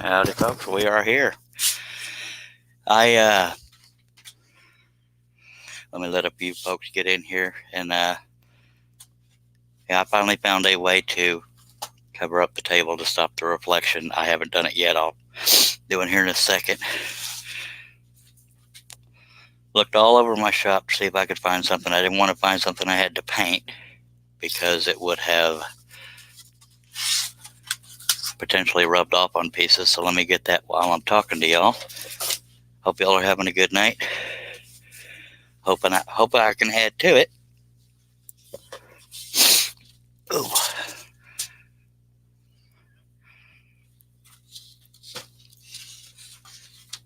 Howdy, folks. We are here. Let me let a few folks get in here, and I finally found a way to cover up the table to stop the reflection. I haven't done it yet. I'll do it here in a second. Looked all over my shop to see if I could find something. I didn't want to find something I had to paint because it would have potentially rubbed off on pieces. So let me get that while I'm talking to y'all. Hope y'all are having a good night. Hope I can add to it. Ooh.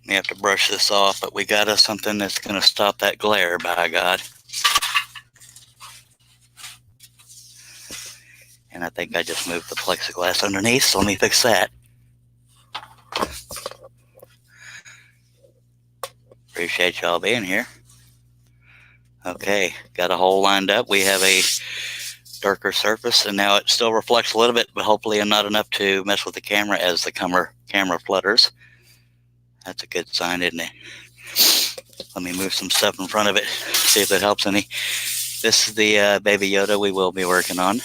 We have to brush this off, but we got us something that's going to stop that glare, by God. And I think I just moved the plexiglass underneath, so let me fix that. Appreciate y'all being here. Okay, got a hole lined up. We have a darker surface, and now it still reflects a little bit, but hopefully not enough to mess with the camera as the camera flutters. That's a good sign, isn't it? Let me move some stuff in front of it, see if it helps any. This is the baby Yoda we will be working on.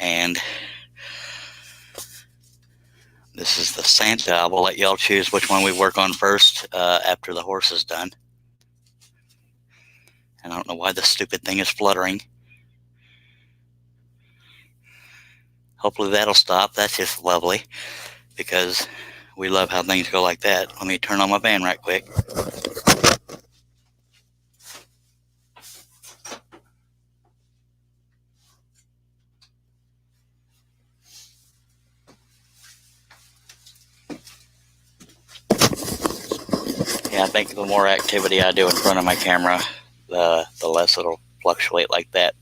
And this is the Santa. I will let y'all choose which one we work on first after the horse is done. And I don't know why this stupid thing is fluttering. Hopefully that'll stop. That's just lovely, because we love how things go like that. Let me turn on my fan right quick. Yeah, I think the more activity I do in front of my camera, the less it'll fluctuate like that.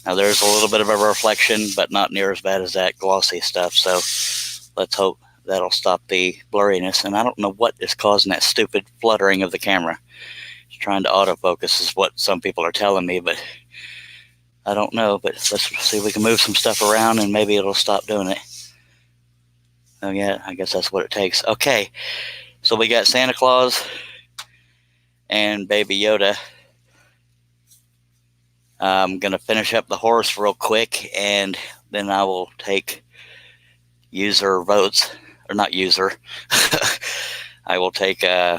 Now there's a little bit of a reflection, but not near as bad as that glossy stuff. So let's hope that'll stop the blurriness. And I don't know what is causing that stupid fluttering of the camera. It's trying to autofocus is what some people are telling me, but I don't know. But let's see if we can move some stuff around and maybe it'll stop doing it. Oh yeah, I guess that's what it takes. Okay, so we got Santa Claus and baby Yoda. I'm going to finish up the horse real quick, and then I will take user votes, or not user. I will take a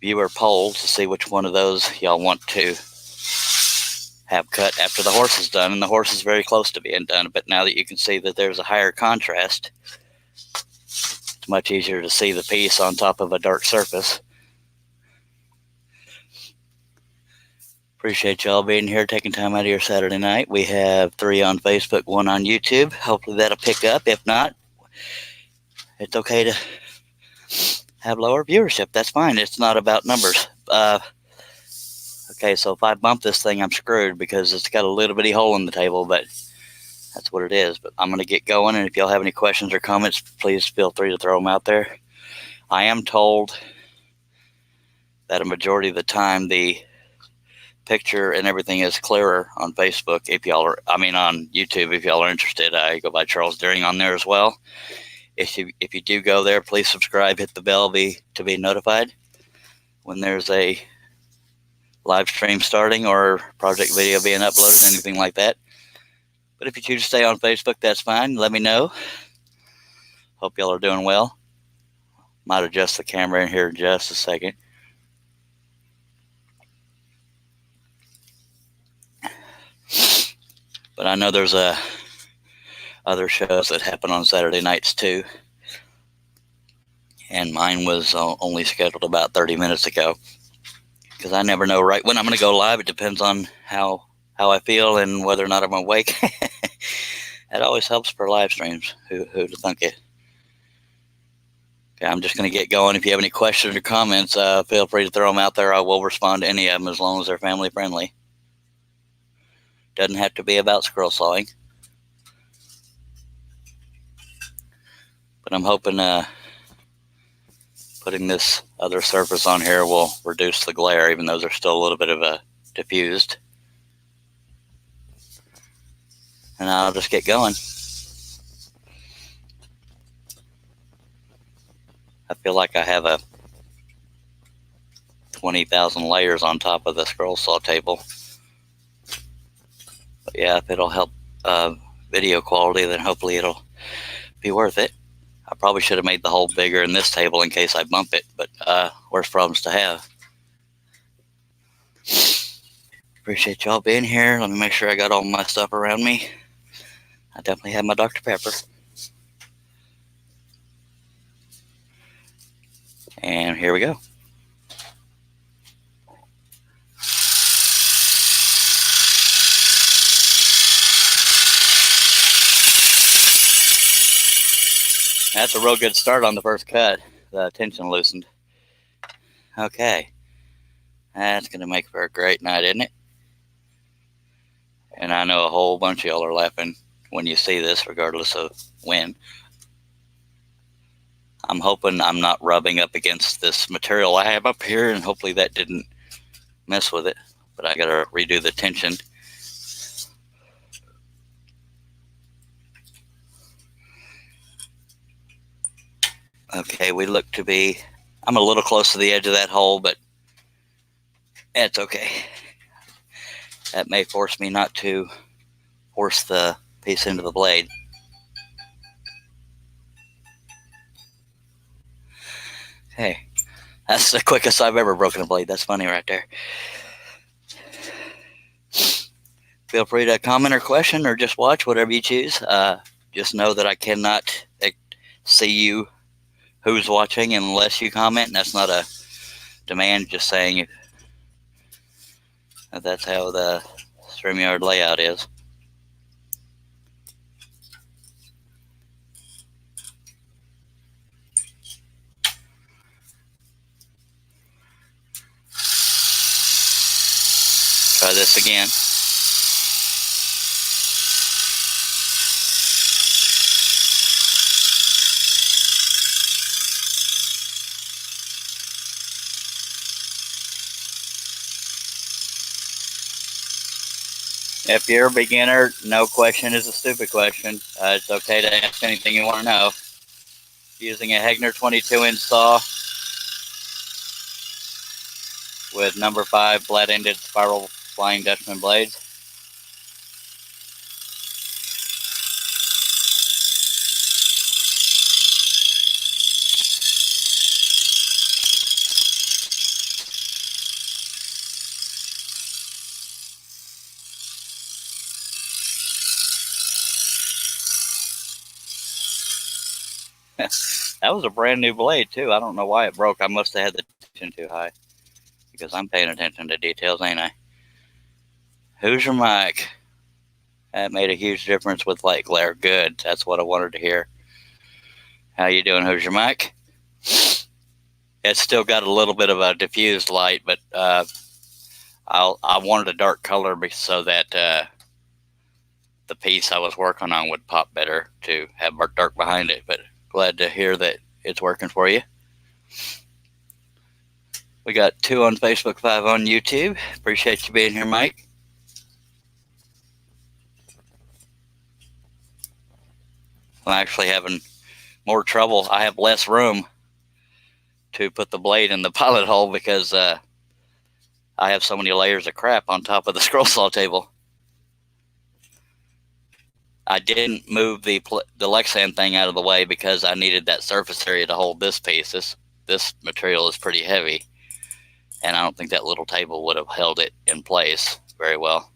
viewer poll to see which one of those y'all want to have cut after the horse is done. And the horse is very close to being done, but now that you can see that there's a higher contrast, it's much easier to see the piece on top of a dark surface. Appreciate y'all being here, taking time out of your Saturday night. We have 3 on Facebook, 1 on YouTube. Hopefully that'll pick up. If not, it's okay to have lower viewership. That's fine. It's not about numbers. Okay, so if I bump this thing, I'm screwed because it's got a little bitty hole in the table, but that's what it is. But I'm going to get going, and if y'all have any questions or comments, please feel free to throw them out there. I am told that a majority of the time the picture and everything is clearer on Facebook. If y'all are, on YouTube, if y'all are interested, I go by Charles Deering on there as well. If you do go there, please subscribe, hit the bell to be notified when there's a live stream starting or project video being uploaded, anything like that. But if you choose to stay on Facebook, that's fine. Let me know. Hope y'all are doing well. Might adjust the camera in here in just a second. But I know there's other shows that happen on Saturday nights too. And mine was only scheduled about 30 minutes ago. Because I never know right when I'm going to go live. It depends on how I feel and whether or not I'm awake. That always helps for live streams. Who'd think it? Okay, I'm just going to get going. If you have any questions or comments, feel free to throw them out there. I will respond to any of them as long as they're family friendly. Doesn't have to be about squirrel sawing. But I'm hoping putting this other surface on here will reduce the glare, even though there's still a little bit of a diffused. And I'll just get going. feel like I have a 20,000 layers on top of the scroll saw table. But yeah, if it'll help video quality, then hopefully it'll be worth it. I probably should have made the hole bigger in this table in case I bump it, but worst problems to have. Appreciate y'all being here. Let me make sure I got all my stuff around me. I definitely have my Dr. Pepper. And here we go. That's a real good start on the first cut. The tension loosened. Okay. That's going to make for a great night, isn't it? And I know a whole bunch of y'all are laughing when you see this, regardless of when. I'm hoping I'm not rubbing up against this material I have up here, and hopefully that didn't mess with it. But I got to redo the tension. Okay, we look to be... I'm a little close to the edge of that hole, but it's okay. That may force me not to force the piece into the blade. Hey, that's the quickest I've ever broken a blade. That's funny right there. Feel free to comment or question or just watch, whatever you choose. Just know that I cannot see you who's watching unless you comment. And that's not a demand, just saying if that's how the StreamYard layout is. Try this again. If you're a beginner, no question is a stupid question. It's okay to ask anything you want to know. Using a Hegner 22-inch saw with number 5 flat-ended spiral Flying Dutchman blades. That was a brand new blade too. I don't know why it broke. I must have had the tension too high, because I'm paying attention to details, ain't I? Who's your mic? That made a huge difference with light glare. Good. That's what I wanted to hear. How you doing, Who's your mic? It's still got a little bit of a diffused light, but I wanted a dark color so that the piece I was working on would pop better to have dark behind it. But glad to hear that it's working for you. We got 2 on Facebook, 5 on YouTube. Appreciate you being here, Mike. I'm actually having more trouble. I have less room to put the blade in the pilot hole because I have so many layers of crap on top of the scroll saw table. I didn't move the Lexan thing out of the way because I needed that surface area to hold this piece. This material is pretty heavy, and I don't think that little table would have held it in place very well.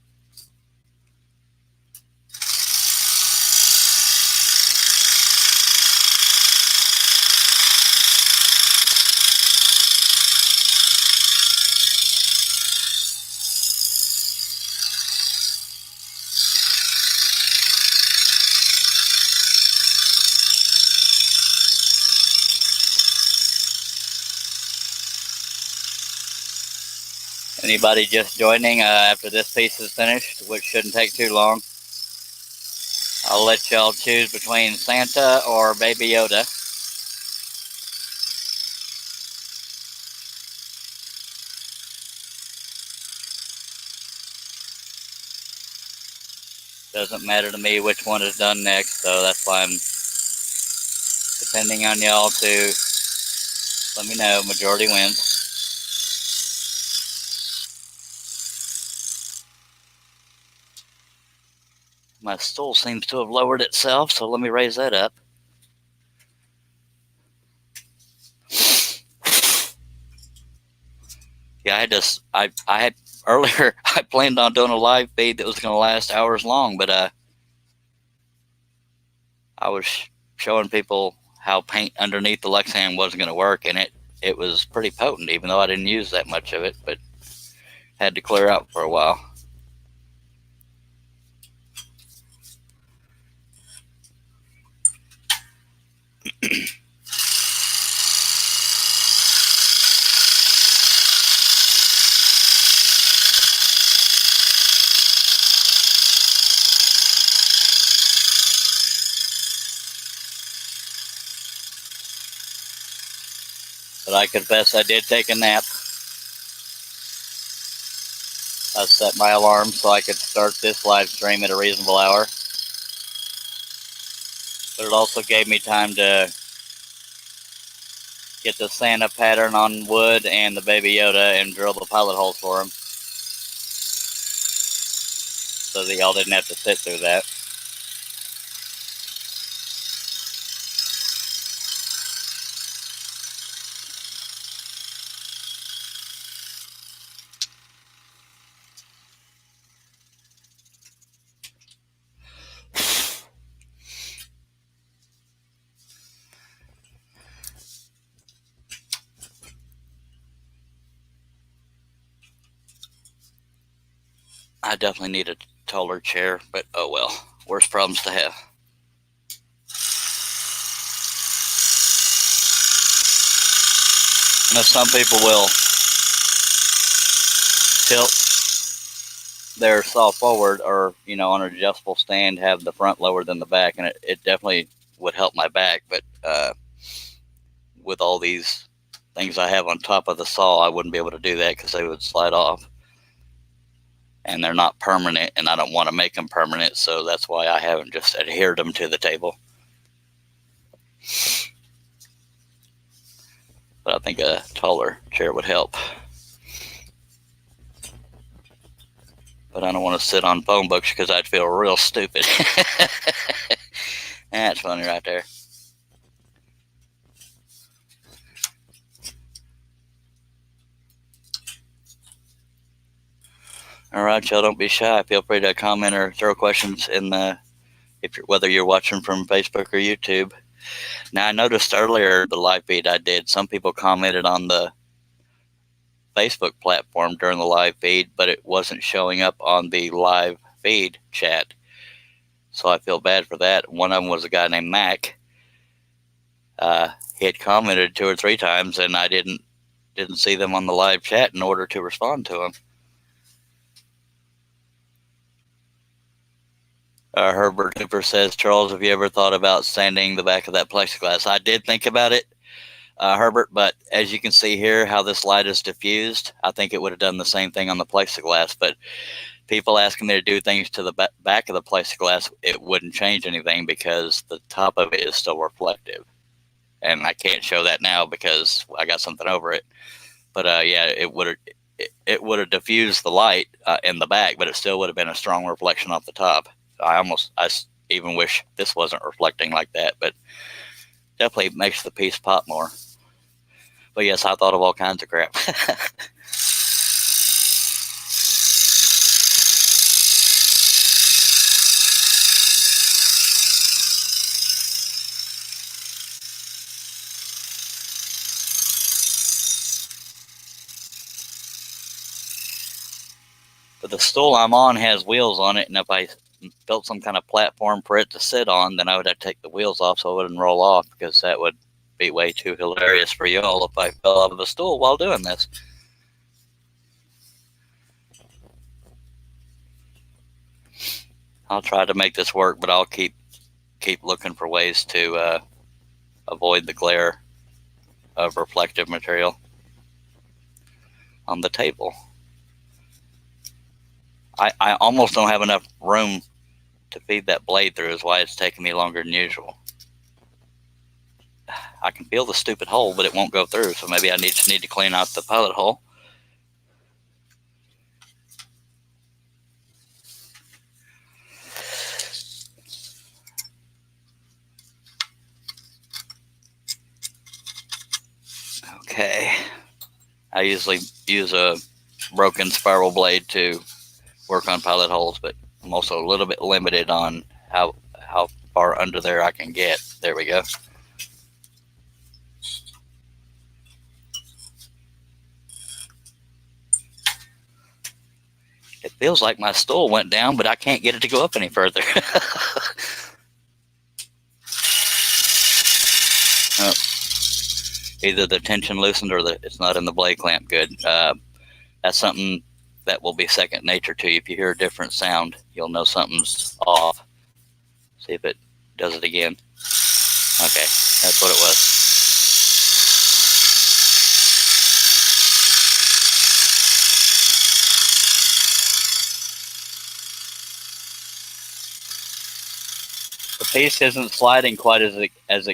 Anybody just joining after this piece is finished, which shouldn't take too long, I'll let y'all choose between Santa or Baby Yoda. Doesn't matter to me which one is done next, so that's why I'm depending on y'all to Let me know. Majority wins. My stool seems to have lowered itself, so let me raise that up. Yeah, I had earlier, I planned on doing a live feed that was going to last hours long, but I was showing people how paint underneath the Lexan wasn't going to work, and it was pretty potent, even though I didn't use that much of it, but had to clear out for a while. But I confess I did take a nap. I set my alarm so I could start this live stream at a reasonable hour. But it also gave me time to get the Santa pattern on wood and the Baby Yoda and drill the pilot holes for him, so that y'all didn't have to sit through that. I definitely need a taller chair, but oh well. Worse problems to have. Now, some people will tilt their saw forward, or on an adjustable stand, have the front lower than the back, and it definitely would help my back. But with all these things I have on top of the saw, I wouldn't be able to do that because they would slide off. And they're not permanent, and I don't want to make them permanent, so that's why I haven't just adhered them to the table. But I think a taller chair would help. But I don't want to sit on phone books because I'd feel real stupid. That's funny right there. All right, y'all, don't be shy. Feel free to comment or throw questions in the, whether you're watching from Facebook or YouTube. Now, I noticed earlier the live feed I did, some people commented on the Facebook platform during the live feed, but it wasn't showing up on the live feed chat. So I feel bad for that. One of them was a guy named Mac. He had commented 2 or 3 times, and I didn't see them on the live chat in order to respond to him. Herbert Hooper says, Charles, have you ever thought about sanding the back of that plexiglass? I did think about it, Herbert, but as you can see here, how this light is diffused, I think it would have done the same thing on the plexiglass. But people asking me to do things to the back of the plexiglass, it wouldn't change anything because the top of it is still reflective. And I can't show that now because I got something over it. But yeah, it would have diffused the light in the back, but it still would have been a strong reflection off the top. I even wish this wasn't reflecting like that, but definitely makes the piece pop more. But yes, I thought of all kinds of crap. But the stool I'm on has wheels on it, and if I built some kind of platform for it to sit on, then I would have to take the wheels off so it wouldn't roll off, because that would be way too hilarious for y'all if I fell out of the stool while doing this. I'll try to make this work, but I'll keep looking for ways to avoid the glare of reflective material on the table. I almost don't have enough room to feed that blade through, is why it's taking me longer than usual. I can feel the stupid hole, but it won't go through. So maybe I just need to clean out the pilot hole. Okay. I usually use a broken spiral blade to work on pilot holes, but I'm also a little bit limited on how far under there I can get. There we go. It feels like my stool went down, but I can't get it to go up any further. Oh, either the tension loosened or it's not in the blade clamp good. That's something that will be second nature to you. If you hear a different sound, you'll know something's off. See if it does it again. Okay, that's what it was. The piece isn't sliding quite as good as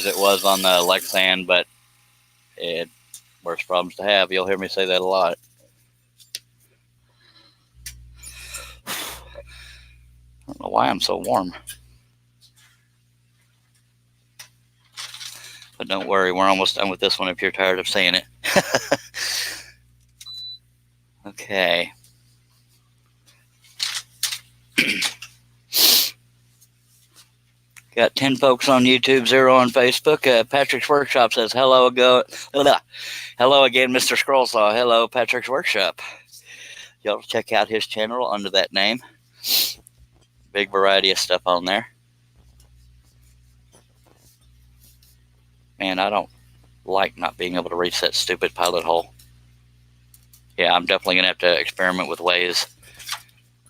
it was on the Lexan, but it worse problems to have. You'll hear me say that a lot. I don't know why I'm so warm. But don't worry, we're almost done with this one if you're tired of saying it. Okay. Got 10 folks on YouTube, 0 on Facebook. Patrick's Workshop says, hello again, Mr. Scrollsaw. Hello, Patrick's Workshop. Y'all check out his channel under that name. Big variety of stuff on there. Man, I don't like not being able to reach that stupid pilot hole. Yeah, I'm definitely going to have to experiment with ways,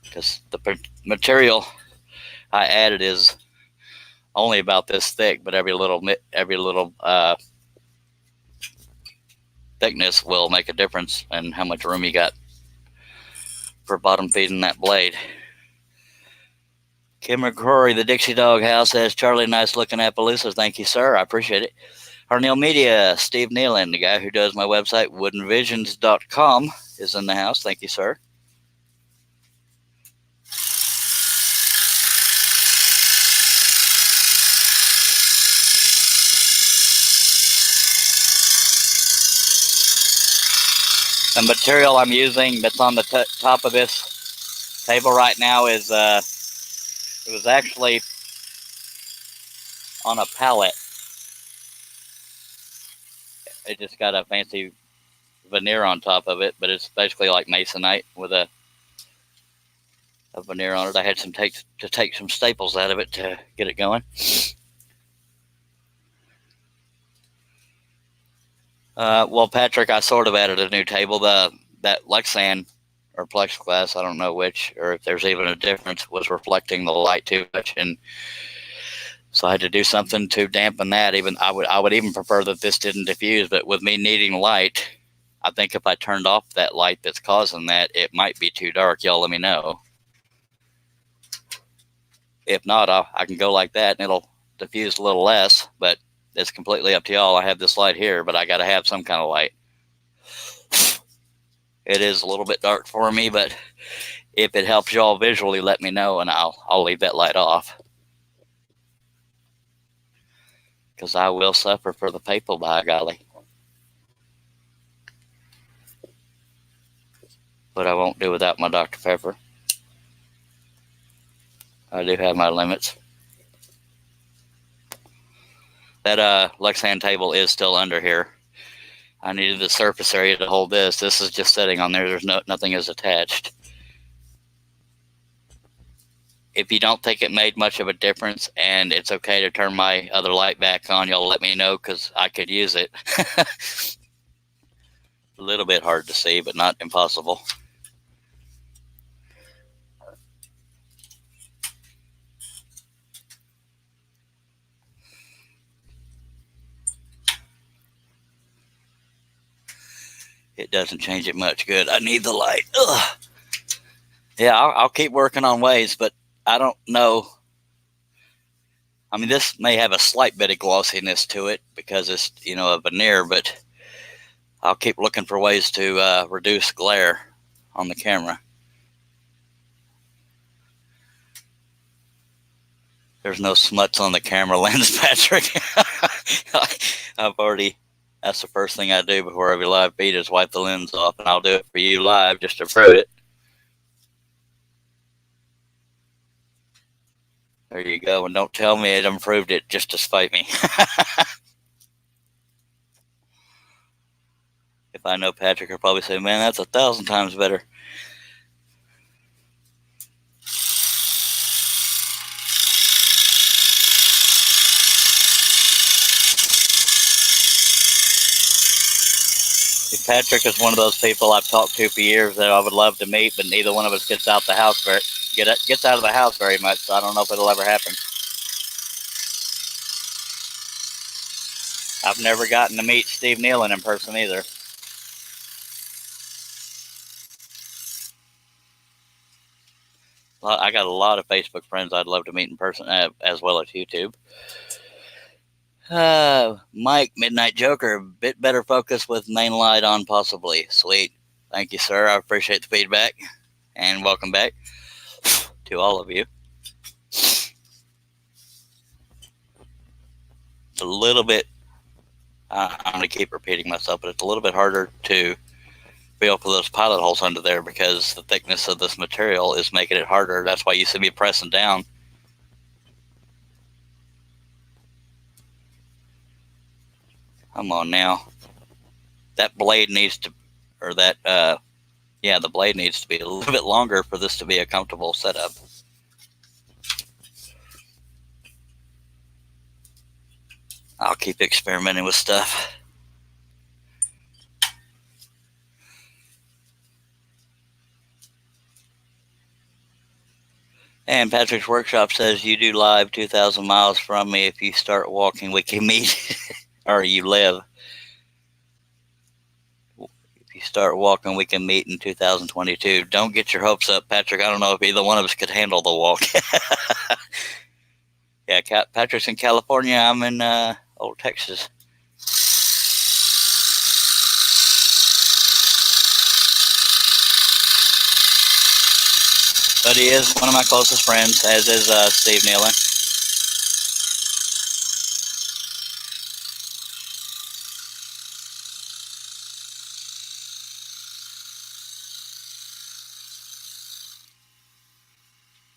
because the material I added is only about this thick, but every little thickness will make a difference in how much room you got for bottom feeding that blade. Kim McCrory, the Dixie Dog House, says, Charlie, nice looking Appaloosa. Thank you, sir. I appreciate it. Harneal Media, Steve Nealon, the guy who does my website, woodenvisions.com, is in the house. Thank you, sir. The material I'm using that's on the top of this table right now is, it was actually on a pallet. It just got a fancy veneer on top of it, but it's basically like masonite with a veneer on it. I had to take some staples out of it to get it going. Well, Patrick, I sort of added a new table. That Lexan or plexiglass, I don't know which, or if there's even a difference, was reflecting the light too much, and so I had to do something to dampen that. Even I would even prefer that this didn't diffuse, but with me needing light, I think if I turned off that light that's causing that, it might be too dark. Y'all let me know. If not, I can go like that and it'll diffuse a little less, but it's completely up to y'all. I have this light here, but I got to have some kind of light. It is a little bit dark for me, but if it helps y'all visually, let me know and I'll leave that light off. Because I will suffer for the people, by golly. But I won't do without my Dr. Pepper. I do have my limits. That Lexan table is still under here. I needed the surface area to hold this. This is just sitting on there. There's nothing is attached. If you don't think it made much of a difference and it's okay to turn my other light back on, y'all let me know, because I could use it. A little bit hard to see, but not impossible. It doesn't change it much. Good. I need the light. Ugh. Yeah, I'll keep working on ways, but I don't know I mean, this may have a slight bit of glossiness to it because it's, a veneer, but I'll keep looking for ways to reduce glare on the camera. There's no smuts on the camera lens, Patrick. That's the first thing I do before every live feed is wipe the lens off, and I'll do it for you live just to prove it. There you go, and don't tell me it improved it just to spite me. If I know Patrick, I'll probably say, man, that's 1,000 times better. Patrick is one of those people I've talked to for years that I would love to meet, but neither one of us gets out of the house very much, so I don't know if it'll ever happen. I've never gotten to meet Steve Nealon in person either. I got a lot of Facebook friends I'd love to meet in person, as well as YouTube. Mike, Midnight Joker, bit better focus with main light on possibly. Sweet. Thank you, sir. I appreciate the feedback. And welcome back to all of you. It's a little bit, I'm going to keep repeating myself, but it's a little bit harder to feel for those pilot holes under there because the thickness of this material is making it harder. That's why you see me pressing down. Come on now. That blade needs to, or that, the blade needs to be a little bit longer for this to be a comfortable setup. I'll keep experimenting with stuff. And Patrick's Workshop says you do live 2,000 miles from me. If you start walking, we can meet, or you live. If you start walking, we can meet in 2022. Don't get your hopes up, Patrick. I don't know if either one of us could handle the walk. Yeah, Patrick's in California. I'm in old Texas. But he is one of my closest friends, as is Steve Nealon.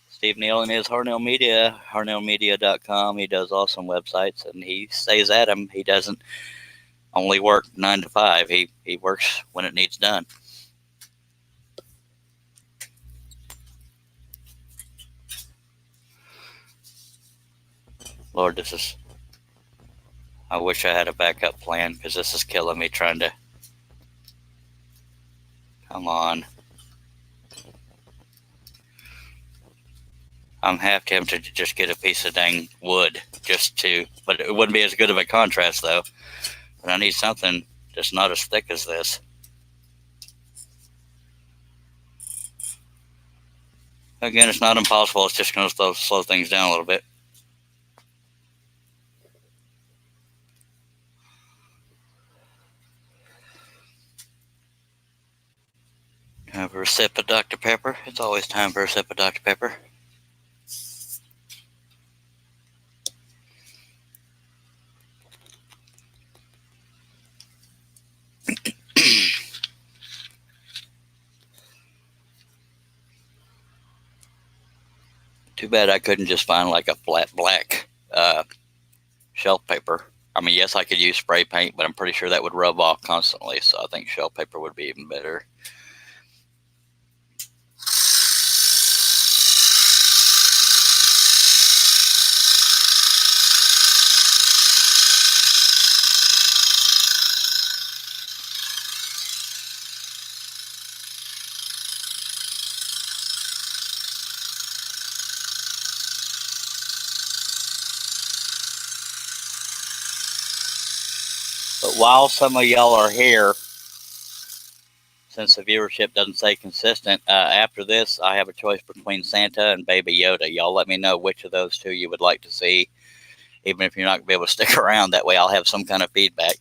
Steve Nealon is Harnell Media, harnellmedia.com. He does awesome websites, and he stays at them. He doesn't only work 9 to 5. He works when it needs done. Lord, I wish I had a backup plan because this is killing me trying to, come on. I'm half tempted to just get a piece of dang wood but it wouldn't be as good of a contrast though. But I need something just not as thick as this. Again, it's not impossible. It's just going to slow things down a little bit. Time for a sip of Dr. Pepper. It's always time for a sip of Dr. Pepper. Too bad I couldn't just find like a flat black shelf paper. I mean, yes, I could use spray paint, but I'm pretty sure that would rub off constantly. So I think shelf paper would be even better. But while some of y'all are here, since the viewership doesn't stay consistent, after this, I have a choice between Santa and Baby Yoda. Y'all let me know which of those two you would like to see. even if you're not going to be able to stick around. That way I'll have some kind of feedback.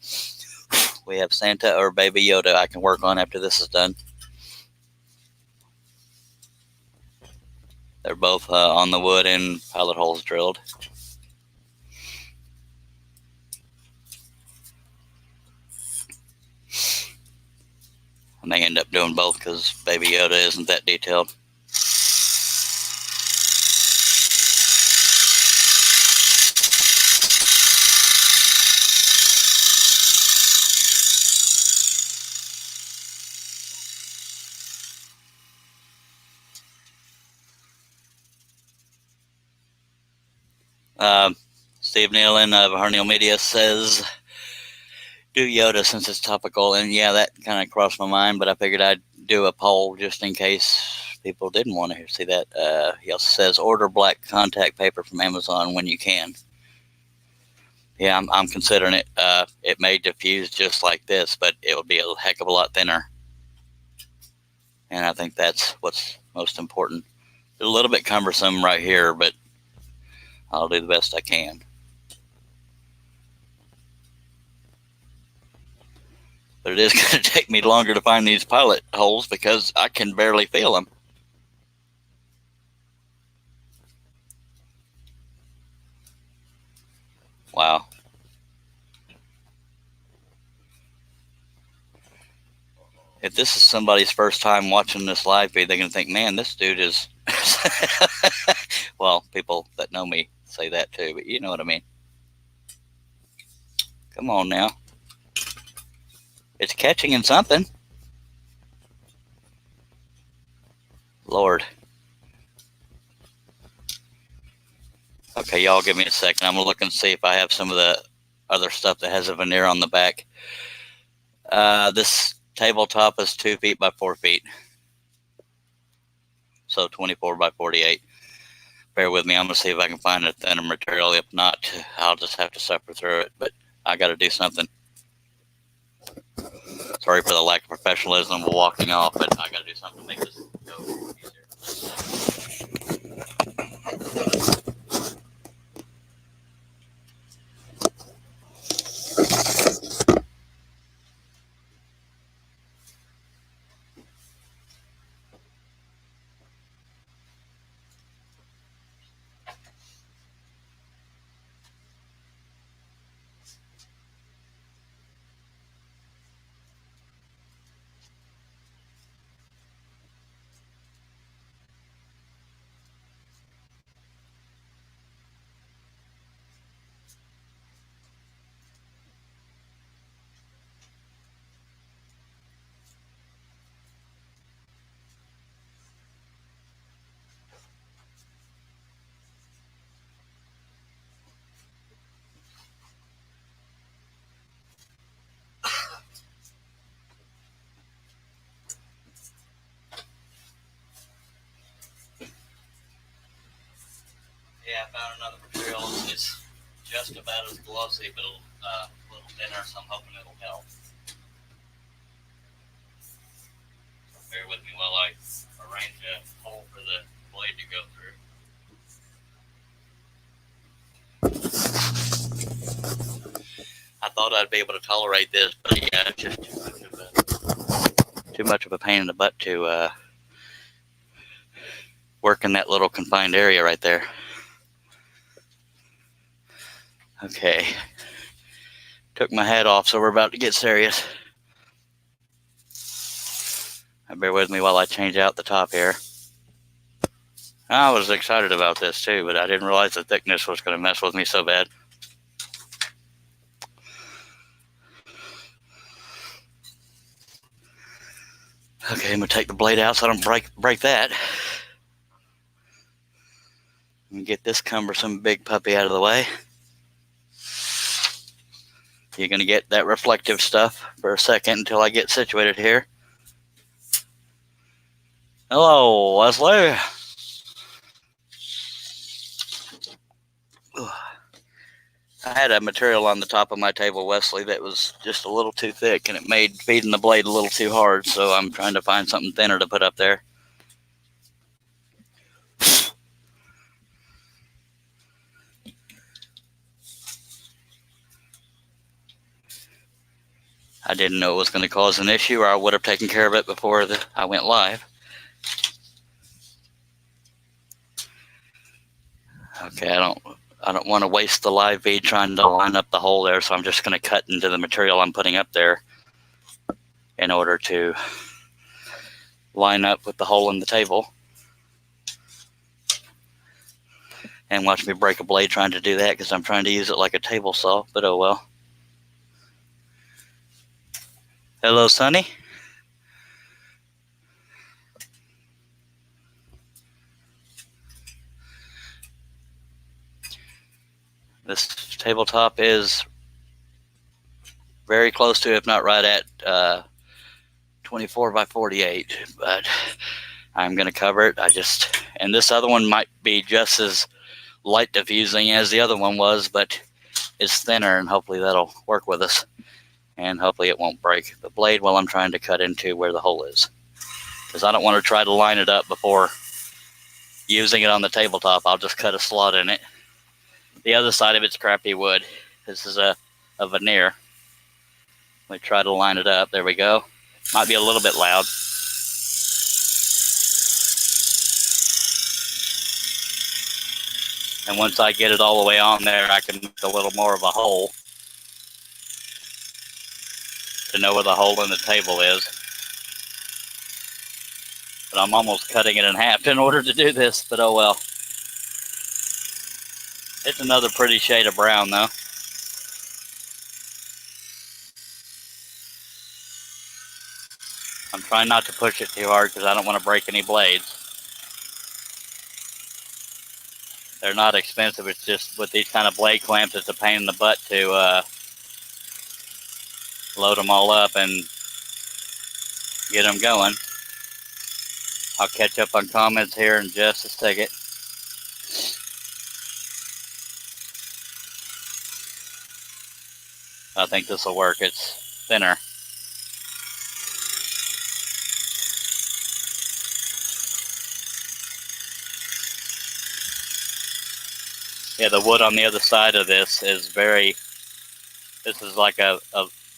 We have Santa or Baby Yoda I can work on after this is done. They're both on the wood and pilot holes drilled. I may end up doing both because Baby Yoda isn't that detailed. Steve Nealon of Hernial Media says, do Yoda since it's topical. And yeah, that kind of crossed my mind, but I figured I'd do a poll just in case people didn't want to see that. He also says, order black contact paper from Amazon when you can. Yeah, I'm considering it. It may diffuse just like this, but it would be a heck of a lot thinner. And I think that's what's most important. It's a little bit cumbersome right here, but I'll do the best I can. But it is going to take me longer to find these pilot holes because I can barely feel them. Wow. If this is somebody's first time watching this live feed, they're going to think, man, this dude is... Well, people that know me say that too, but you know what I mean. Come on now. It's catching in something. Lord. Okay, y'all give me a second. I'm going to look and see if I have some of the other stuff that has a veneer on the back. This tabletop is 2 feet by 4 feet. So 24 by 48. Bear with me. I'm going to see if I can find a thinner material. If not, I'll just have to suffer through it. But I got to do something. Sorry for the lack of professionalism of walking off, but I got to do something to make this go easier. Yeah, I found another material. It's just about as glossy, but a little thinner, so I'm hoping it'll help. So bear with me while I arrange a hole for the blade to go through. I thought I'd be able to tolerate this, but yeah, it's just too much of a pain in the butt to work in that little confined area right there. Okay, took my hat off, so we're about to get serious. Bear with me while I change out the top here. I was excited about this too, but I didn't realize the thickness was going to mess with me so bad. Okay, I'm going to take the blade out so I don't break that. And get this cumbersome big puppy out of the way. You're going to get that reflective stuff for a second until I get situated here. Hello, Wesley. I had a material on the top of my table, Wesley, that was just a little too thick, and it made feeding the blade a little too hard, so I'm trying to find something thinner to put up there. I didn't know it was going to cause an issue, or I would have taken care of it before I went live. Okay, I don't want to waste the live feed trying to line up the hole there, so I'm just going to cut into the material I'm putting up there in order to line up with the hole in the table. And watch me break a blade trying to do that, because I'm trying to use it like a table saw, but oh well. Hello, Sonny. This tabletop is very close to, if not right at, 24 by 48, but I'm going to cover it. And this other one might be just as light diffusing as the other one was, but it's thinner, and hopefully that'll work with us, and hopefully it won't break the blade while I'm trying to cut into where the hole is, because I don't want to try to line it up before using it on the tabletop. I'll just cut a slot in it. The other side of it's crappy wood. This is a veneer. We try to line it up. There we go. Might be a little bit loud. And once I get it all the way on there, I can make a little more of a hole to know where the hole in the table is. But I'm almost cutting it in half in order to do this, but oh well. It's another pretty shade of brown though. I'm trying not to push it too hard because I don't want to break any blades. They're not expensive. It's just with these kind of blade clamps, it's a pain in the butt to load them all up and get them going. I'll catch up on comments here in just a second. I think this will work. It's thinner. Yeah, the wood on the other side of this is this is like a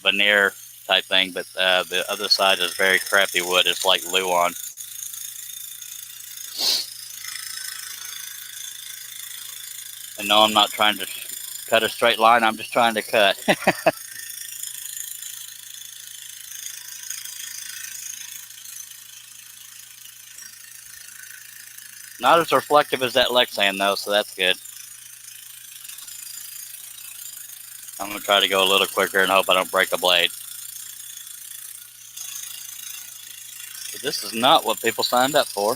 veneer type thing, but the other side is very crappy wood. It's like Luan. And no, I'm not trying to cut a straight line. I'm just trying to cut. Not as reflective as that Lexan though, so that's good. I'm going to try to go a little quicker and hope I don't break a blade. But this is not what people signed up for.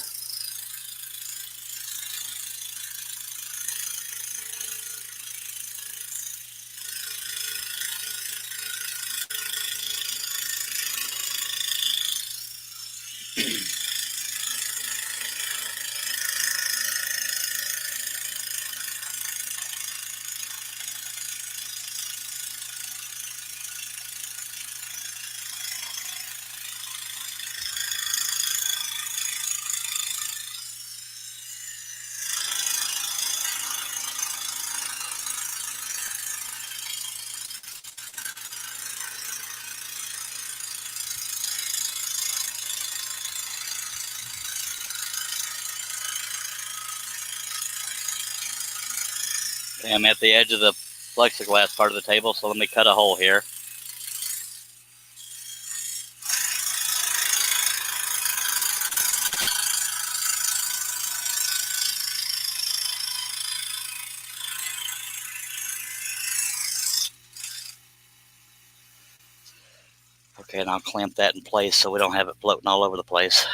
Okay, I'm at the edge of the plexiglass part of the table, so let me cut a hole here. Okay, and I'll clamp that in place so we don't have it floating all over the place,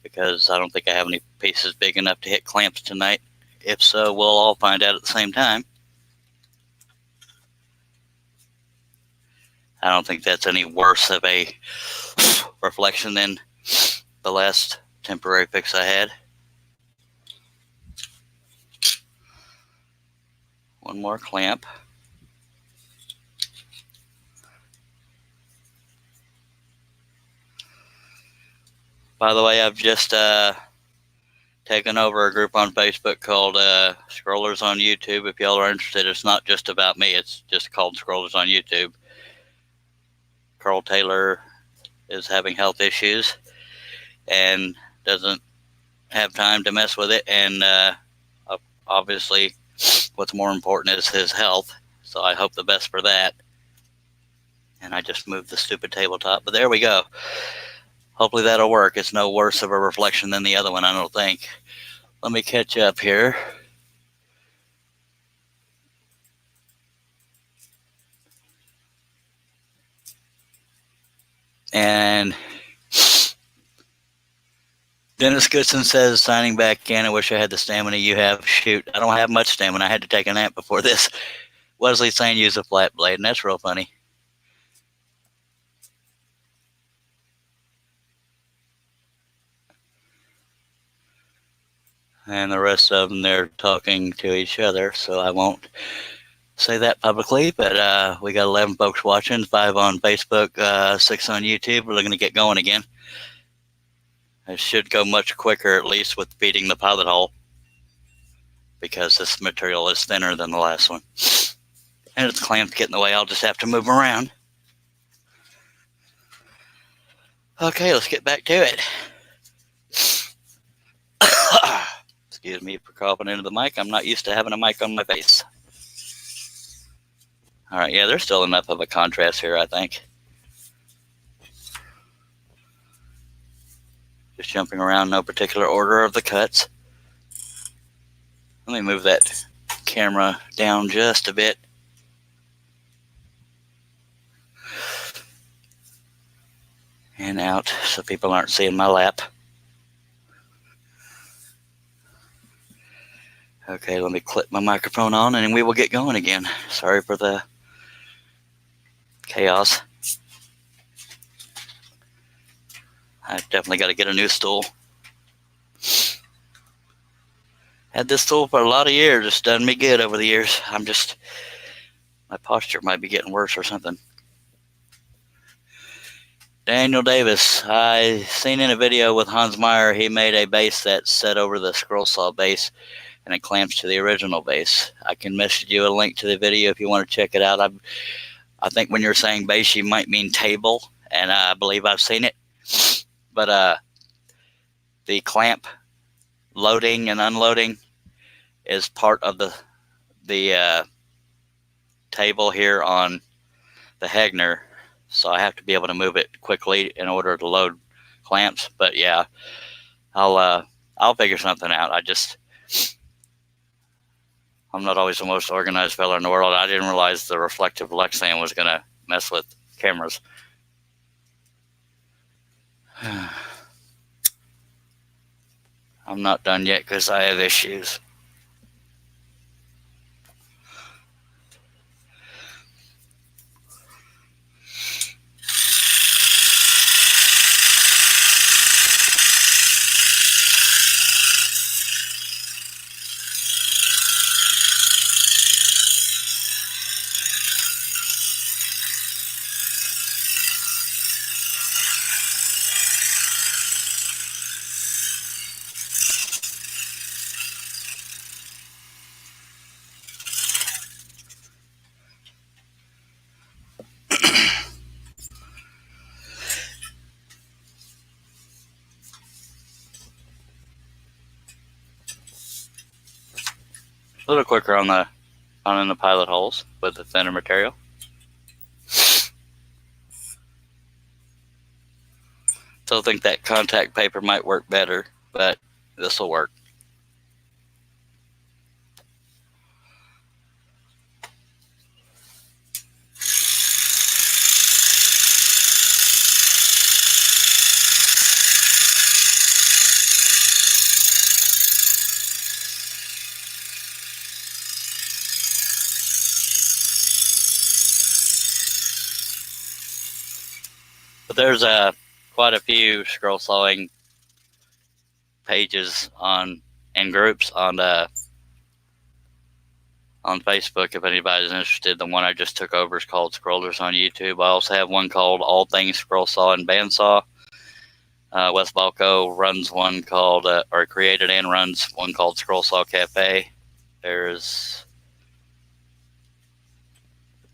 because I don't think I have any pieces big enough to hit clamps tonight. If so, we'll all find out at the same time. I don't think that's any worse of a reflection than the last temporary fix I had. One more clamp. By the way, I've just taken over a group on Facebook called Scrollers on YouTube. If y'all are interested, it's not just about me. It's just called Scrollers on YouTube. Carl Taylor is having health issues and doesn't have time to mess with it. And obviously, what's more important is his health. So I hope the best for that. And I just moved the stupid tabletop, but there we go. Hopefully that'll work. It's no worse of a reflection than the other one, I don't think. Let me catch up here. And Dennis Goodson says, signing back in, I wish I had the stamina you have. Shoot, I don't have much stamina. I had to take a nap before this. Wesley saying use a flat blade, and that's real funny. And the rest of them, they're talking to each other, so I won't say that publicly, but we got 11 folks watching, 5 on Facebook, 6 on YouTube. We're looking to get going again. It should go much quicker, at least with feeding the pilot hole, because this material is thinner than the last one. And its clamps get in the way, I'll just have to move around. Okay, let's get back to it. Excuse me for coughing into the mic. I'm not used to having a mic on my face. All right, yeah, there's still enough of a contrast here, I think. Just jumping around, no particular order of the cuts. Let me move that camera down just a bit. And out so people aren't seeing my lap. Okay, let me clip my microphone on and we will get going again. Sorry for the chaos. I definitely got to get a new stool. Had this stool for a lot of years. It's done me good over the years. My posture might be getting worse or something. Daniel Davis, I seen in a video with Hans Meyer, he made a base that's set over the scroll saw base and it clamps to the original base. I can message you a link to the video if you want to check it out. I think when you're saying base, you might mean table, and I believe I've seen it. But the clamp loading and unloading is part of the table here on the Hegner. So I have to be able to move it quickly in order to load clamps. But yeah, I'll figure something out. I'm not always the most organized fella in the world. I didn't realize the reflective Lexan was going to mess with cameras. I'm not done yet because I have issues. A little quicker on the pilot holes with the thinner material. Still think that contact paper might work better, but this will work. But there's quite a few scroll sawing pages and groups on Facebook. If anybody's interested, the one I just took over is called Scrollers on YouTube. I also have one called All Things Scroll Saw and Bandsaw. Wes Balco runs one called, or created and runs one called Scroll Saw Cafe. There's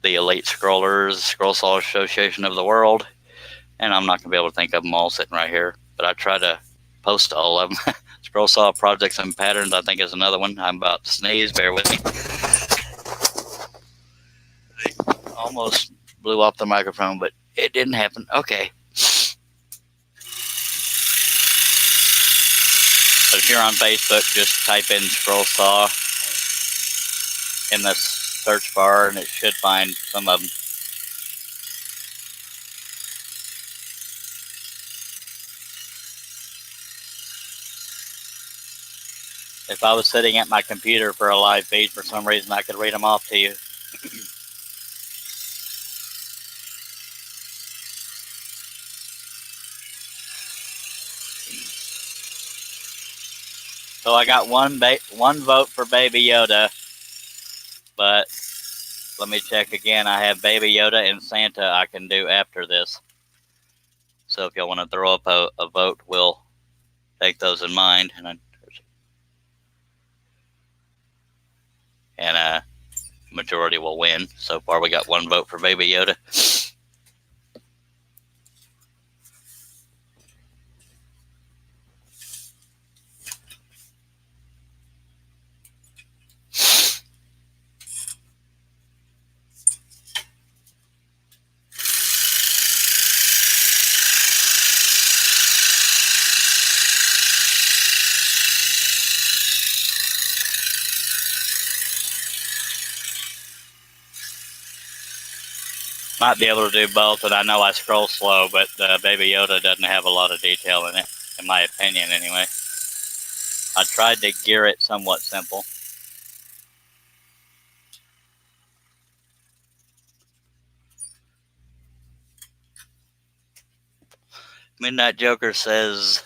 the elite scrollers, Scroll Saw Association of the world, and I'm not going to be able to think of them all sitting right here, but I try to post all of them. Scroll Saw Projects and Patterns, I think, is another one. I'm about to sneeze. Bear with me. I almost blew off the microphone, but it didn't happen. Okay. But if you're on Facebook, just type in Scroll Saw in the search bar, and it should find some of them. If I was sitting at my computer for a live feed for some reason, I could read them off to you. So I got one vote for Baby Yoda, but let me check again. I have Baby Yoda and Santa I can do after this. So if y'all want to throw up a vote, we'll take those in mind. And majority will win. So far, we got one vote for Baby Yoda. Might be able to do both, and I know I scroll slow, but Baby Yoda doesn't have a lot of detail in it, in my opinion, anyway. I tried to gear it somewhat simple. Midnight Joker says,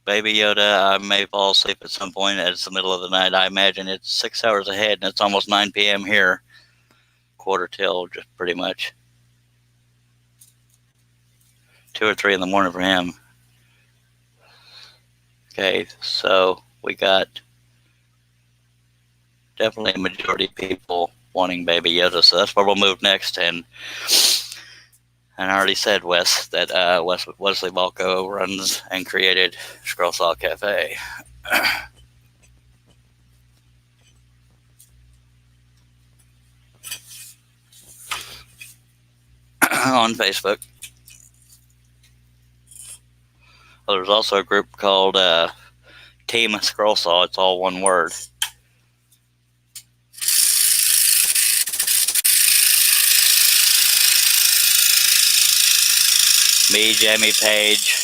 Baby Yoda, I may fall asleep at some point. It's the middle of the night. I imagine it's 6 hours ahead, and it's almost 9 p.m. here. Quarter till, just pretty much. 2 or 3 in the morning for him. Okay, so we got definitely a majority of people wanting Baby Yoda, so that's where we'll move next. And I already said, Wes, that Wesley Balco runs and created Scroll Saw Cafe. On Facebook. Well, there's also a group called Team Scroll Saw. It's all one word. Me, Jamie Page,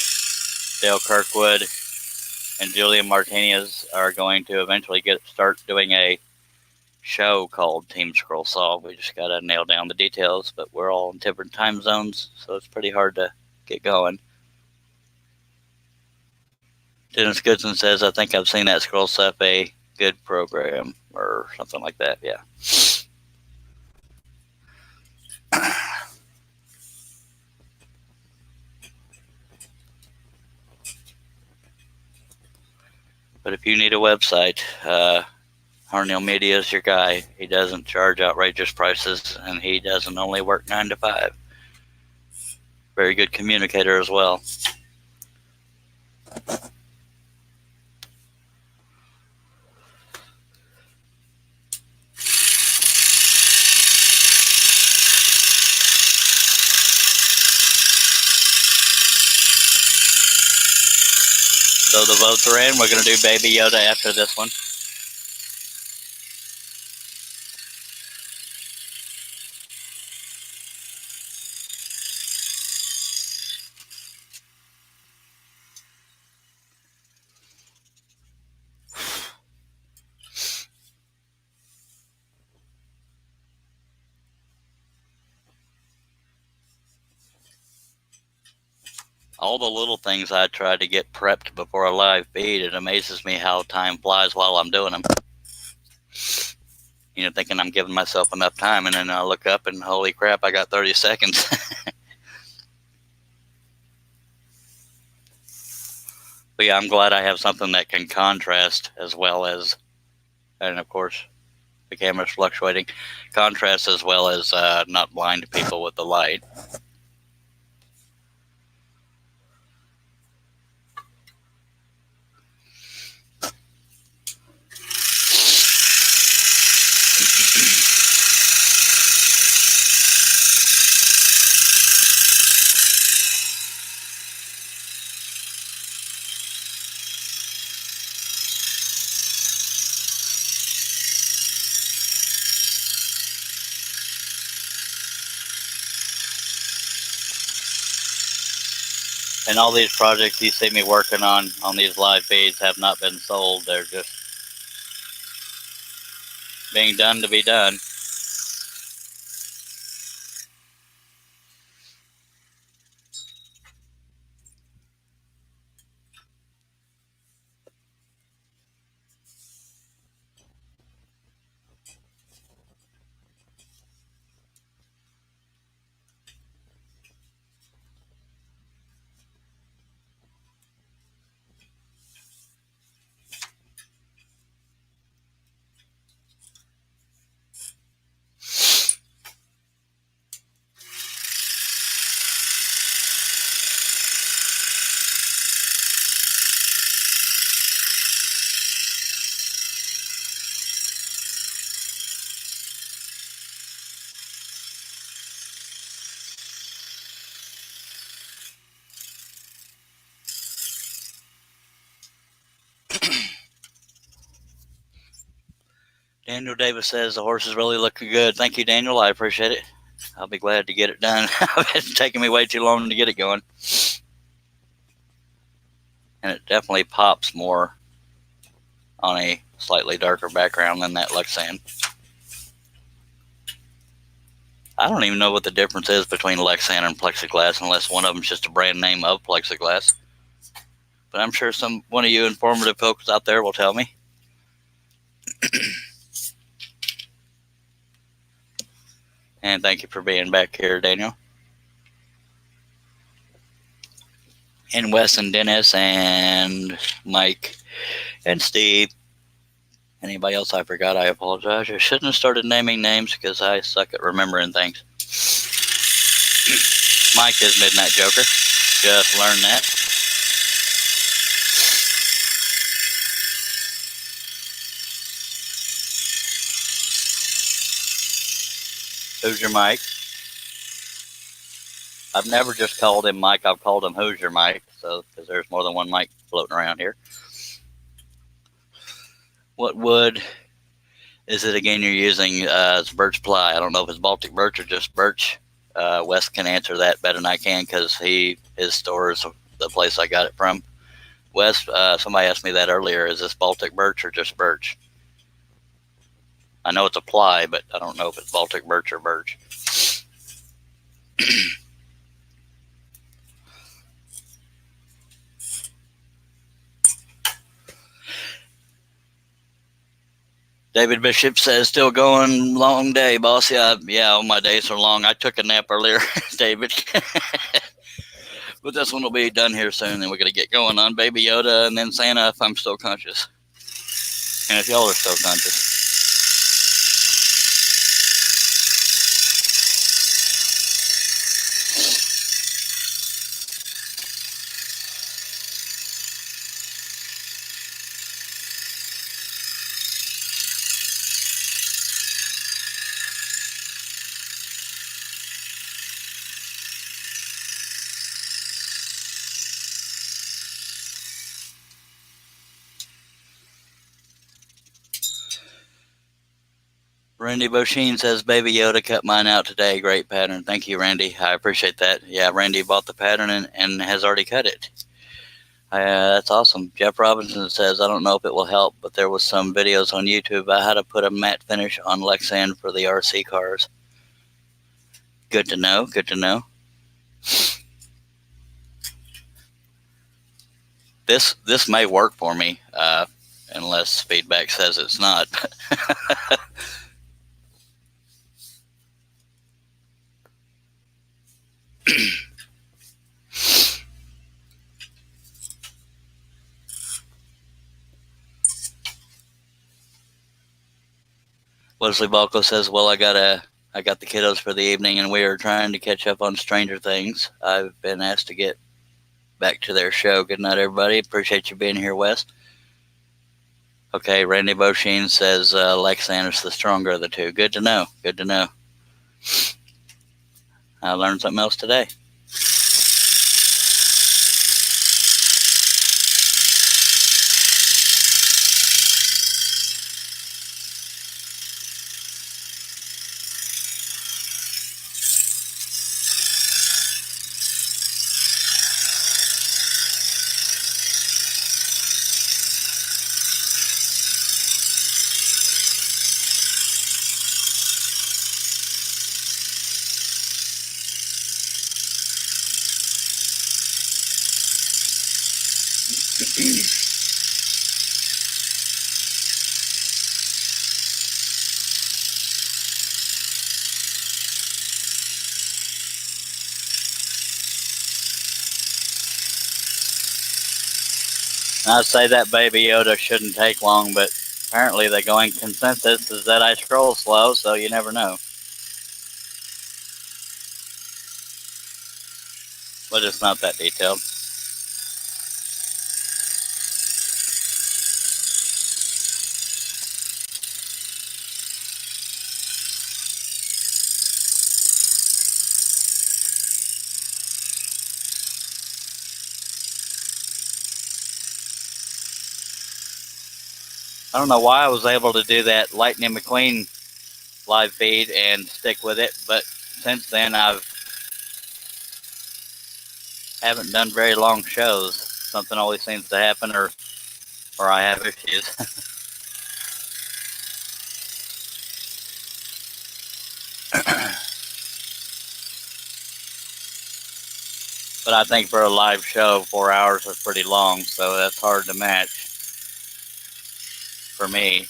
Dale Kirkwood, and Julian Martinez are going to eventually start doing a show called Team Scroll Saw. We just got to nail down the details, but we're all in different time zones, so it's pretty hard to get going. Dennis Goodson says, I think I've seen that Scroll Stuff, a good program, or something like that, yeah. But if you need a website, Harnell Media is your guy. He doesn't charge outrageous prices, and he doesn't only work 9 to 5. Very good communicator as well. So the votes are in. We're going to do Baby Yoda after this one. All the little things I try to get prepped before a live feed, it amazes me how time flies while I'm doing them. You know, thinking I'm giving myself enough time, and then I look up and holy crap, I got 30 seconds. But yeah, I'm glad I have something that can contrast as well as, and of course, the camera's fluctuating. Contrast as well as not blind people with the light. And all these projects you see me working on these live feeds have not been sold. They're just being done to be done. Daniel Davis says the horse is really looking good. Thank you, Daniel. I appreciate it. I'll be glad to get it done. It's taking me way too long to get it going. And it definitely pops more on a slightly darker background than that Lexan. I don't even know what the difference is between Lexan and plexiglass unless one of them's just a brand name of plexiglass. But I'm sure one of you informative folks out there will tell me. And thank you for being back here, Daniel. And Wes and Dennis and Mike and Steve. Anybody else I forgot, I apologize. I shouldn't have started naming names because I suck at remembering things. Mike is Midnight Joker. Just learned that. Hoosier Mike. I've never just called him Mike. I've called him Hoosier Mike, so because there's more than one Mike floating around here. What wood is it again you're using? It's birch ply. I don't know if it's Baltic birch or just birch. Wes can answer that better than I can because his store is the place I got it from. Wes, somebody asked me that earlier. Is this Baltic birch or just birch? I know it's a ply, but I don't know if it's Baltic birch or birch. David Bishop says, still going, long day, boss. Yeah, all my days are long. I took a nap earlier, David. But this one will be done here soon, and we're going to get going on Baby Yoda and then Santa if I'm still conscious. And if y'all are still conscious. Randy Bosheen says, Baby Yoda cut mine out today. Great pattern. Thank you, Randy. I appreciate that. Yeah, Randy bought the pattern and has already cut it. That's awesome. Jeff Robinson says, I don't know if it will help, but there was some videos on YouTube about how to put a matte finish on Lexan for the RC cars. Good to know. Good to know. This may work for me, unless feedback says it's not. What Leslie Balco says, well, I got the kiddos for the evening, and we are trying to catch up on Stranger Things. I've been asked to get back to their show. Good night, everybody. Appreciate you being here, Wes. Okay, Randy Bosheen says Lex Anderson the stronger of the two. Good to know. Good to know. I learned something else today. I'd say that Baby Yoda shouldn't take long, but apparently the going consensus is that I scroll slow, so you never know. But it's not that detailed. I don't know why I was able to do that Lightning McQueen live feed and stick with it, but since then I haven't done very long shows. Something always seems to happen, or I have issues. But I think for a live show, 4 hours is pretty long, so that's hard to match for me.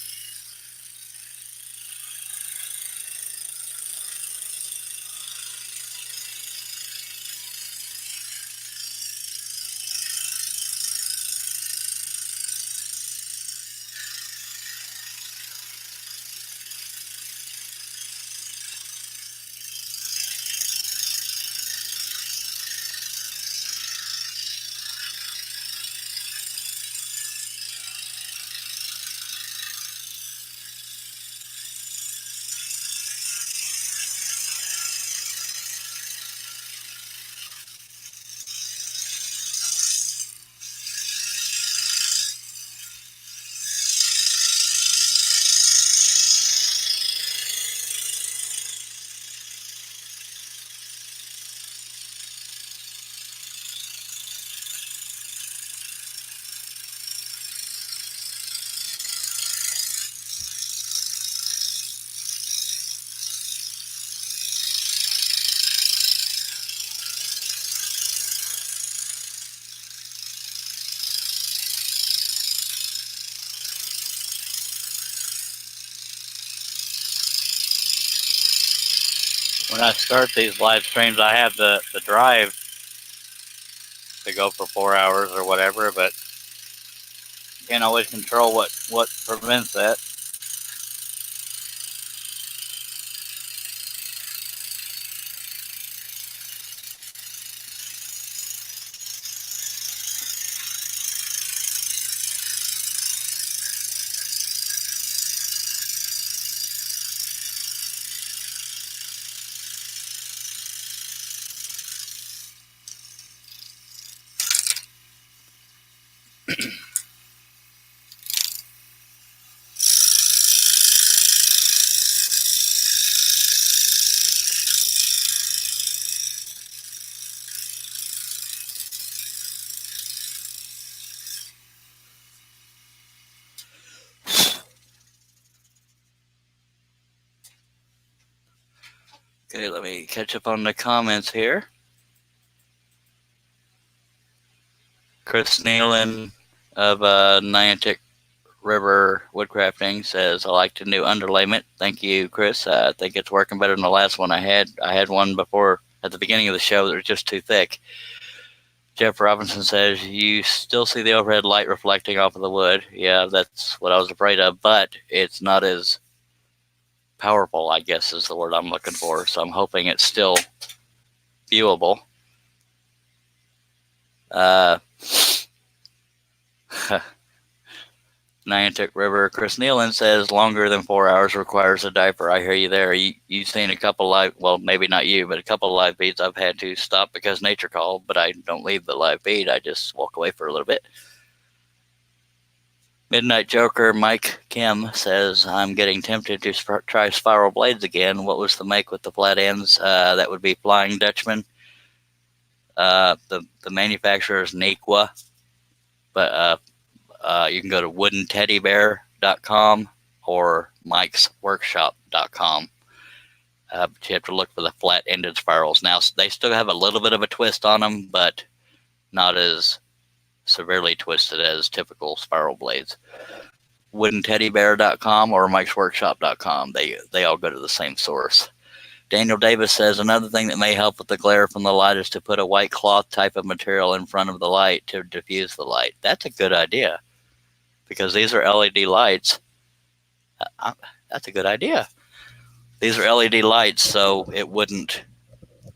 When I start these live streams, I have the drive to go for 4 hours or whatever, but can't always control what prevents that. Okay, let me catch up on the comments here. Chris Nealon of Niantic River Woodcrafting says, I like the new underlayment. Thank you, Chris. I think it's working better than the last one I had. I had one before at the beginning of the show that was just too thick. Jeff Robinson says, you still see the overhead light reflecting off of the wood. Yeah, that's what I was afraid of, but it's not as powerful, I guess is the word I'm looking for. So I'm hoping it's still viewable. Niantic River. Chris Nealon says longer than 4 hours requires a diaper. I hear you there. You've seen a couple live, well, maybe not you, but a couple of live feeds I've had to stop because nature called, but I don't leave the live feed. I just walk away for a little bit. Midnight Joker Mike Kim says, I'm getting tempted to try spiral blades again. What was the make with the flat ends? That would be Flying Dutchman. The manufacturer is Nequa, but you can go to woodenteddybear.com or mikesworkshop.com. But you have to look for the flat-ended spirals. Now, they still have a little bit of a twist on them, but not as severely twisted as typical spiral blades. woodenteddybear.com or mikesworkshop.com. They all go to the same source. Daniel Davis says, another thing that may help with the glare from the light is to put a white cloth type of material in front of the light to diffuse the light. That's a good idea, because these are LED lights. That's a good idea. These are LED lights, so it wouldn't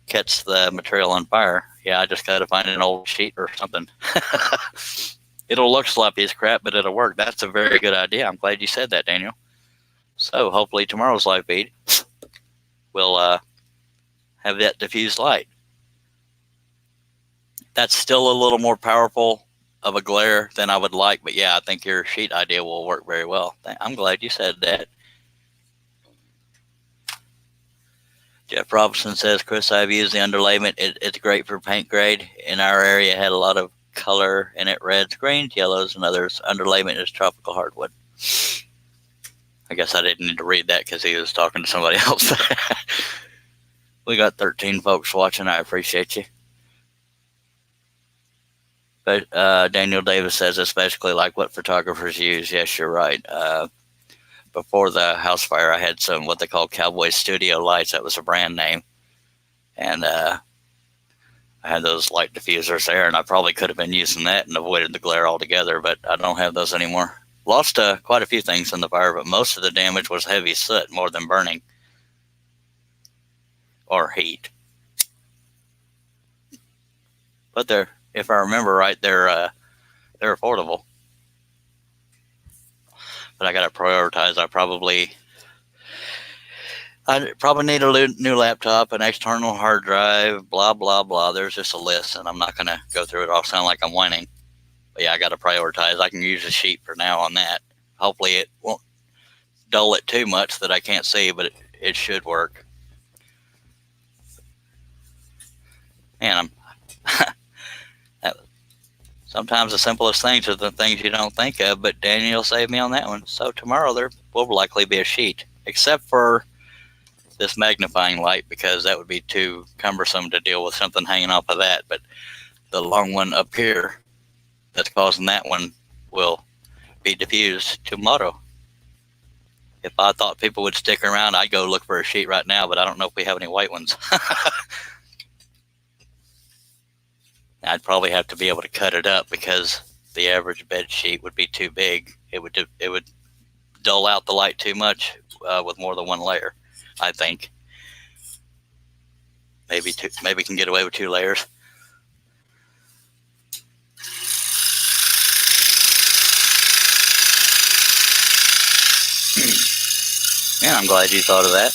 catch the material on fire. Yeah, I just got to find an old sheet or something. It'll look sloppy as crap, but it'll work. That's a very good idea. I'm glad you said that, Daniel. So hopefully tomorrow's live feed will have that diffused light. That's still a little more powerful of a glare than I would like, but yeah, I think your sheet idea will work very well. I'm glad you said that. Jeff Robinson says, Chris, I've used the underlayment. It's great for paint grade. In our area, it had a lot of color in it, reds, greens, yellows, and others. Underlayment is tropical hardwood. I guess I didn't need to read that because he was talking to somebody else. We got 13 folks watching. I appreciate you. But Daniel Davis says it's basically like what photographers use. Yes, you're right. Before the house fire, I had some what they call Cowboy Studio lights. That was a brand name. And I had those light diffusers there, and I probably could have been using that and avoided the glare altogether, but I don't have those anymore. Lost quite a few things in the fire, but most of the damage was heavy soot more than burning or heat. But if I remember right, they're affordable. But I got to prioritize. I probably need a new laptop, an external hard drive, blah, blah, blah. There's just a list, and I'm not going to go through it all. Sound like I'm whining. But yeah, I got to prioritize. I can use a sheet for now on that. Hopefully it won't dull it too much that I can't see, but it should work. Man, sometimes the simplest things are the things you don't think of, but Daniel saved me on that one. So tomorrow there will likely be a sheet, except for this magnifying light, because that would be too cumbersome to deal with something hanging off of that. But the long one up here that's causing that one will be diffused tomorrow. If I thought people would stick around, I'd go look for a sheet right now, but I don't know if we have any white ones. I'd probably have to be able to cut it up because the average bed sheet would be too big. It would dull out the light too much with more than one layer, I think. Maybe can get away with 2 layers. Yeah, I'm glad you thought of that.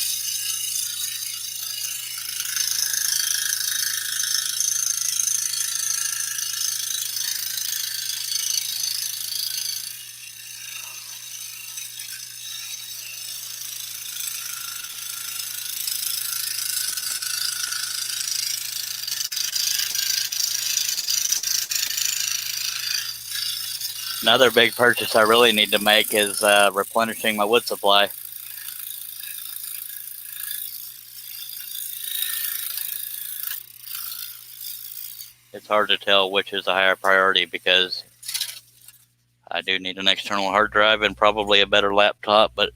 Another big purchase I really need to make is replenishing my wood supply. It's hard to tell which is a higher priority because I do need an external hard drive and probably a better laptop, but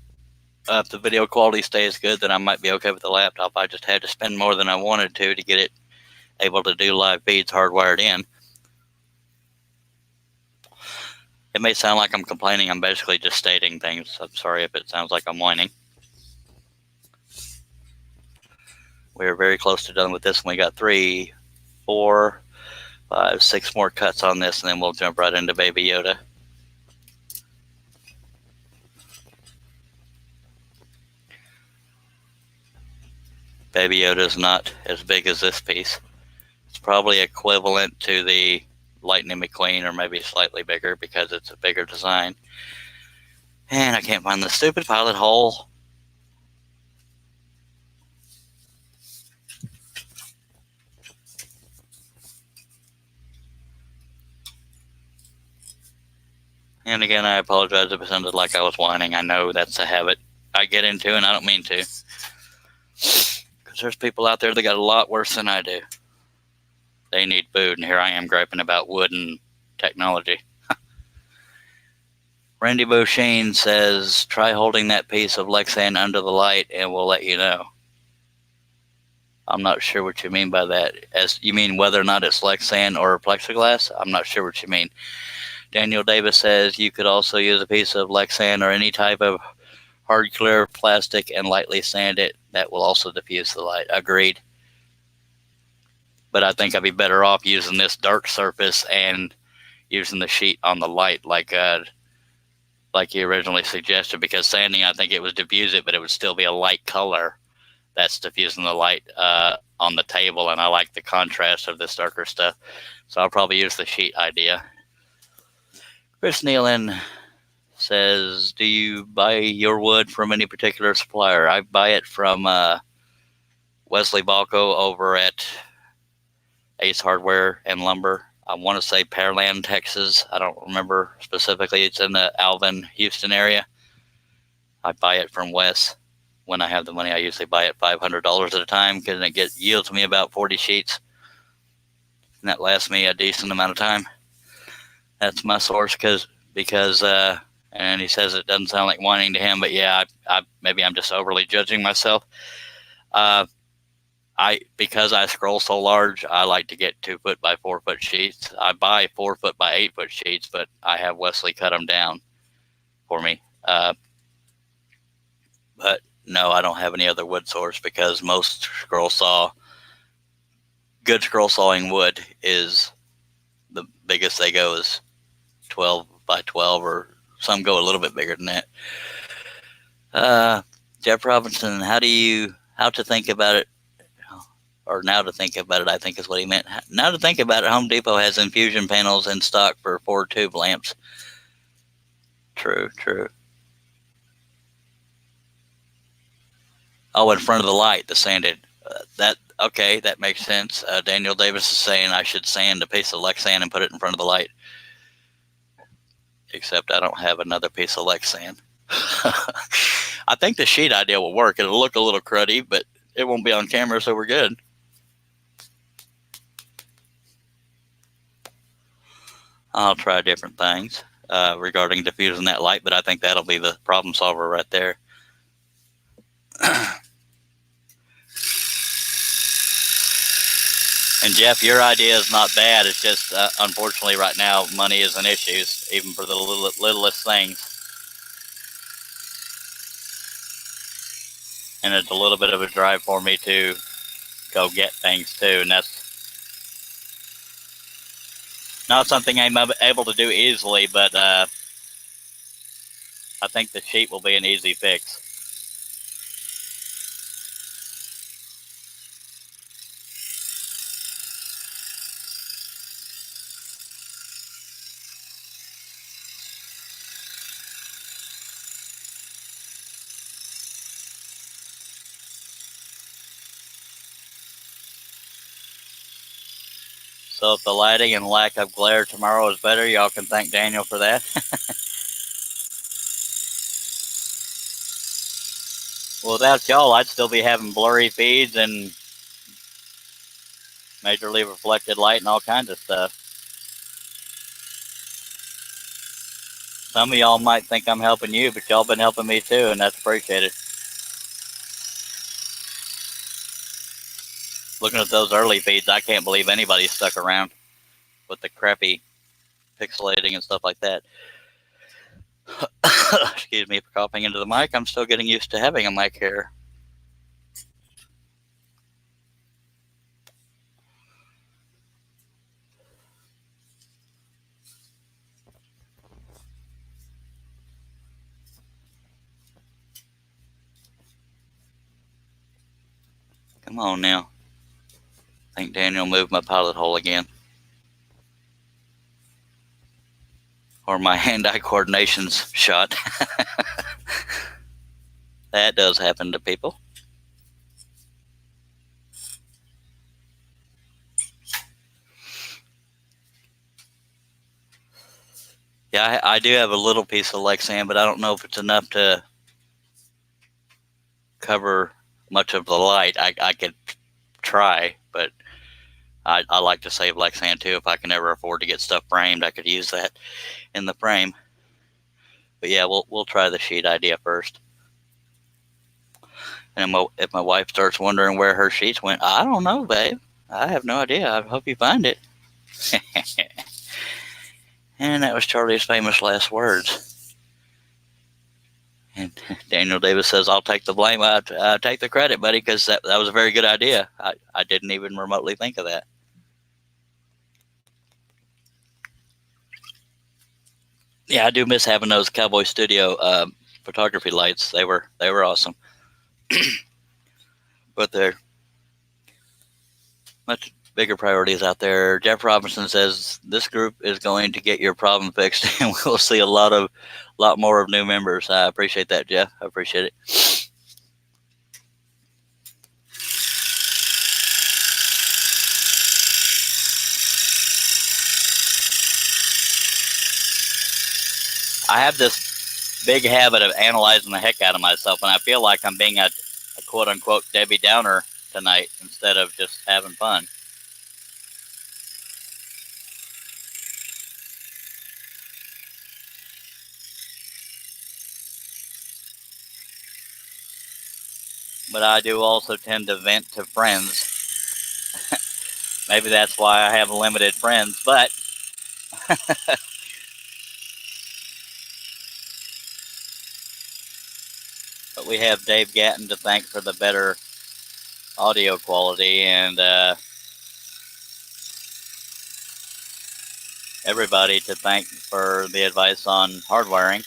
if the video quality stays good, then I might be okay with the laptop. I just had to spend more than I wanted to get it able to do live feeds hardwired in. It may sound like I'm complaining. I'm basically just stating things. I'm sorry if it sounds like I'm whining. We're very close to done with this one. We got 3, 4, 5, 6 more cuts on this, and then we'll jump right into Baby Yoda. Baby Yoda is not as big as this piece. It's probably equivalent to the Lightning McQueen, or maybe slightly bigger because it's a bigger design. And I can't find the stupid pilot hole. And again, I apologize if it sounded like I was whining. I know that's a habit I get into, and I don't mean to. Because there's people out there that got a lot worse than I do. They need food, and here I am griping about wood and technology. Randy Beauchene says, try holding that piece of Lexan under the light, and we'll let you know. I'm not sure what you mean by that. As you mean whether or not it's Lexan or plexiglass? I'm not sure what you mean. Daniel Davis says you could also use a piece of Lexan or any type of hard clear plastic and lightly sand it. That will also diffuse the light. Agreed. But I think I'd be better off using this dark surface and using the sheet on the light like you originally suggested, because sanding, I think it would diffuse it, but it would still be a light color that's diffusing the light on the table, and I like the contrast of this darker stuff. So I'll probably use the sheet idea. Chris Nealon says, do you buy your wood from any particular supplier? I buy it from Wesley Balco over at Ace Hardware and Lumber. I want to say Pearland, Texas. I don't remember specifically. It's in the Alvin, Houston area. I buy it from Wes. When I have the money, I usually buy it $500 at a time because it yields me about 40 sheets. And that lasts me a decent amount of time. That's my source because and he says it doesn't sound like whining to him, but yeah, maybe I'm just overly judging myself. Because I scroll so large, I like to get 2 foot by 4 foot sheets. I buy 4 foot by 8 foot sheets, but I have Wesley cut them down for me. But no, I don't have any other wood source because most good scroll sawing wood is the biggest they go is 12 by 12, or some go a little bit bigger than that. Jeff Robinson, how to think about it, or now to think about it, I think is what he meant. Now to think about it, Home Depot has infusion panels in stock for 4 tube lamps. True. Oh, in front of the light, the sanded. That makes sense. Daniel Davis is saying I should sand a piece of Lexan and put it in front of the light. Except I don't have another piece of Lexan. I think the sheet idea will work. It'll look a little cruddy, but it won't be on camera, so we're good. I'll try different things regarding diffusing that light, but I think that'll be the problem solver right there. And Jeff, your idea is not bad. It's just, unfortunately, right now, money is an issue, even for the littlest things. And it's a little bit of a drive for me to go get things too, and that's not something I'm able to do easily, but I think the sheet will be an easy fix. So if the lighting and lack of glare tomorrow is better, y'all can thank Daniel for that. Well, without y'all, I'd still be having blurry feeds and majorly reflected light and all kinds of stuff. Some of y'all might think I'm helping you, but y'all been helping me too, and that's appreciated. Looking at those early feeds, I can't believe anybody stuck around with the crappy pixelating and stuff like that. Excuse me for coughing into the mic. I'm still getting used to having a mic here. Come on now. I think Daniel moved my pilot hole again. Or my hand-eye coordination's shot. That does happen to people. Yeah, I do have a little piece of Lexan, but I don't know if it's enough to cover much of the light. I could try, but I like to save Lexan too. If I can ever afford to get stuff framed, I could use that in the frame. But yeah, we'll try the sheet idea first. And if my wife starts wondering where her sheets went, I don't know, babe. I have no idea. I hope you find it. And that was Charlie's famous last words. And Daniel Davis says, I'll take the blame. I take the credit, buddy, because that was a very good idea. I didn't even remotely think of that. Yeah, I do miss having those Cowboy Studio photography lights. They were awesome. But they're much bigger priorities out there. Jeff Robinson says this group is going to get your problem fixed, and we'll see a lot more of new members. I appreciate that, Jeff. I appreciate it. I have this big habit of analyzing the heck out of myself, and I feel like I'm being a quote-unquote Debbie Downer tonight instead of just having fun. But I do also tend to vent to friends. Maybe that's why I have limited friends, but but we have Dave Gatton to thank for the better audio quality, and everybody to thank for the advice on hardwiring.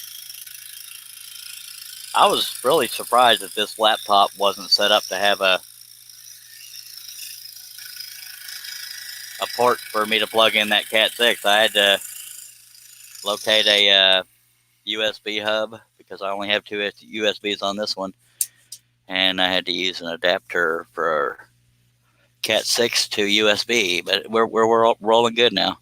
I was really surprised that this laptop wasn't set up to have a port for me to plug in that Cat 6. I had to locate a USB hub because I only have two USBs on this one, and I had to use an adapter for Cat 6 to USB, but we're rolling good now.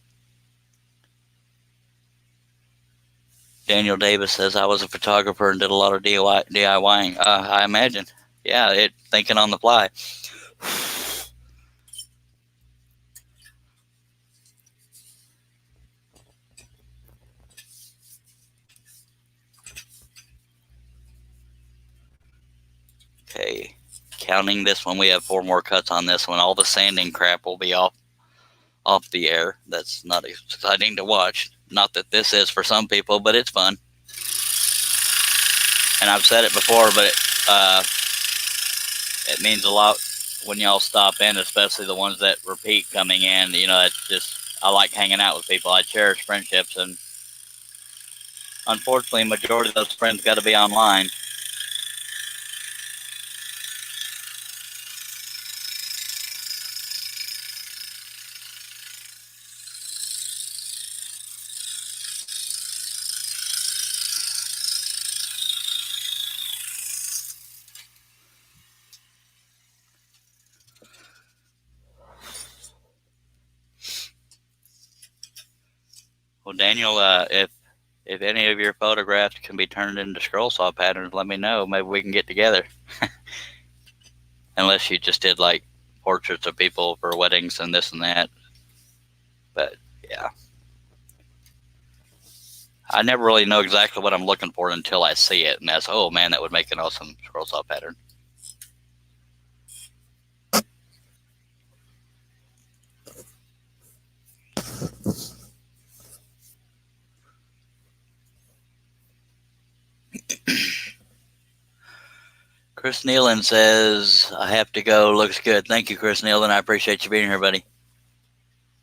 Daniel Davis says, I was a photographer and did a lot of DIYing. I imagine. Yeah, thinking on the fly. Okay, counting this one, we have 4 more cuts on this one. All the sanding crap will be off the air. That's not exciting to watch. Not that this is for some people, but it's fun. And I've said it before, but it means a lot when y'all stop in, especially the ones that repeat coming in. You know, it's just, I like hanging out with people. I cherish friendships, and unfortunately, majority of those friends got to be online. Well, Daniel, if any of your photographs can be turned into scroll saw patterns, let me know. Maybe we can get together. Unless you just did like portraits of people for weddings and this and that. But yeah, I never really know exactly what I'm looking for until I see it, and that's, oh man, that would make an awesome scroll saw pattern. Chris Nealon says, I have to go. Looks good. Thank you, Chris Nealon. I appreciate you being here, buddy.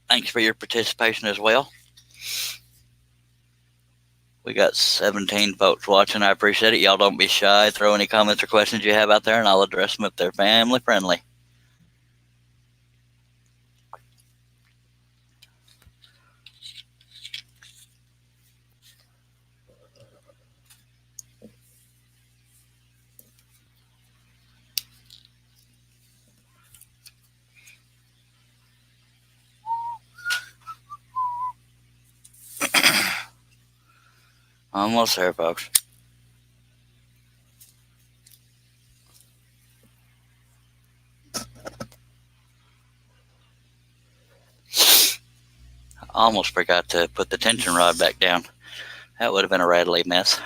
Thanks for your participation as well. We got 17 folks watching. I appreciate it. Y'all don't be shy. Throw any comments or questions you have out there, and I'll address them if they're family friendly. Almost there, folks. Almost forgot to put the tension rod back down. That would have been a rattly mess.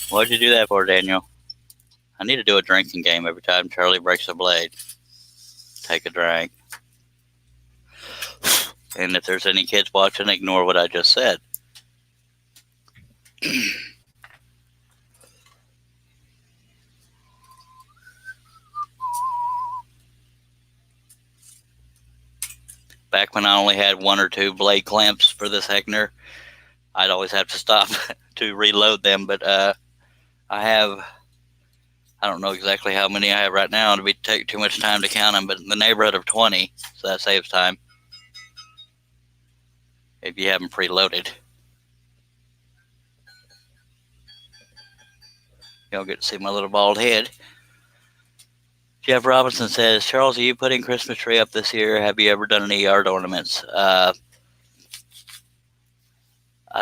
What'd you do that for, Daniel? I need to do a drinking game every time Charlie breaks a blade. Take a drink. And if there's any kids watching, ignore what I just said. Back when I only had 1 or 2 blade clamps for this Heckner, I'd always have to stop to reload them. But I don't know exactly how many I have right now. It'd take too much time to count them, but in the neighborhood of 20, so that saves time if you have them preloaded. Y'all get to see my little bald head. Jeff Robinson says, Charles, are you putting Christmas tree up this year? Have you ever done any yard ornaments? I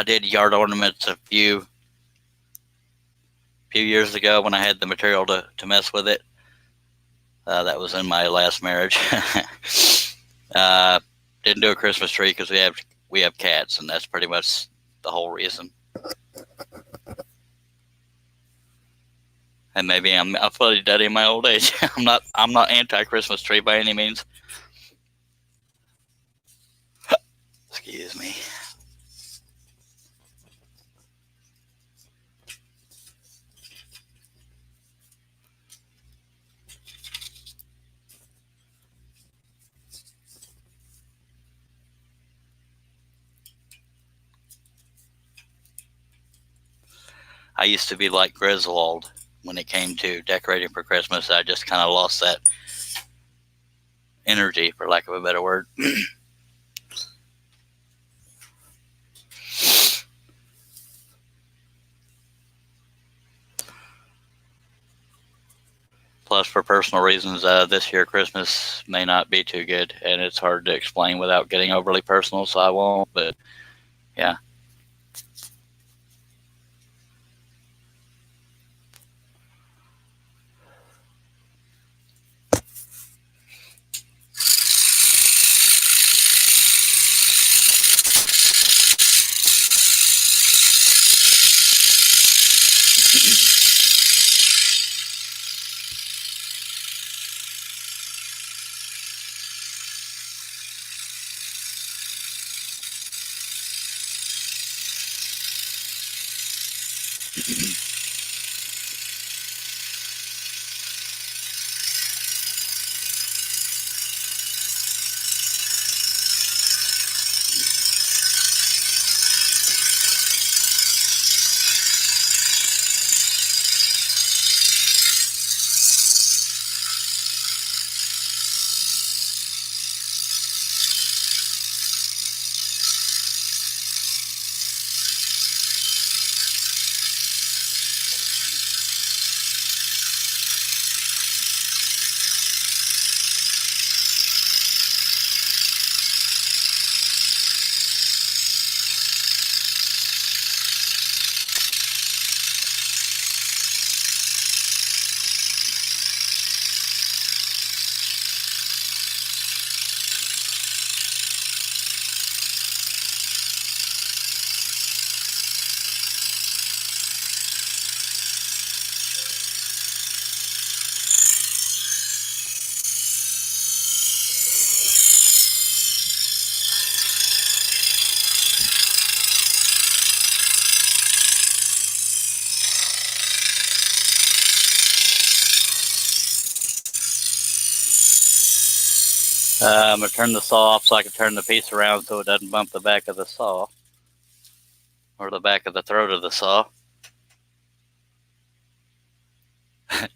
did yard ornaments a few years ago when I had the material to mess with it. That was in my last marriage. Didn't do a Christmas tree because we have cats, and that's pretty much the whole reason. And maybe I'm a fuddy duddy in my old age. I'm not anti-Christmas tree by any means. Excuse me. I used to be like Griswold when it came to decorating for Christmas. I just kind of lost that energy, for lack of a better word. Plus, for personal reasons, this year Christmas may not be too good, and it's hard to explain without getting overly personal, so I won't. But yeah. I'm going to turn the saw off so I can turn the piece around so it doesn't bump the back of the saw. Or the back of the throat of the saw.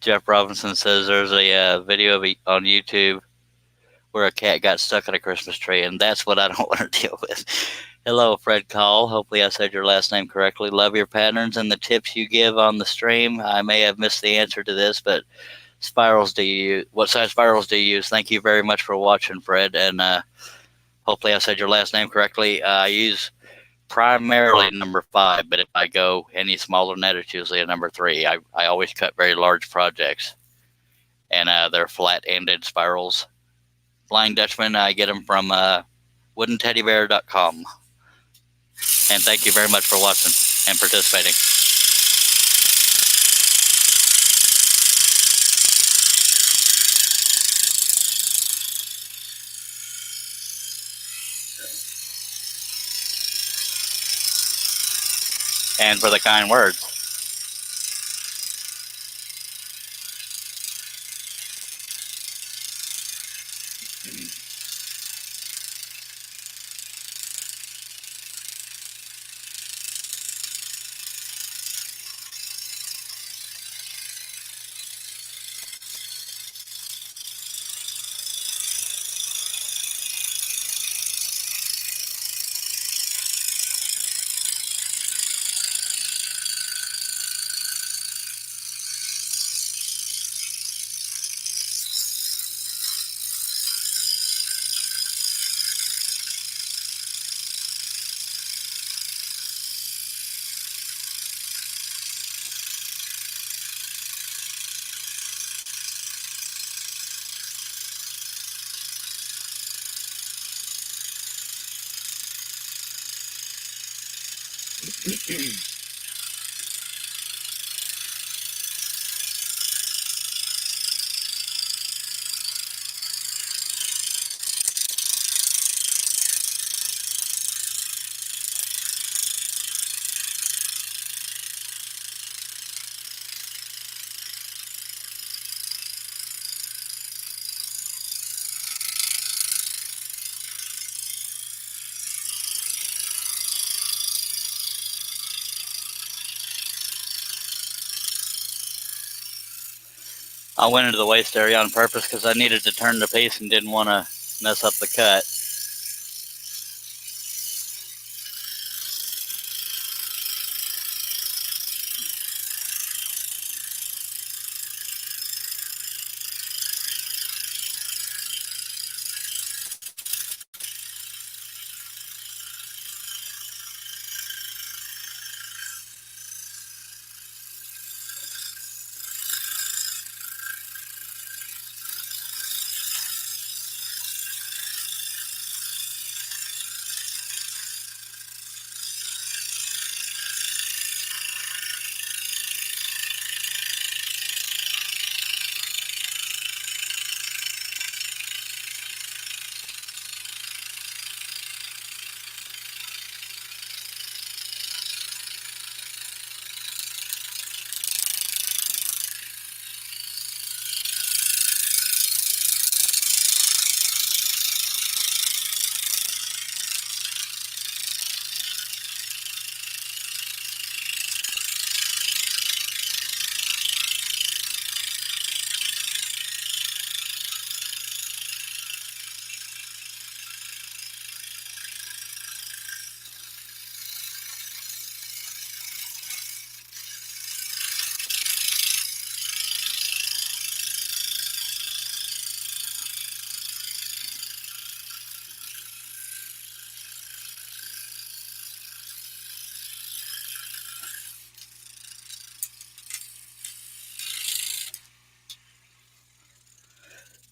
Jeff Robinson says there's a video on YouTube where a cat got stuck in a Christmas tree, and that's what I don't want to deal with. Hello, Fred Call. Hopefully I said your last name correctly. Love your patterns and the tips you give on the stream. I may have missed the answer to this, but spirals do you use? What size spirals do you use? Thank you very much for watching, Fred, and hopefully I said your last name correctly. I use primarily number 5, but if I go any smaller than that, it's usually a number 3. I always cut very large projects, and they're flat-ended spirals. Flying Dutchman, I get them from woodenteddybear.com. And thank you very much for watching and participating. And for the kind words. I went into the waste area on purpose because I needed to turn the piece and didn't want to mess up the cut.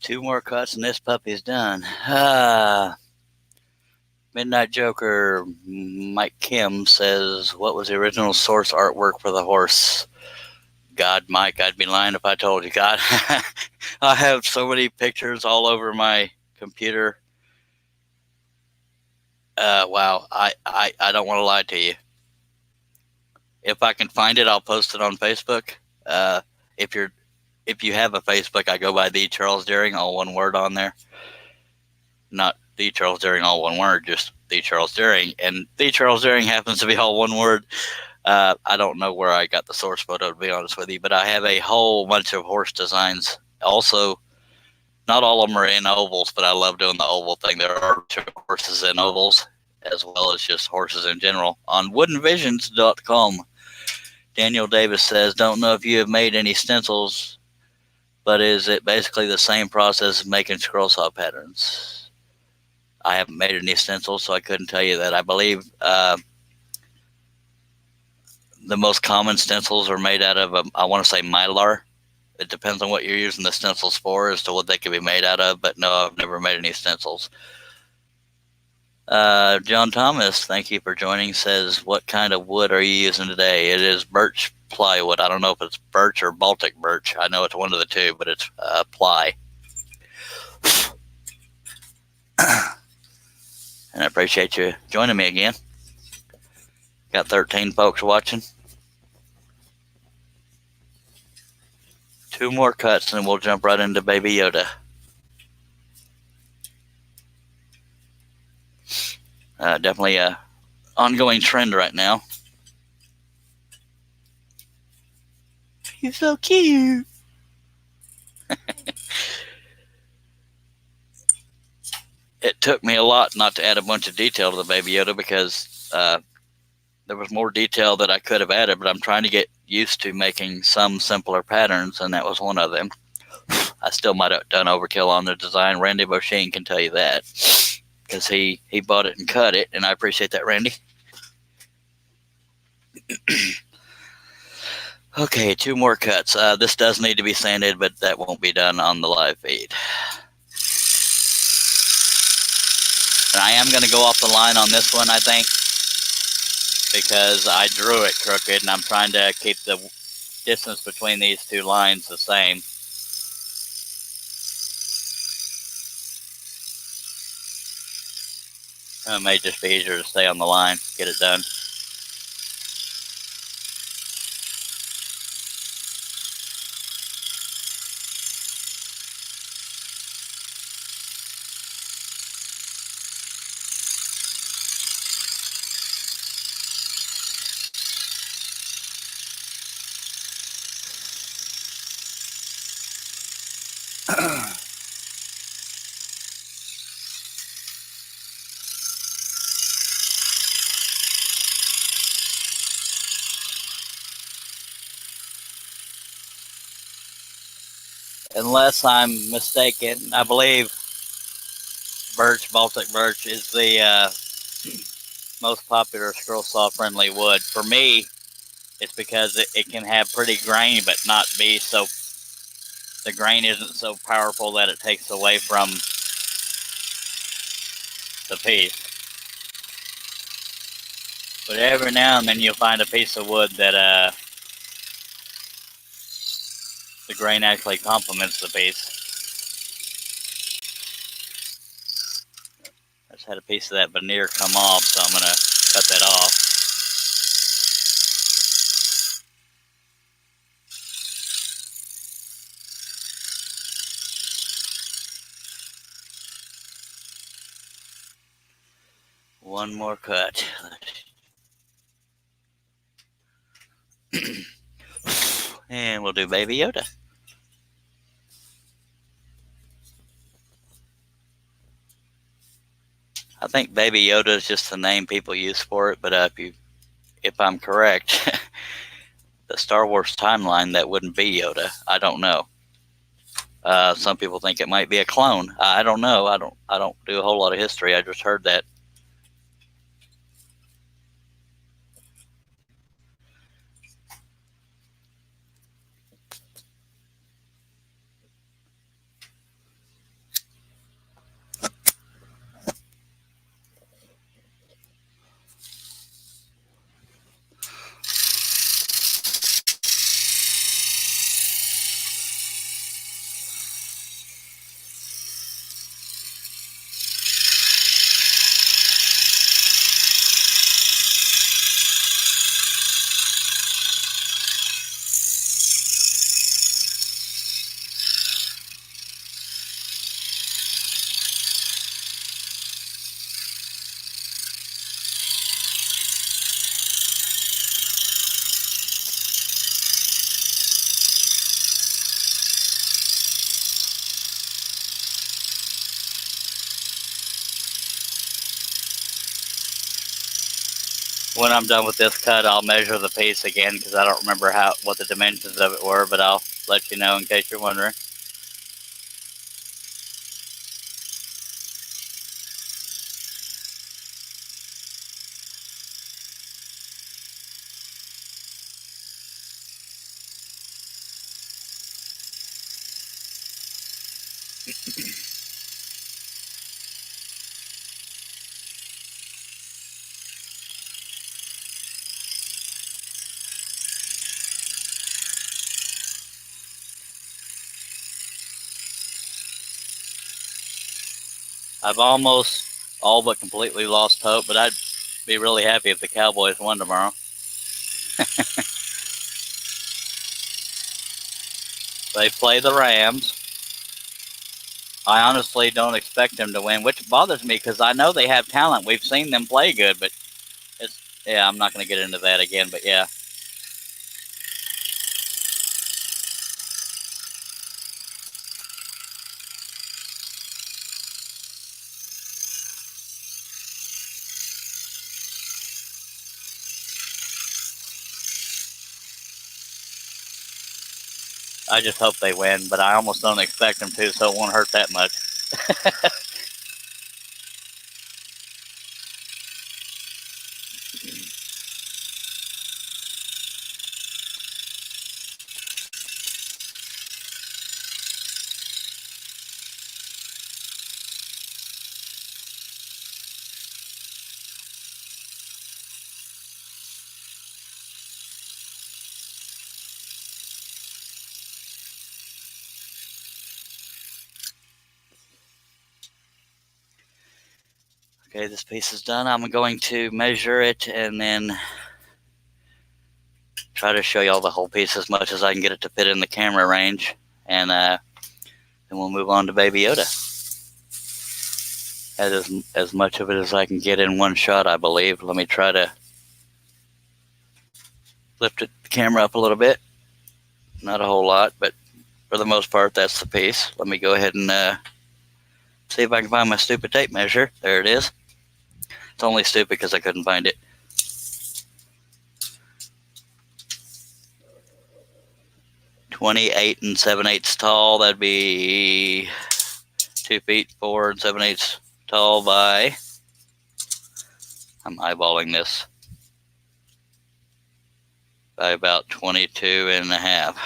Two more cuts and this puppy's done. Midnight Joker Mike Kim says, what was the original source artwork for the horse? God, Mike, I'd be lying if I told you. God, I have so many pictures all over my computer. Wow, I don't want to lie to you. If I can find it, I'll post it on Facebook. If you have a Facebook, I go by the Charles Deering, all one word on there. not the Charles Deering all one word, just the Charles Deering. And the Charles Deering happens to be all one word. I don't know where I got the source photo, to be honest with you, but I have a whole bunch of horse designs. Also, not all of them are in ovals, but I love doing the oval thing. There are horses in ovals, as well as just horses in general, on woodenvisions.com. Daniel Davis says, don't know if you have made any stencils, but is it basically the same process as making scroll saw patterns? I haven't made any stencils, so I couldn't tell you that. I believe the most common stencils are made out of, I want to say mylar. It depends on what you're using the stencils for as to what they can be made out of, but no, I've never made any stencils. John Thomas, thank you for joining, says, what kind of wood are you using today? It is birch plywood. I don't know if it's birch or Baltic birch. I know it's one of the two, but it's ply. And I appreciate you joining me again. Got 13 folks watching. 2 more cuts and we'll jump right into Baby Yoda. Definitely a ongoing trend right now. He's so cute. It took me a lot not to add a bunch of detail to the Baby Yoda because there was more detail that I could have added, but I'm trying to get used to making some simpler patterns, and that was one of them. I still might have done overkill on the design. Randy Bosheen can tell you that because he bought it and cut it, and I appreciate that, Randy. Okay, 2 more cuts. This does need to be sanded, but that won't be done on the live feed. And I am going to go off the line on this one, I think, because I drew it crooked, and I'm trying to keep the distance between these 2 lines the same. It may just be easier to stay on the line, get it done. Unless I'm mistaken, I believe birch, Baltic birch, is the most popular scroll saw friendly wood. For me, it's because it can have pretty grain, but not be so, the grain isn't so powerful that it takes away from the piece. But every now and then you'll find a piece of wood that the grain actually complements the piece. I just had a piece of that veneer come off, so I'm going to cut that off. One more cut. And we'll do Baby Yoda. I think Baby Yoda is just the name people use for it, but if I'm correct, the Star Wars timeline, that wouldn't be Yoda. I don't know. Some people think it might be a clone. I don't know. I don't do a whole lot of history. I just heard that. When I'm done with this cut, I'll measure the piece again because I don't remember what the dimensions of it were, but I'll let you know in case you're wondering. I've almost all but completely lost hope, but I'd be really happy if the Cowboys won tomorrow. They play the Rams. I honestly don't expect them to win, which bothers me because I know they have talent. We've seen them play good, but yeah, I'm not going to get into that again, but yeah. I just hope they win, but I almost don't expect them to, so it won't hurt that much. Okay, this piece is done. I'm going to measure it and then try to show y'all the whole piece as much as I can get it to fit in the camera range. And then we'll move on to Baby Yoda. As much of it as I can get in one shot, I believe. Let me try to lift the camera up a little bit. Not a whole lot, but for the most part, that's the piece. Let me go ahead and see if I can find my stupid tape measure. There it is. It's only stupid because I couldn't find it. 28 7/8 tall. That'd be 2 feet 4 7/8 tall by, I'm eyeballing this, by about 22 and a half.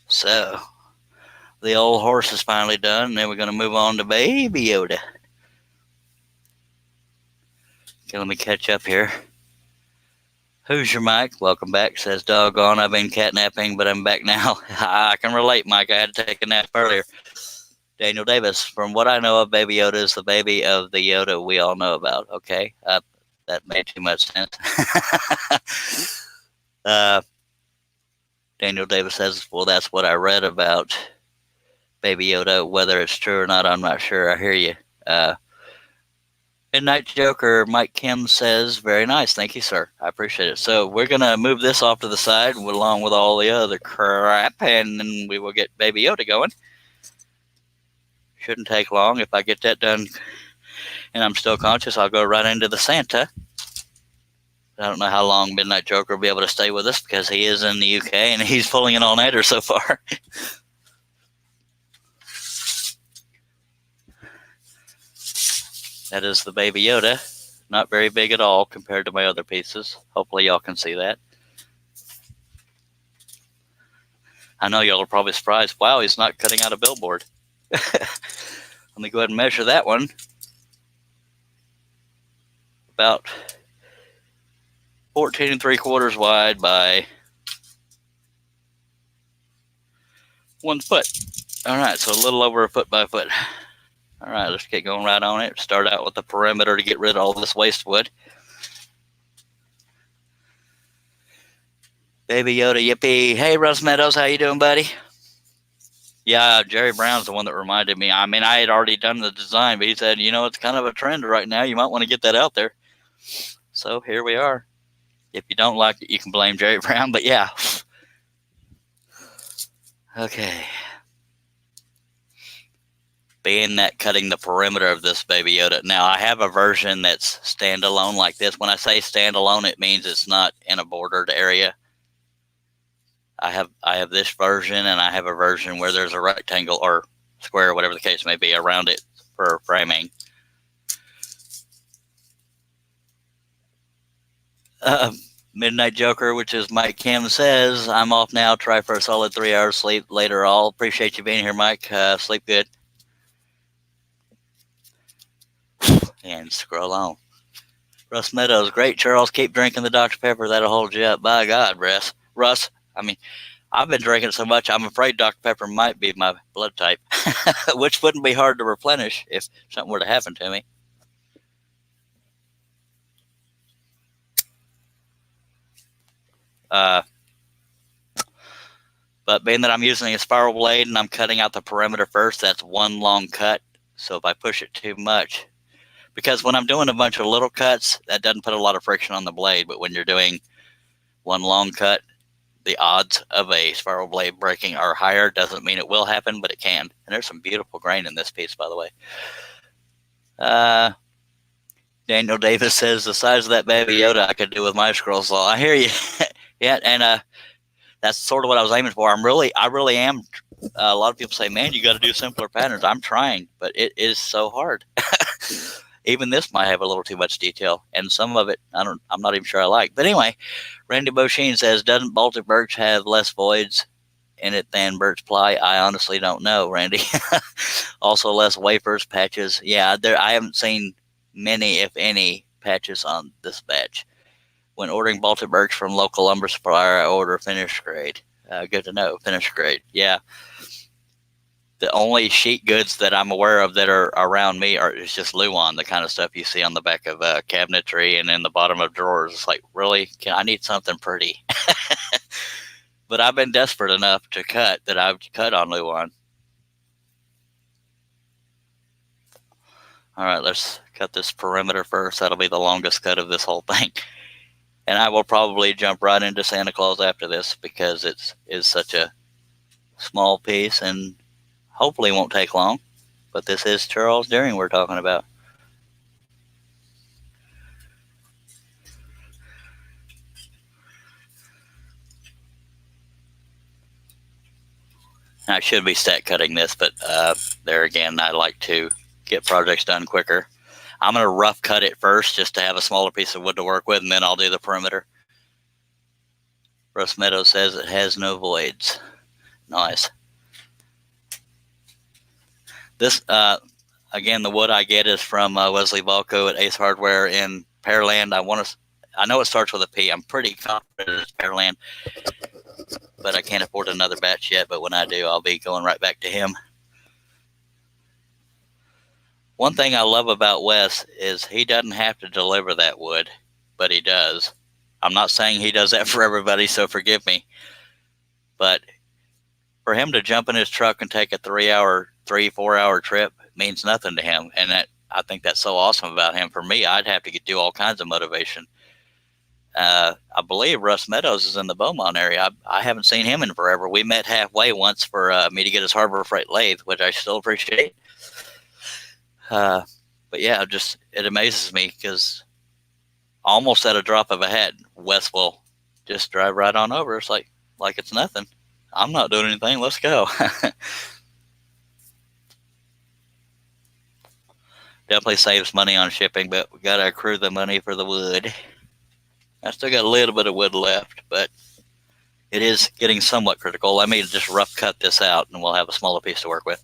So the old horse is finally done, and then we're going to move on to Baby Yoda. Okay, let me catch up here. Who's your Mike? Welcome back. Says, doggone, I've been catnapping, but I'm back now. I can relate, Mike. I had to take a nap earlier. Daniel Davis, from what I know of, Baby Yoda is the baby of the Yoda we all know about. Okay, that made too much sense. Daniel Davis says, well, that's what I read about Baby Yoda. Whether it's true or not, I'm not sure. I hear you. Midnight Joker, Mike Kim says, very nice. Thank you, sir. I appreciate it. So we're going to move this off to the side along with all the other crap, and then we will get Baby Yoda going. Shouldn't take long. If I get that done and I'm still conscious, I'll go right into the Santa. I don't know how long Midnight Joker will be able to stay with us because he is in the UK and he's pulling an all-nighter so far. That is the Baby Yoda. Not very big at all compared to my other pieces. Hopefully y'all can see that. I know y'all are probably surprised. Wow, he's not cutting out a billboard. Let me go ahead and measure that one. About 14 3/4 wide by 1 foot. All right, so a little over a foot by a foot. All right, let's get going right on it. Start out with the perimeter to get rid of all this waste wood. Baby Yoda, yippee. Hey, Russ Meadows, how you doing, buddy? Yeah, Jerry Brown's the one that reminded me. I mean, I had already done the design, but he said, you know, it's kind of a trend right now. You might want to get that out there. So here we are. If you don't like it, you can blame Jerry Brown, but yeah. Okay. being that cutting the perimeter of this Baby Yoda. Now, I have a version that's standalone like this. When I say standalone, it means it's not in a bordered area. I have this version, and I have a version where there's a rectangle or square, whatever the case may be, around it for framing. Midnight Joker, which is Mike Kim, says, I'm off now. Try for a solid 3 hours sleep later. All appreciate you being here, Mike. Sleep good. And scroll on. Russ Meadows, great, Charles. Keep drinking the Dr. Pepper. That'll hold you up. By God, Russ, I mean, I've been drinking so much, I'm afraid Dr. Pepper might be my blood type, which wouldn't be hard to replenish if something were to happen to me. But being that I'm using a spiral blade and I'm cutting out the perimeter first, that's one long cut. So if I push it too much, because when I'm doing a bunch of little cuts, that doesn't put a lot of friction on the blade. But when you're doing one long cut, the odds of a spiral blade breaking are higher. Doesn't mean it will happen, but it can. And there's some beautiful grain in this piece, by the way. Daniel Davis says, the size of that Baby Yoda I could do with my scroll saw. I hear you. Yeah, and that's sort of what I was aiming for. I really am. A lot of people say, man, you got to do simpler patterns. I'm trying, but it is so hard. Even this might have a little too much detail, and some of it I'm not even sure I like. But anyway, Randy Bosheen says, doesn't Baltic birch have less voids in it than birch ply? I honestly don't know, Randy. Also less wafers, patches. Yeah, I haven't seen many, if any, patches on this batch. When ordering Baltic birch from local lumber supplier, I order finished grade. Good to know, finished grade. Yeah. The only sheet goods that I'm aware of that are around me is just Luan, the kind of stuff you see on the back of cabinetry and in the bottom of drawers. It's like, really? I need something pretty. But I've been desperate enough to cut that I've cut on Luan. All right, let's cut this perimeter first. That'll be the longest cut of this whole thing. And I will probably jump right into Santa Claus after this because it is such a small piece and hopefully won't take long. But this is Charles Deering we're talking about. I should be stack cutting this, but there again, I like to get projects done quicker. I'm going to rough cut it first just to have a smaller piece of wood to work with, and then I'll do the perimeter. Russ Meadows says it has no voids. Nice. This, again, the wood I get is from Wesley Valco at Ace Hardware in Pearland. I know it starts with a P. I'm pretty confident it's Pearland, but I can't afford another batch yet. But when I do, I'll be going right back to him. One thing I love about Wes is he doesn't have to deliver that wood, but he does. I'm not saying he does that for everybody, so forgive me. But for him to jump in his truck and take a 3-4 hour trip means nothing to him. And I think that's so awesome about him. For me, I'd have to do all kinds of motivation. I believe Russ Meadows is in the Beaumont area. I haven't seen him in forever. We met halfway once for me to get his Harbor Freight lathe, which I still appreciate. But yeah, it amazes me because almost at a drop of a hat, Wes will just drive right on over. It's like it's nothing. I'm not doing anything. Let's go. Definitely saves money on shipping, but we got to accrue the money for the wood. I still got a little bit of wood left, but it is getting somewhat critical. Let me just rough cut this out, and we'll have a smaller piece to work with.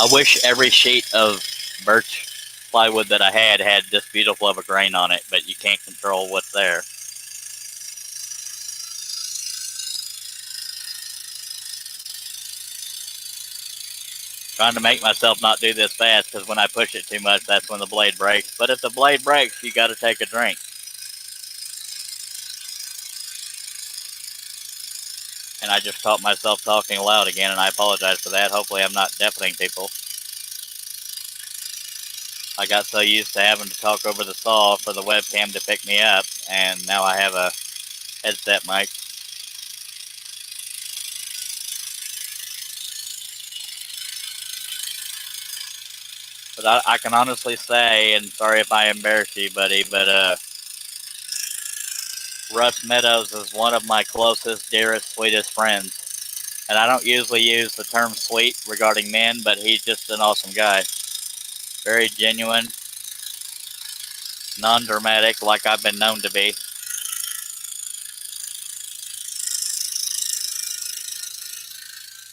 I wish every sheet of birch plywood that I had this beautiful of a grain on it, but you can't control what's there. Trying to make myself not do this fast because when I push it too much, that's when the blade breaks. But if the blade breaks, you got to take a drink. And I just caught myself talking loud again, and I apologize for that. Hopefully I'm not deafening people. I got so used to having to talk over the saw for the webcam to pick me up, and now I have a headset mic. But I can honestly say, and sorry if I embarrass you, buddy, but Russ Meadows is one of my closest, dearest, sweetest friends. And I don't usually use the term sweet regarding men, but he's just an awesome guy. Very genuine, non-dramatic, like I've been known to be.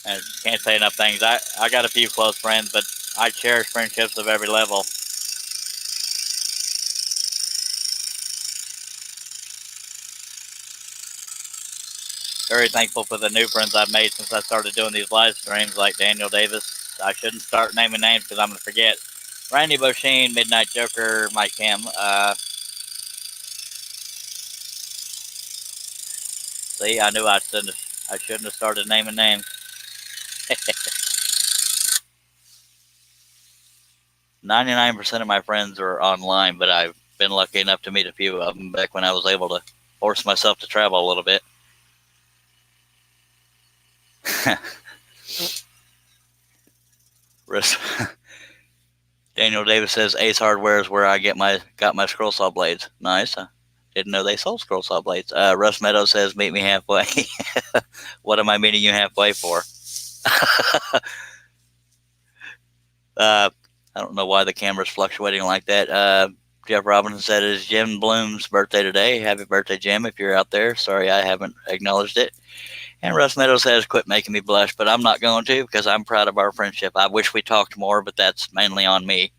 And can't say enough things. I got a few close friends, but I cherish friendships of every level. Very thankful for the new friends I've made since I started doing these live streams, like Daniel Davis. I shouldn't start naming names because I'm going to forget. Randy Bosheen, Midnight Joker, Mike Kim. See, I knew I shouldn't have started naming names. 99% of my friends are online, but I've been lucky enough to meet a few of them back when I was able to force myself to travel a little bit. Daniel Davis says Ace Hardware is where I got my scroll saw blades. Nice. Didn't know they sold scroll saw blades. Russ Meadows says meet me halfway. What am I meeting you halfway for? I don't know why the camera's fluctuating like that. Jeff Robinson said it is Jim Bloom's birthday today. Happy birthday, Jim, if you're out there. Sorry I haven't acknowledged it. And Russ Meadows says, quit making me blush, but I'm not going to because I'm proud of our friendship. I wish we talked more, but that's mainly on me.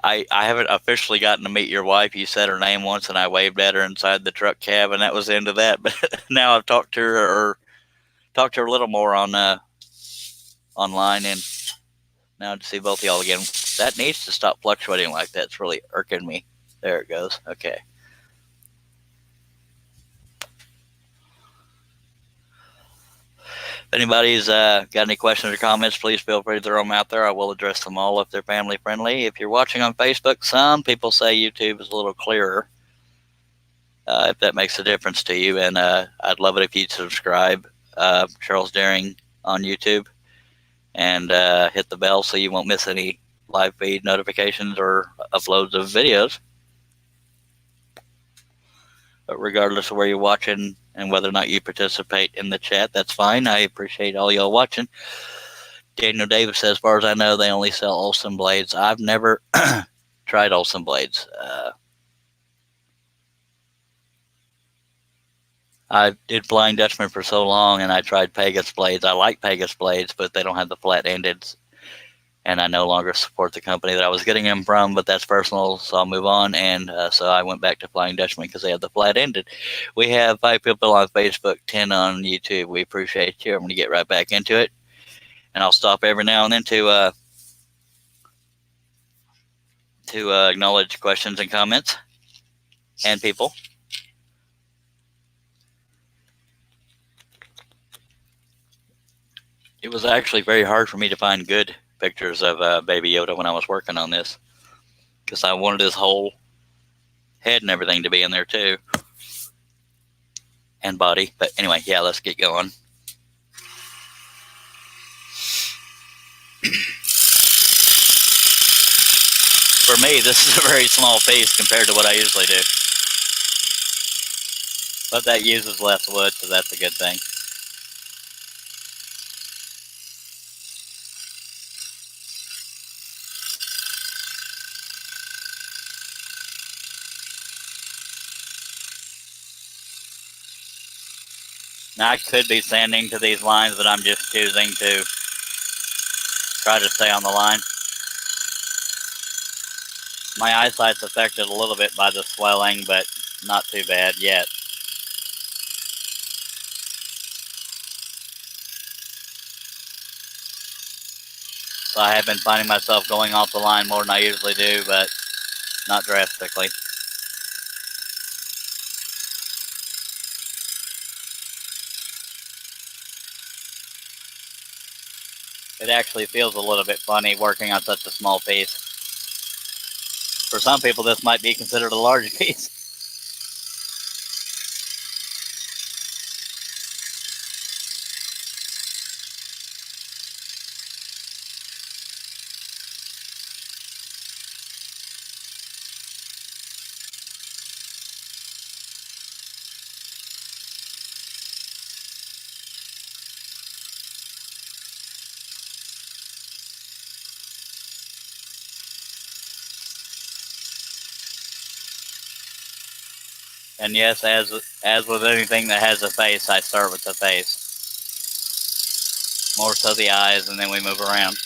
I haven't officially gotten to meet your wife. You said her name once, and I waved at her inside the truck cab, and that was the end of that. But now I've talked to her a little more on online, and now to see both of y'all again. That needs to stop fluctuating like that. It's really irking me. There it goes. Okay. If anybody's got any questions or comments, please feel free to throw them out there. I will address them all if they're family friendly. If you're watching on Facebook, some people say YouTube is a little clearer. If that makes a difference to you, and I'd love it if you'd subscribe. Charles Daring on YouTube, and hit the bell so you won't miss any live feed notifications or uploads of videos. But regardless of where you're watching and whether or not you participate in the chat, that's fine. I appreciate all y'all watching. Daniel Davis says, as far as I know, they only sell Olsen blades. I've never tried Olsen blades. I did Flying Dutchman for so long, and I tried Pegasus blades. I like Pegasus blades, but they don't have the flat-ended, and I no longer support the company that I was getting them from, but that's personal, so I'll move on. And so I went back to Flying Dutchman because they have the flat-ended. We have 5 people on Facebook, 10 on YouTube. We appreciate you. I'm going to get right back into it, and I'll stop every now and then to acknowledge questions and comments and people. It was actually very hard for me to find good pictures of Baby Yoda when I was working on this, because I wanted his whole head and everything to be in there too, and body. But anyway, yeah, let's get going. For me, this is a very small piece compared to what I usually do, but that uses less wood, so that's a good thing. Now, I could be sanding to these lines, but I'm just choosing to try to stay on the line. My eyesight's affected a little bit by the swelling, but not too bad yet. So I have been finding myself going off the line more than I usually do, but not drastically. It actually feels a little bit funny working on such a small piece. For some people, this might be considered a large piece. And yes, as with anything that has a face, I start with the face. More so the eyes, and then we move around.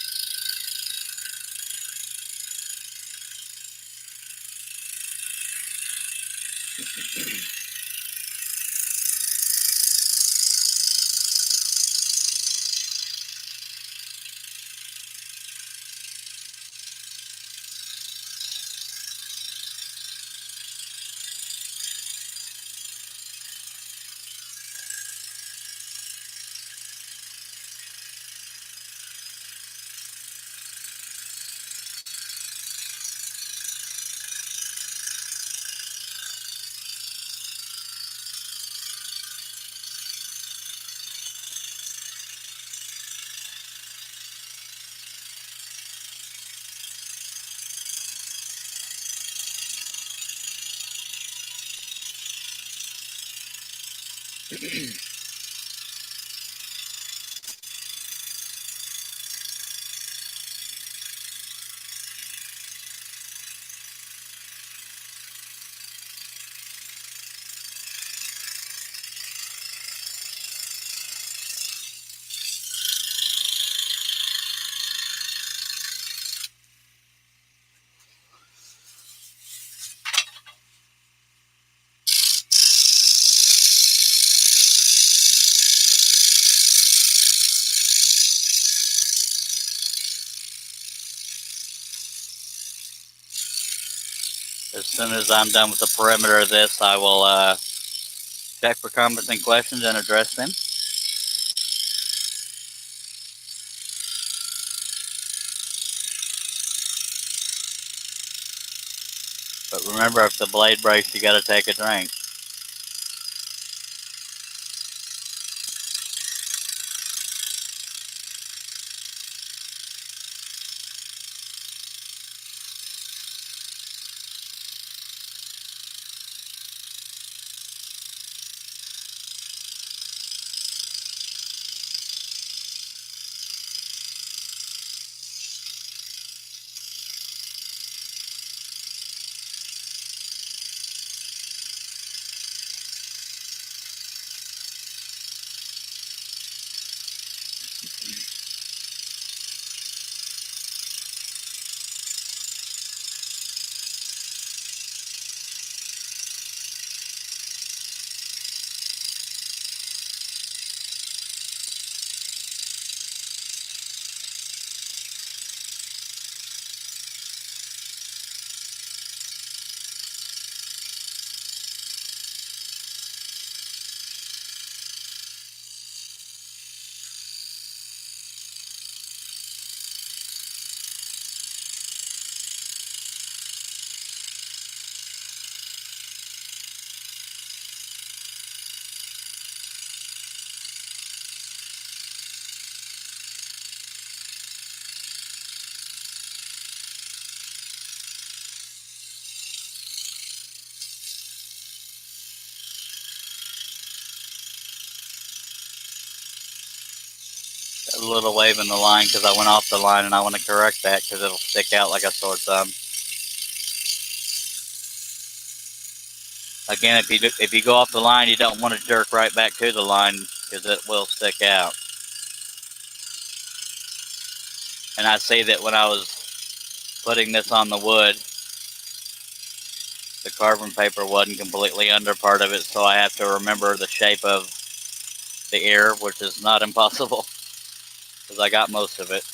As soon as I'm done with the perimeter of this, I will check for comments and questions and address them. But remember, if the blade breaks, you got to take a drink. A little wave in the line because I went off the line, and I want to correct that because it'll stick out like a sore thumb. Again, if you go off the line, you don't want to jerk right back to the line because it will stick out. And I see that when I was putting this on the wood, the carbon paper wasn't completely under part of it, so I have to remember the shape of the ear, which is not impossible because I got most of it.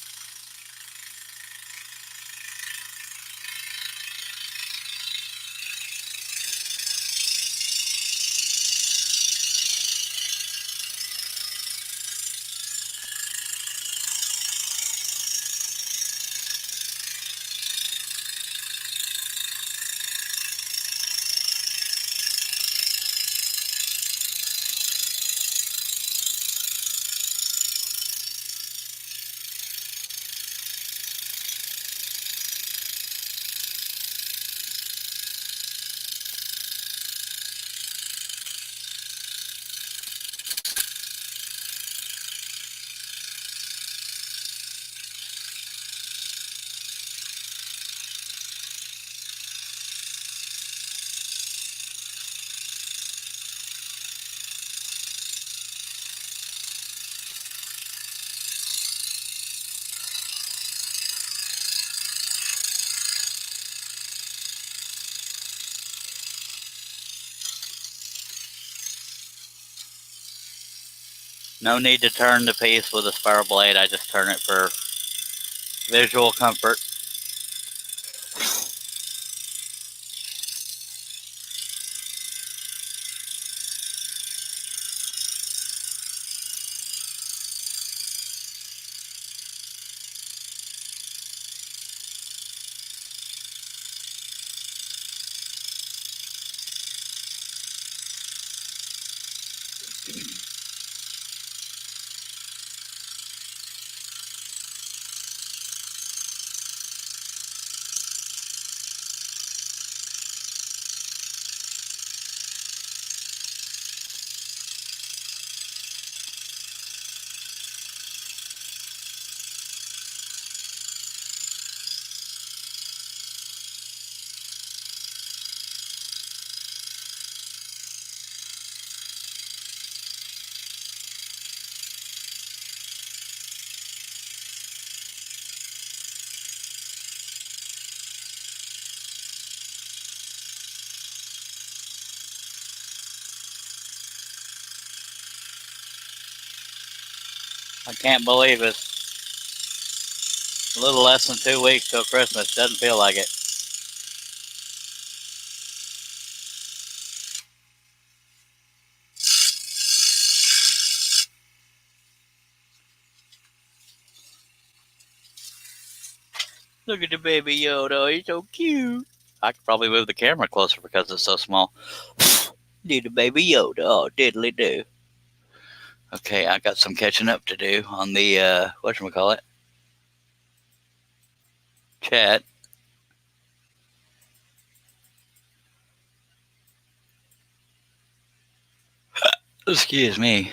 No need to turn the piece with a spiral blade. I just turn it for visual comfort. I can't believe it's a little less than 2 weeks till Christmas. Doesn't feel like it. Look at the baby Yoda. He's so cute. I could probably move the camera closer because it's so small. Little baby Yoda. Oh, diddly do. Okay, I got some catching up to do on the, whatchamacallit, chat. Excuse me.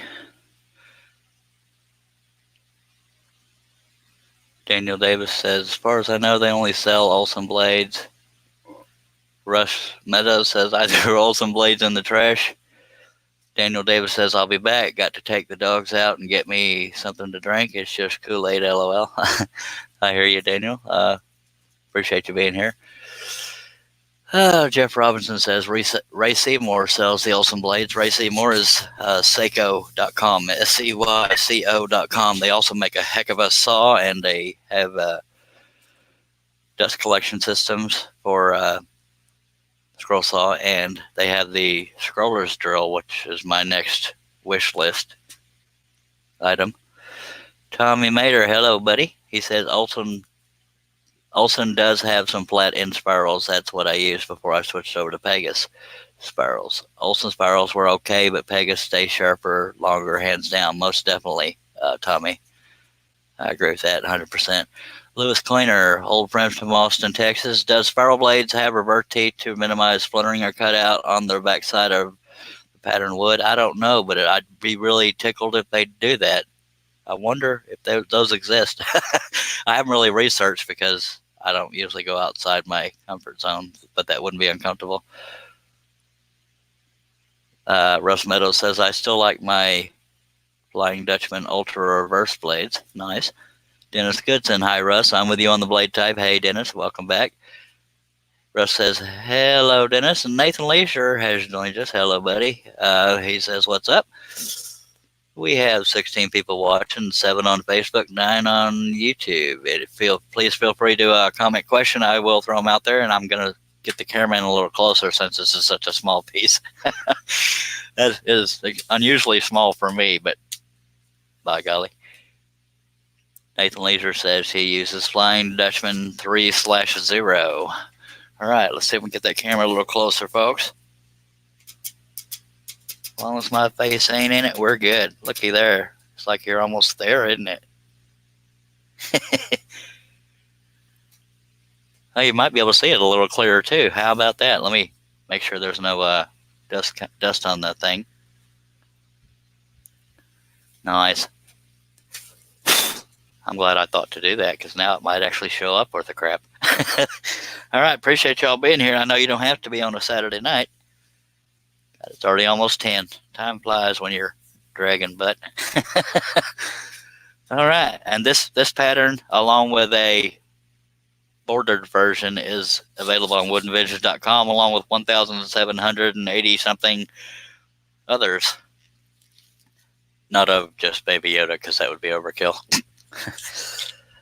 Daniel Davis says, as far as I know, they only sell Olsen blades. Rush Meadows says, I threw Olsen blades in the trash. Daniel Davis says, I'll be back. Got to take the dogs out and get me something to drink. It's just Kool-Aid, LOL. I hear you, Daniel. Appreciate you being here. Jeff Robinson says, Ray Seymour sells the Olsen blades. Ray Seymour is Seiko.com, SEYCO.com. They also make a heck of a saw, and they have dust collection systems for scroll saw, and they have the scrollers drill, which is my next wish list item. Tommy Mater, hello, buddy. He says Olsen does have some flat end spirals. That's what I used before I switched over to Pegasus spirals. Olsen spirals were okay, but Pegasus stay sharper, longer, hands down. Most definitely, Tommy. I agree with that 100%. Lewis Cleaner, old friend from Austin, Texas. Does spiral blades have revert teeth to minimize splintering or cut out on the backside of the pattern wood? I don't know, but I'd be really tickled if they do that. I wonder if those exist. I haven't really researched because I don't usually go outside my comfort zone, but that wouldn't be uncomfortable. Russ Meadows says, I still like my Flying Dutchman Ultra Reverse blades. Nice. Dennis Goodson, hi Russ, I'm with you on the blade type. Hey Dennis, welcome back. Russ says, hello Dennis, and Nathan Leisure has joined us. Hello buddy. He says, what's up? We have 16 people watching, 7 on Facebook, 9 on YouTube. Please feel free to comment question. I will throw them out there, and I'm going to get the cameraman a little closer since this is such a small piece. That is unusually small for me, but by golly. Nathan Leisure says he uses Flying Dutchman 3/0. All right, let's see if we can get that camera a little closer, folks. As long as my face ain't in it, we're good. Looky there. It's like you're almost there, isn't it? Oh, you might be able to see it a little clearer, too. How about that? Let me make sure there's no dust on that thing. Nice. I'm glad I thought to do that because now it might actually show up worth of crap. All right, appreciate y'all being here. I know you don't have to be on a Saturday night. It's already almost 10. Time flies when you're dragging butt. All right, and this pattern, along with a bordered version, is available on woodenvisions.com, along with 1,780 something others. Not of just Baby Yoda, because that would be overkill.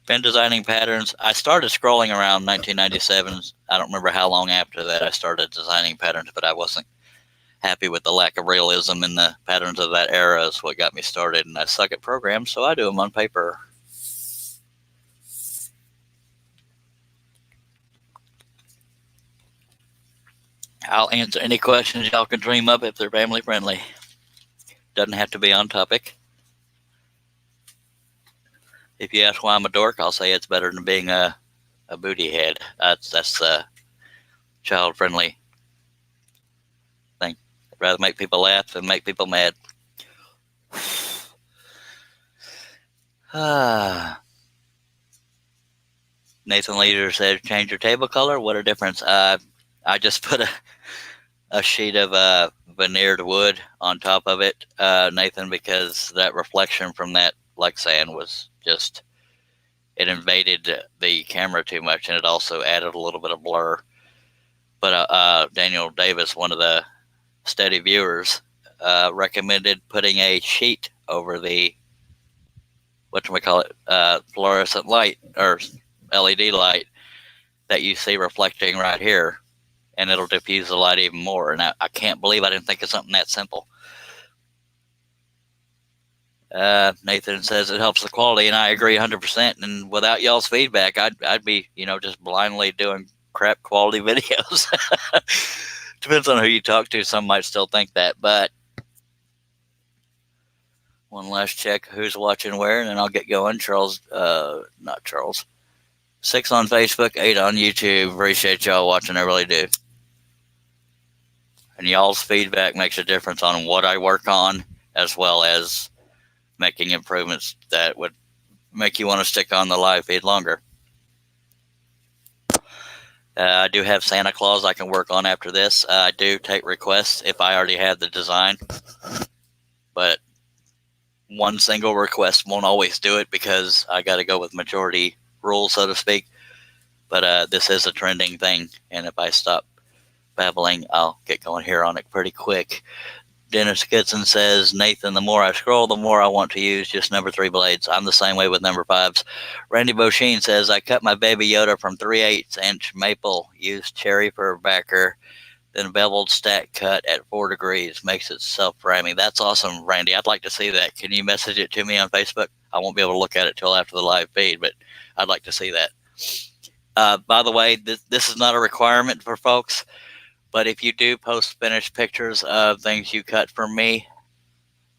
Been designing patterns. I started scrolling around 1997. I don't remember how long after that I started designing patterns, but I wasn't happy with the lack of realism in the patterns of that era is what got me started, and I suck at programs, so I do them on paper. I'll answer any questions y'all can dream up if they're family friendly. Doesn't have to be on topic. If you ask why I'm a dork, I'll say it's better than being a booty head. That's a child friendly thing. I'd rather make people laugh than make people mad. Nathan Leader said, change your table color. What a difference. I just put a sheet of veneered wood on top of it, Nathan, because that reflection from that Lexan was just, it invaded the camera too much, and it also added a little bit of blur. But Daniel Davis, one of the steady viewers, recommended putting a sheet over the, fluorescent light or LED light that you see reflecting right here, and it'll diffuse the light even more. And I can't believe I didn't think of something that simple. Nathan says it helps the quality, and I agree 100%. And without y'all's feedback, I'd be, just blindly doing crap quality videos. Depends on who you talk to. Some might still think that, but one last check who's watching where, and then I'll get going. Not Charles. 6 on Facebook, 8 on YouTube. Appreciate y'all watching. I really do. And y'all's feedback makes a difference on what I work on, as well as making improvements that would make you want to stick on the live feed longer. I do have Santa Claus I can work on after this. I do take requests if I already have the design, but one single request won't always do it because I got to go with majority rules, so to speak. But this is a trending thing, and if I stop babbling, I'll get going here on it pretty quick. Dennis Kitson says, Nathan, the more I scroll, the more I want to use just number 3 blades. I'm the same way with number 5s. Randy Bosheen says, I cut my Baby Yoda from 3/8 inch maple, used cherry for a backer, then beveled stack cut at 4 degrees. Makes it self-framing. That's awesome, Randy. I'd like to see that. Can you message it to me on Facebook? I won't be able to look at it till after the live feed, but I'd like to see that. By the way, this is not a requirement for folks. But if you do post finished pictures of things you cut for me,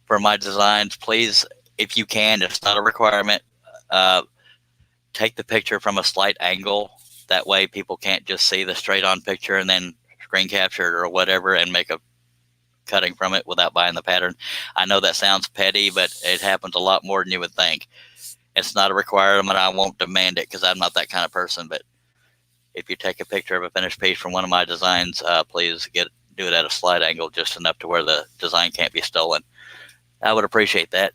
for my designs, please, if you can, it's not a requirement, take the picture from a slight angle. That way people can't just see the straight on picture and then screen capture it or whatever and make a cutting from it without buying the pattern. I know that sounds petty, but it happens a lot more than you would think. It's not a requirement. I won't demand it because I'm not that kind of person, but if you take a picture of a finished piece from one of my designs, please do it at a slight angle, just enough to where the design can't be stolen. I would appreciate that.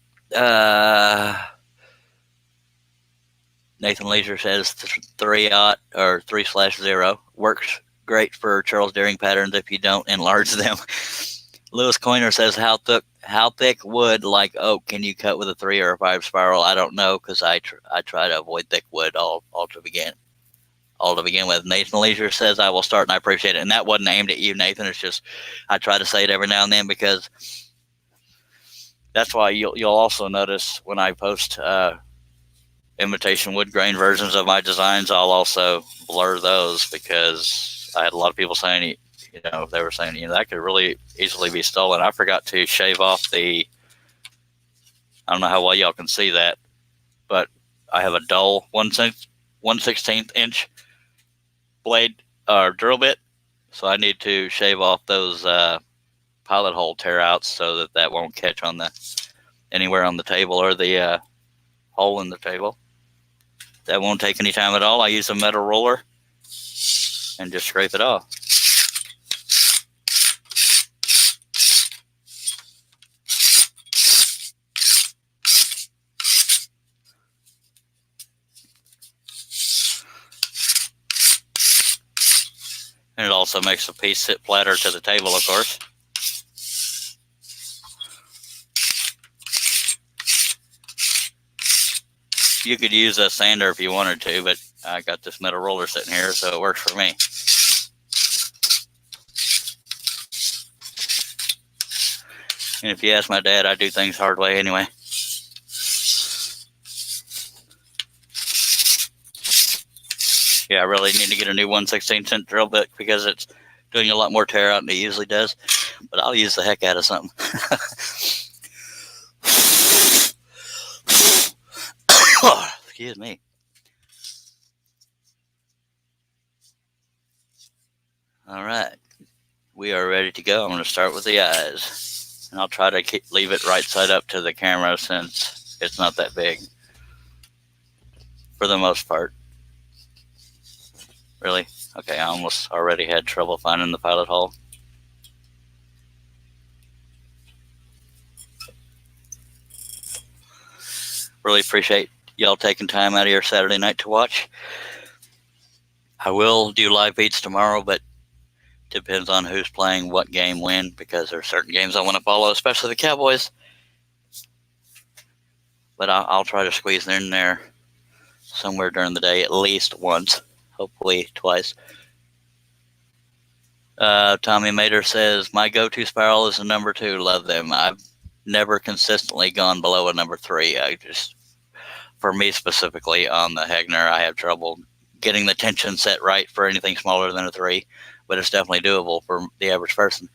Nathan Leisure says 3/0 or 3/0 works great for Charles Deering patterns if you don't enlarge them. Lewis Coiner says, how thick wood like oak can you cut with a 3 or a 5 spiral? I don't know, because I try to avoid thick wood all to begin with. Nathan Leisure says, I will start, and I appreciate it. And that wasn't aimed at you, Nathan. It's just I try to say it every now and then, because that's why you'll also notice when I post imitation wood grain versions of my designs, I'll also blur those, because I had a lot of people saying, they were saying, that could really easily be stolen. I forgot to shave off I don't know how well y'all can see that, but I have a dull 1/16 inch blade or drill bit, so I need to shave off those pilot hole tear outs so that won't catch on anywhere on the table or the hole in the table. That won't take any time at all. I use a metal roller and just scrape it off. And it also makes the piece sit flatter to the table, of course. You could use a sander if you wanted to, but I got this metal roller sitting here, so it works for me. And if you ask my dad, I do things hard way anyway. Yeah, I really need to get a new 1/16" drill bit because it's doing a lot more tear out than it usually does. But I'll use the heck out of something. Excuse me. All right. We are ready to go. I'm going to start with the eyes. And I'll try to leave it right side up to the camera since it's not that big. For the most part. Really? Okay, I almost already had trouble finding the pilot hole. Really appreciate y'all taking time out of your Saturday night to watch. I will do live feeds tomorrow, but depends on who's playing what game when, because there are certain games I want to follow, especially the Cowboys. But I'll try to squeeze in there somewhere during the day at least once, hopefully twice. Tommy Mater says, my go-to spiral is a number 2. Love them. I've never consistently gone below a number 3. For me specifically on the Hegner, I have trouble getting the tension set right for anything smaller than a 3, but it's definitely doable for the average person.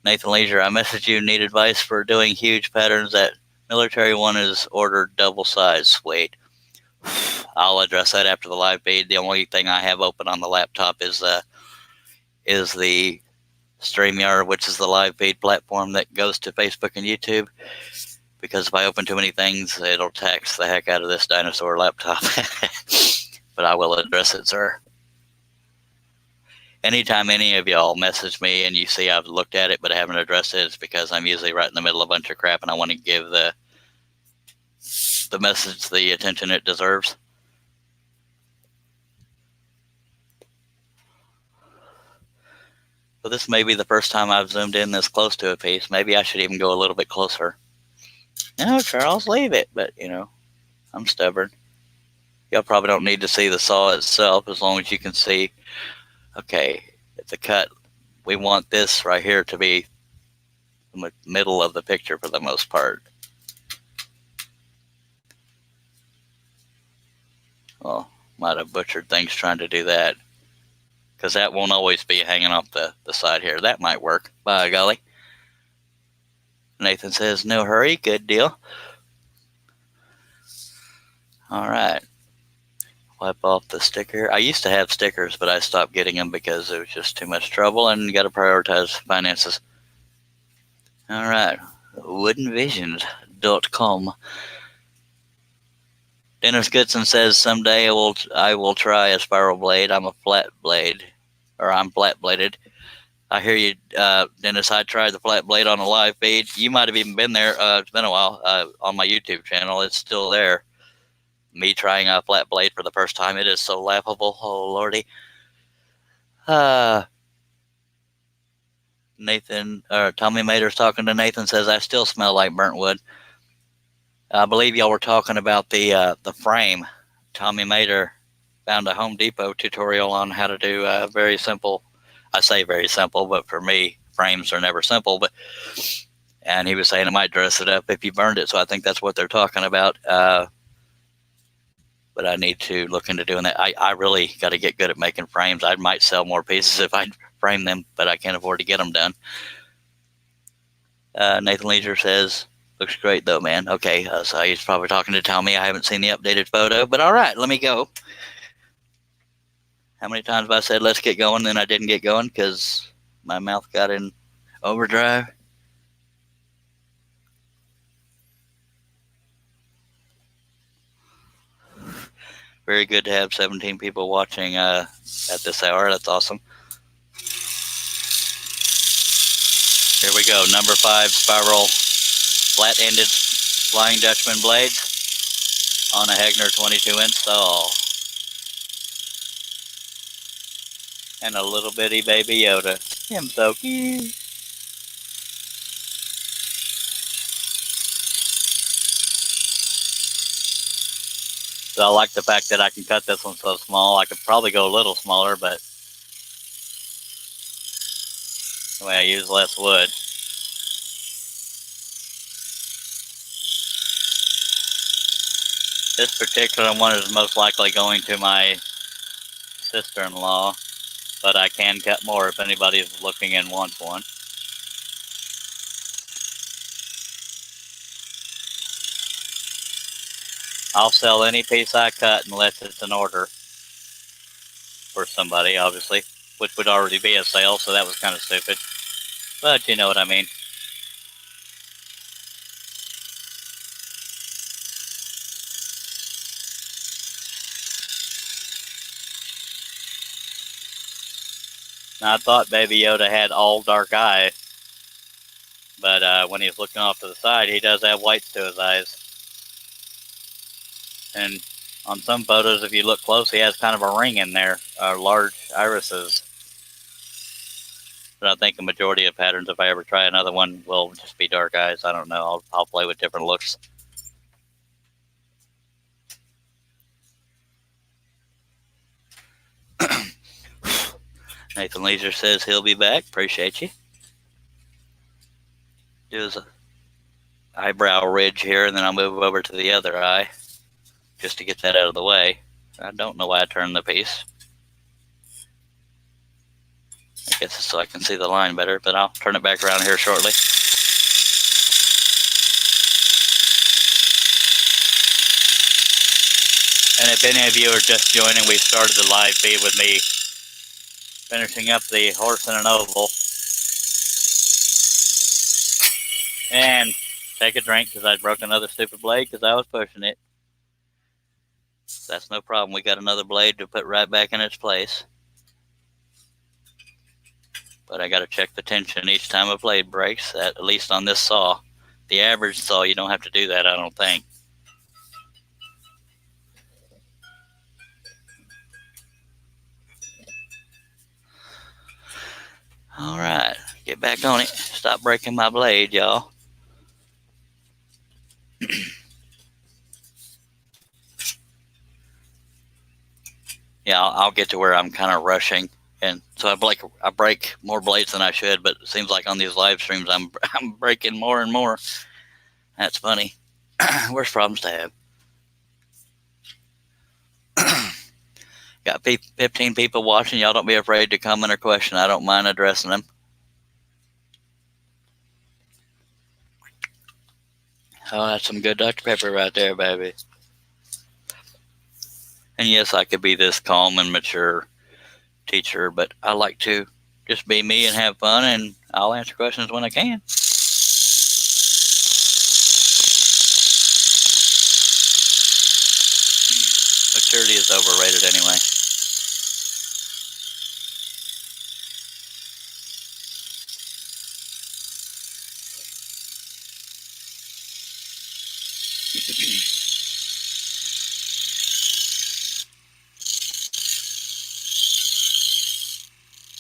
Nathan Leisure, I messaged you, need advice for doing huge patterns. That military one is ordered double size. Sweet. I'll address that after the live feed. The only thing I have open on the laptop is the StreamYard, which is the live feed platform that goes to Facebook and YouTube. Because if I open too many things, it'll tax the heck out of this dinosaur laptop. But I will address it, sir. Anytime any of y'all message me and you see I've looked at it but I haven't addressed it, it's because I'm usually right in the middle of a bunch of crap and I want to give the message the attention it deserves. So this may be the first time I've zoomed in this close to a piece. Maybe I should even go a little bit closer. No, Charles, leave it. But, I'm stubborn. Y'all probably don't need to see the saw itself as long as you can see, okay, it's a cut. We want this right here to be the middle of the picture for the most part. Well, might have butchered things trying to do that. Because that won't always be hanging off the side here. That might work. By golly. Nathan says, no hurry. Good deal. All right. Wipe off the sticker. I used to have stickers, but I stopped getting them because it was just too much trouble and you got to prioritize finances. All right. woodenvisions.com. Dennis Goodson says, someday I will try a spiral blade. I'm flat bladed. I hear you, Dennis. I tried the flat blade on a live feed. You might have even been there. It's been a while on my YouTube channel. It's still there. Me trying a flat blade for the first time. It is so laughable. Oh, Lordy. Tommy Mater's talking to Nathan, says, I still smell like burnt wood. I believe y'all were talking about the frame. Tommy Mater found a Home Depot tutorial on how to do very simple. I say very simple, but for me, frames are never simple. And he was saying it might dress it up if you burned it. So I think that's what they're talking about. But I need to look into doing that. I really got to get good at making frames. I might sell more pieces if I frame them, but I can't afford to get them done. Nathan Leisure says, looks great though, man. Okay, so he's probably talking to Tommy. I haven't seen the updated photo, but all right, let me go. How many times have I said let's get going, then I didn't get going because my mouth got in overdrive? Very good to have 17 people watching at this hour. That's awesome. Here we go. Number 5 spiral flat-ended Flying Dutchman blades on a Hegner 22-inch saw. And a little bitty baby Yoda. Him so cute. So I like the fact that I can cut this one so small. I could probably go a little smaller, but the way I use less wood. This particular one is most likely going to my sister-in-law, but I can cut more if anybody's looking and wants one. I'll sell any piece I cut unless it's an order for somebody, obviously, which would already be a sale, so that was kind of stupid. But you know what I mean. Now, I thought Baby Yoda had all dark eyes, but when he's looking off to the side, he does have whites to his eyes. And on some photos, if you look close, he has kind of a ring in there, large irises. But I think the majority of patterns, if I ever try another one, will just be dark eyes. I don't know. I'll play with different looks. Nathan Leisure says he'll be back. Appreciate you. Do his eyebrow ridge here, and then I'll move over to the other eye just to get that out of the way. I don't know why I turned the piece. I guess it's so I can see the line better, but I'll turn it back around here shortly. And if any of you are just joining, we started the live feed with me finishing up the horse in an oval. And take a drink because I broke another stupid blade because I was pushing it. That's no problem. We got another blade to put right back in its place. But I got to check the tension each time a blade breaks, at least on this saw. The average saw, you don't have to do that, I don't think. All right, get back on it. Stop breaking my blade, y'all. Yeah, I'll get to where I'm kind of rushing, and so I break more blades than I should. But it seems like on these live streams, I'm breaking more and more. That's funny. Worst problems to have. Got 15 people watching. Y'all don't be afraid to comment or question. I don't mind addressing them. Oh, that's some good Dr. Pepper right there, baby. And yes, I could be this calm and mature teacher, but I like to just be me and have fun, and I'll answer questions when I can. Maturity is overrated anyway.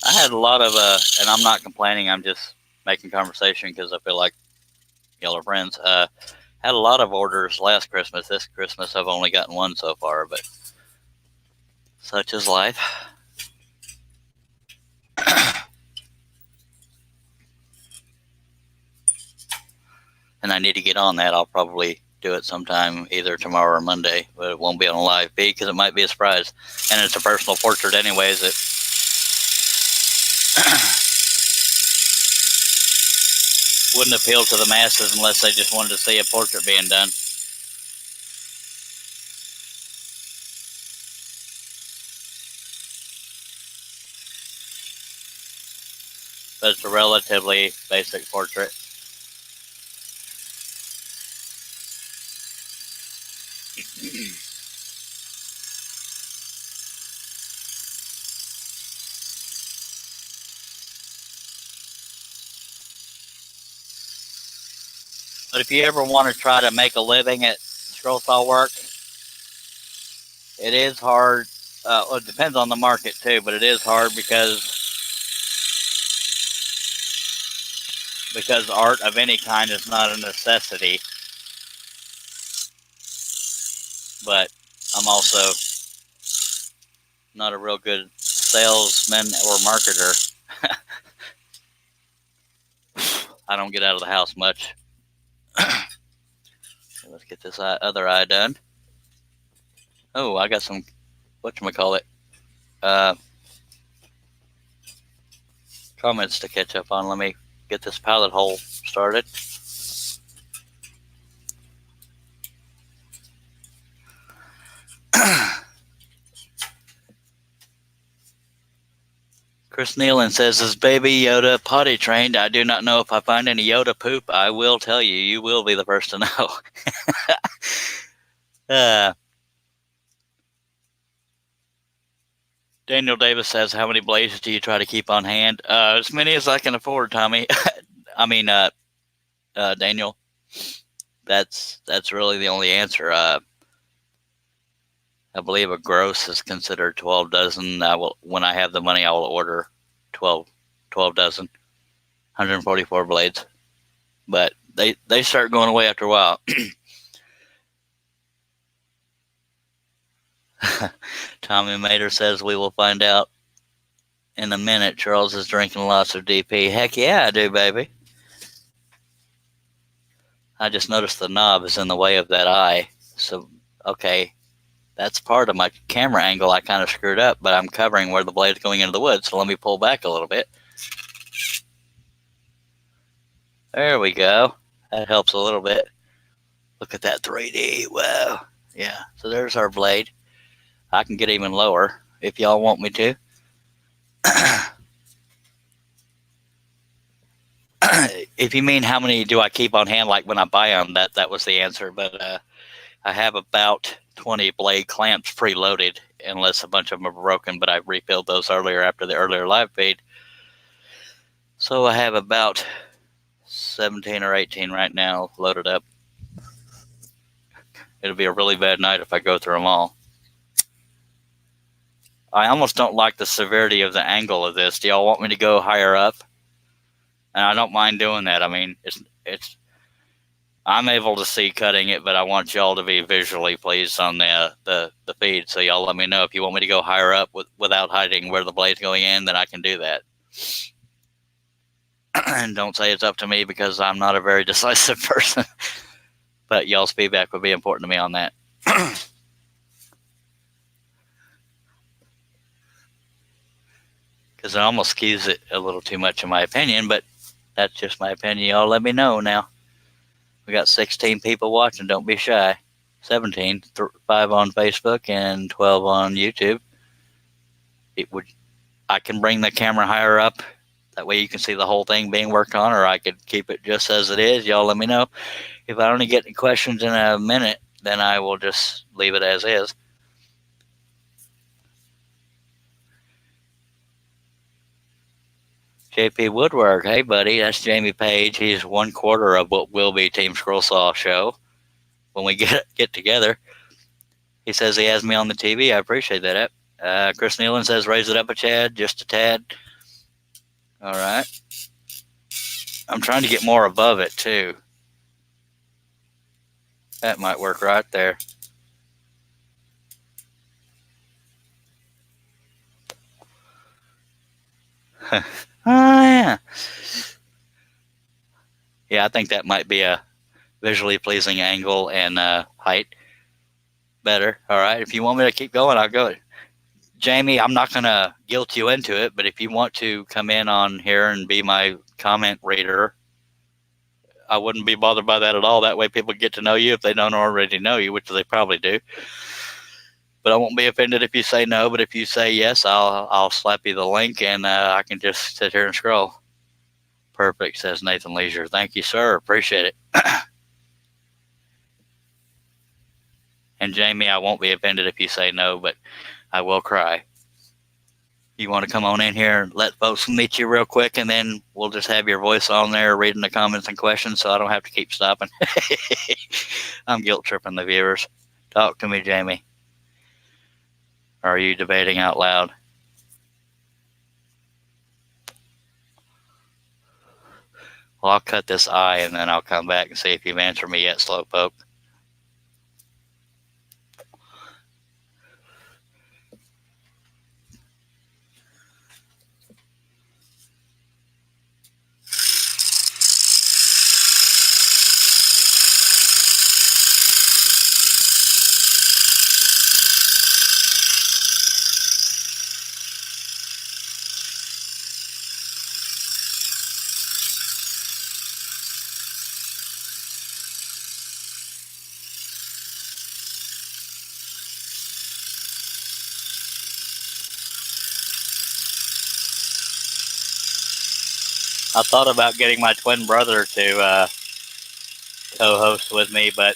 I had a lot of, and I'm not complaining, I'm just making conversation because I feel like y'all are friends. Had a lot of orders last Christmas. This Christmas I've only gotten one so far, but such is life. And I need to get on that. I'll probably do it sometime either tomorrow or Monday, but it won't be on a live feed because it might be a surprise. And it's a personal portrait anyways. It wouldn't appeal to the masses unless they just wanted to see a portrait being done. But it's a relatively basic portrait. But if you ever want to try to make a living at scroll saw work, it is hard. Well, it depends on the market too, but it is hard because art of any kind is not a necessity. But I'm also not a real good salesman or marketer. I don't get out of the house much. Let's get this other eye done. Oh, I got some, whatchamacallit, comments to catch up on. Let me get this palette hole started. Chris Nealon says, is Baby Yoda potty trained? I do not know. If I find any Yoda poop, I will tell you. You will be the first to know. Daniel Davis says, how many blades do you try to keep on hand? As many as I can afford, Tommy. I mean, Daniel. That's really the only answer. I believe a gross is considered 12 dozen. When I have the money, I will order 12 dozen, 144 blades. But they start going away after a while. Tommy Mater says, we will find out in a minute. Charles is drinking lots of DP. Heck yeah, I do, baby. I just noticed the knob is in the way of that eye. So, okay, that's part of my camera angle. I kind of screwed up, but I'm covering where the blade's going into the wood. So let me pull back a little bit. There we go. That helps a little bit. Look at that 3D. Wow. Yeah. So there's our blade. I can get even lower if y'all want me to. If you mean how many do I keep on hand, like when I buy them, that was the answer. But I have about 20 blade clamps preloaded, unless a bunch of them are broken. But I refilled those earlier after the earlier live feed. So I have about 17 or 18 right now loaded up. It'll be a really bad night if I go through them all. I almost don't like the severity of the angle of this. Do y'all want me to go higher up? And I don't mind doing that. I mean, it's I'm able to see cutting it, but I want y'all to be visually pleased on the feed. So y'all let me know if you want me to go higher up without hiding where the blade's going in, then I can do that. And don't say it's up to me, because I'm not a very decisive person. But y'all's feedback would be important to me on that. Because it almost skews it a little too much in my opinion, but that's just my opinion. Y'all let me know now. We got 16 people watching. Don't be shy. 17, 5 on Facebook and 12 on YouTube. I can bring the camera higher up. That way you can see the whole thing being worked on, or I could keep it just as it is. Y'all let me know. If I only get any questions in a minute, then I will just leave it as is. JP Woodwork, hey buddy, that's Jamie Page. He's 1/4 of what will be Team Scroll Saw show when we get together. He says he has me on the TV. I appreciate that. Chris Nealon says raise it up a Chad, just a tad. All right. I'm trying to get more above it too. That might work right there. Oh yeah. Yeah, I think that might be a visually pleasing angle and height better. All right. If you want me to keep going, I'll go. Jamie, I'm not going to guilt you into it, but if you want to come in on here and be my comment reader, I wouldn't be bothered by that at all. That way people get to know you if they don't already know you, which they probably do. But I won't be offended if you say no. But if you say yes, I'll slap you the link, and I can just sit here and scroll. Perfect, says Nathan Leisure. Thank you, sir. Appreciate it. And Jamie, I won't be offended if you say no, but I will cry. You want to come on in here and let folks meet you real quick, and then we'll just have your voice on there reading the comments and questions, so I don't have to keep stopping. I'm guilt tripping the viewers. Talk to me, Jamie. Or are you debating out loud? Well, I'll cut this eye, and then I'll come back and see if you've answered me yet, Slowpoke. I thought about getting my twin brother to co-host with me, but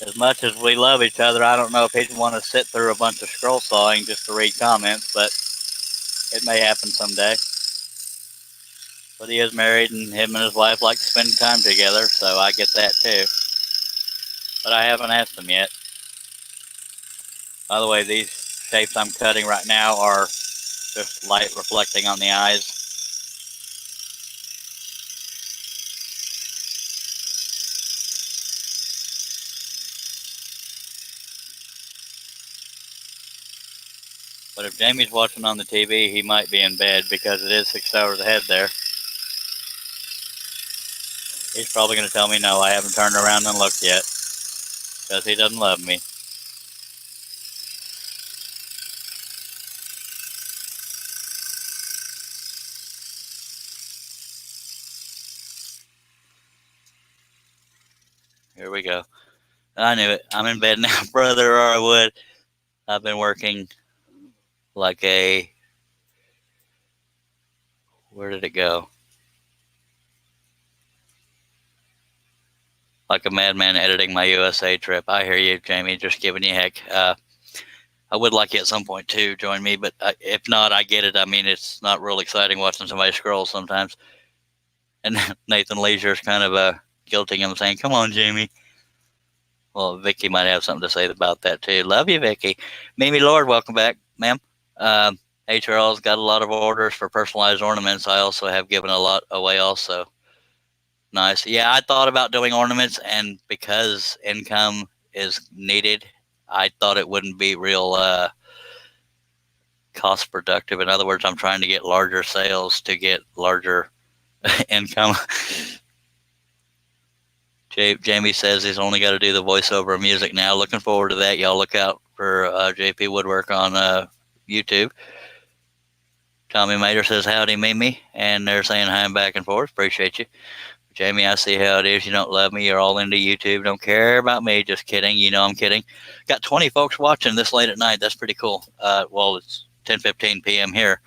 as much as we love each other, I don't know if he'd want to sit through a bunch of scroll sawing just to read comments, but it may happen someday. But he is married, and him and his wife like to spend time together, so I get that too. But I haven't asked him yet. By the way, these shapes I'm cutting right now are just light reflecting on the eyes. But if Jamie's watching on the TV, he might be in bed because it is 6 hours ahead there. He's probably going to tell me no, I haven't turned around and looked yet because he doesn't love me. Here we go. I knew it. I'm in bed now, brother, or I would. I've been working like a... Where did it go? Like a madman editing my USA trip. I hear you, Jamie, just giving you heck. I would like you at some point to join me, but if not, I get it. I mean, it's not real exciting watching somebody scroll sometimes. And Nathan Leisure is kind of guilting him, saying, "Come on, Jamie." Well, Vicky might have something to say about that too. Love you, Vicky. Mimi Lord, welcome back, ma'am. Hey, Charles, got a lot of orders for personalized ornaments. I also have given a lot away also. Nice. Yeah, I thought about doing ornaments, and because income is needed, I thought it wouldn't be real cost productive. In other words, I'm trying to get larger sales to get larger income. Jamie says he's only got to do the voiceover music now. Looking forward to that. Y'all look out for JP Woodwork on YouTube. Tommy Mater says, howdy, Mimi. And they're saying hi and back and forth. Appreciate you. Jamie, I see how it is. You don't love me. You're all into YouTube. Don't care about me. Just kidding. You know I'm kidding. Got 20 folks watching this late at night. That's pretty cool. Well, it's 10:15 p.m. here.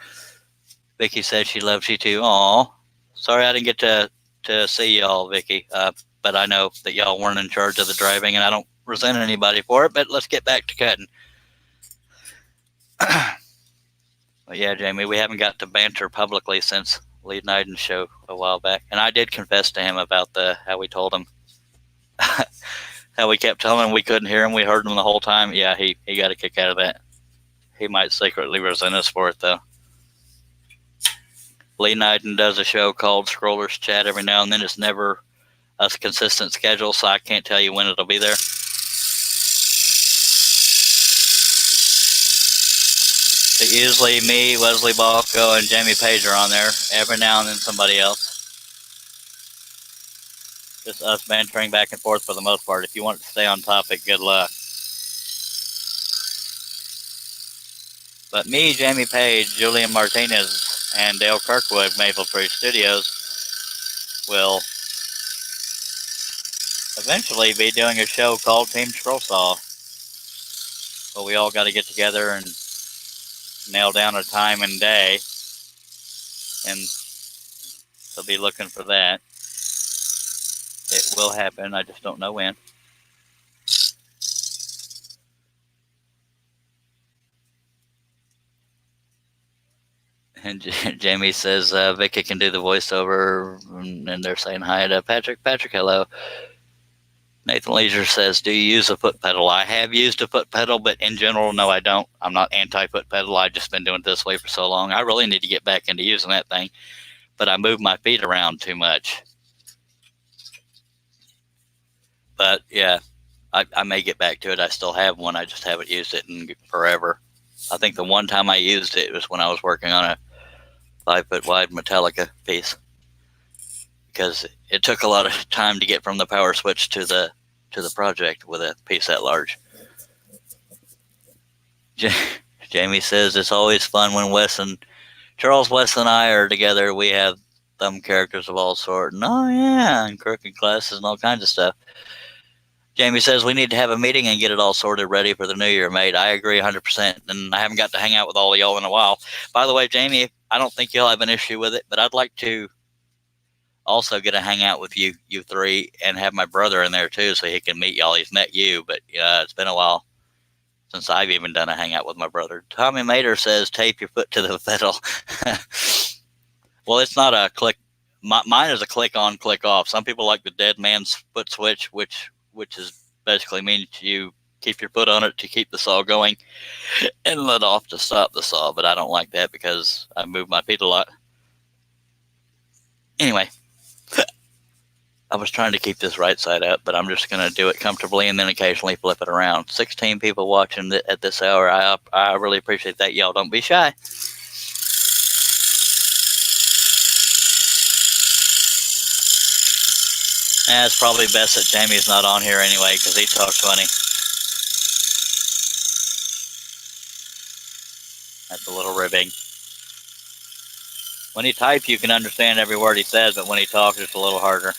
Vicky says she loves you too. Aw. Sorry I didn't get to see y'all, Vicky. But I know that y'all weren't in charge of the driving, and I don't resent anybody for it, but let's get back to cutting. But yeah, Jamie, we haven't got to banter publicly since Lee Nyden's show a while back. And I did confess to him about how we told him, how we kept telling him we couldn't hear him. We heard him the whole time. Yeah, he got a kick out of that. He might secretly resent us for it, though. Lee Nyden does a show called Scrollers Chat every now and then. It's never a consistent schedule, so I can't tell you when it'll be there. But usually me, Wesley Balco, and Jamie Page are on there. Every now and then somebody else. Just us bantering back and forth for the most part. If you want to stay on topic, good luck. But me, Jamie Page, Julian Martinez, and Dale Kirkwood, Maple Tree Studios, will eventually be doing a show called Team Scroll Saw. But we all got to get together and nail down a time and day. And so be looking for that. It will happen. I just don't know when. And Jamie says Vicky can do the voiceover, and they're saying hi to Patrick. Patrick, hello. Nathan Leisure says, do you use a foot pedal? I have used a foot pedal, but in general, no, I don't. I'm not anti-foot pedal. I've just been doing it this way for so long. I really need to get back into using that thing, but I move my feet around too much. But yeah, I may get back to it. I still have one. I just haven't used it in forever. I think the one time I used it was when I was working on a 5-foot wide Metallica piece, because it took a lot of time to get from the power switch to the project with a piece that large. Jamie says it's always fun when Charles West and I are together. We have thumb characters of all sorts. Oh yeah, and crooked glasses and all kinds of stuff. Jamie says we need to have a meeting and get it all sorted ready for the new year, mate. I agree 100%, and I haven't got to hang out with all of y'all in a while. By the way, Jamie, I don't think you'll have an issue with it, but I'd like to also get to hang out with you three, and have my brother in there too, so he can meet y'all. He's met you, but it's been a while since I've even done a hangout with my brother. Tommy Mater says, tape your foot to the pedal. Well, it's not a click. Mine is a click on, click off. Some people like the dead man's foot switch, which is basically means you keep your foot on it to keep the saw going and let off to stop the saw. But I don't like that because I move my feet a lot. Anyway, I was trying to keep this right side up, but I'm just going to do it comfortably and then occasionally flip it around. 16 people watching at this hour. I really appreciate that. Y'all don't be shy. It's probably best that Jamie's not on here anyway because he talks funny. That's a little ribbing. When he types, you can understand every word he says, but when he talks, it's a little harder.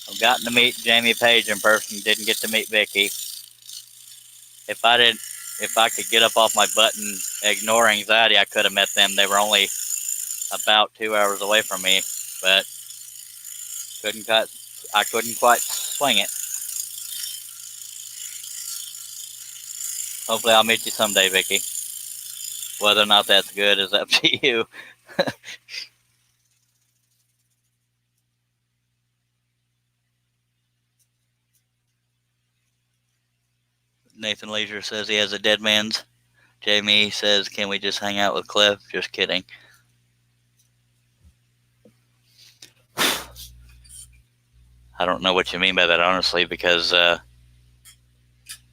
I've gotten to meet Jamie Page in person. Didn't get to meet Vicky. If I could get up off my butt and ignore anxiety, I could have met them. They were only about 2 hours away from me, but I couldn't quite swing it. Hopefully I'll meet you someday, Vicky. Whether or not that's good is up to you. Nathan Leisure says he has a dead man's. Jamie says, can we just hang out with Cliff? Just kidding. I don't know what you mean by that, honestly, because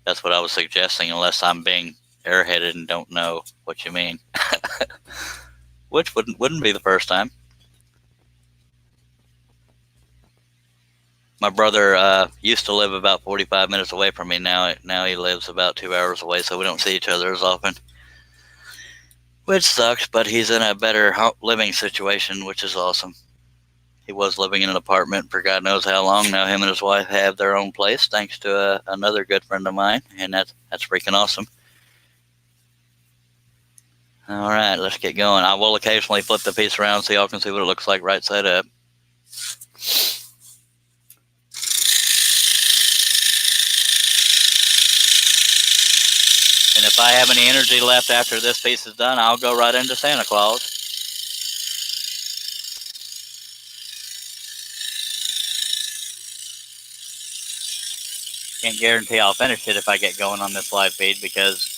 that's what I was suggesting, unless I'm being airheaded and don't know what you mean. Which wouldn't be the first time. My brother used to live about 45 minutes away from me. Now he lives about 2 hours away, so we don't see each other as often. Which sucks, but he's in a better living situation, which is awesome. He was living in an apartment for God knows how long. Now him and his wife have their own place, thanks to another good friend of mine, and that's freaking awesome. All right, let's get going. I will occasionally flip the piece around so y'all can see what it looks like right side up. And if I have any energy left after this piece is done, I'll go right into Santa Claus. Can't guarantee I'll finish it if I get going on this live feed because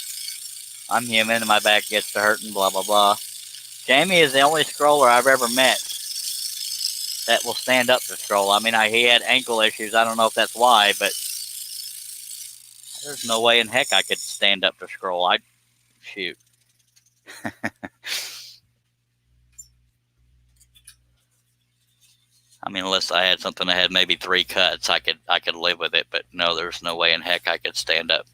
I'm human and my back gets to hurting, blah, blah, blah. Jamie is the only scroller I've ever met that will stand up to scroll. I mean, he had ankle issues. I don't know if that's why, but there's no way in heck I could stand up to scroll. Shoot. I mean, unless I had something that had maybe 3 cuts, I could live with it. But no, there's no way in heck I could stand up.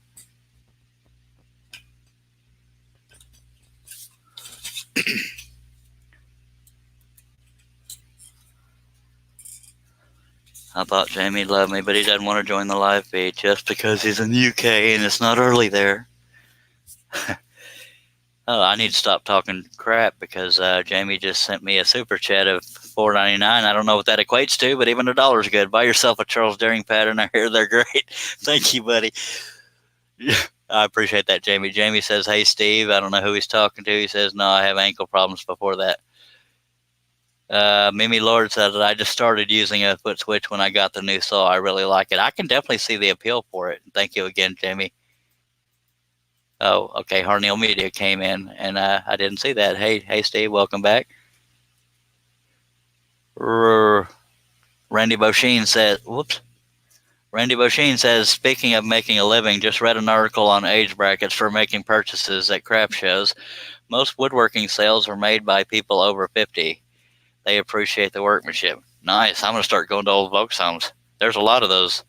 I thought Jamie loved me, but he doesn't want to join the live feed just because he's in the UK and it's not early there. Oh, I need to stop talking crap because Jamie just sent me a super chat of $4.99. I don't know what that equates to, but even $1 is good. Buy yourself a Charles Daring pattern. I hear they're great. Thank you, buddy. I appreciate that, Jamie. Jamie says, hey, Steve. I don't know who he's talking to. He says, no, I have ankle problems before that. Mimi Lord said that I just started using a foot switch when I got the new saw. I really like it. I can definitely see the appeal for it. Thank you again, Jamie. Oh, okay. Harneal Media came in, and I didn't see that. Hey, Steve, welcome back. Randy Bosheen says, whoops. Randy Bosheen says, speaking of making a living, just read an article on age brackets for making purchases at craft shows. Most woodworking sales are made by people over 50. They appreciate the workmanship. Nice. I'm going to start going to old folks' homes. There's a lot of those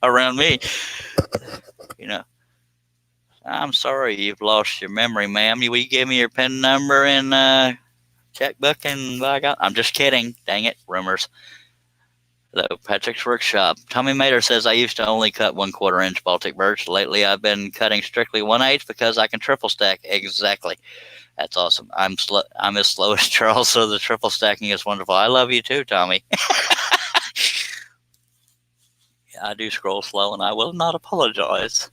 around me. You know, I'm sorry you've lost your memory, ma'am. Will you give me your PIN number and checkbook and I'm just kidding. Dang it, rumors. Hello, Patrick's Workshop. Tommy Mater says, I used to only cut 1/4 inch Baltic birch. Lately, I've been cutting strictly 1/8 because I can triple stack. Exactly. That's awesome. I'm as slow as Charles, so the triple stacking is wonderful. I love you too, Tommy. I do scroll slow, and I will not apologize.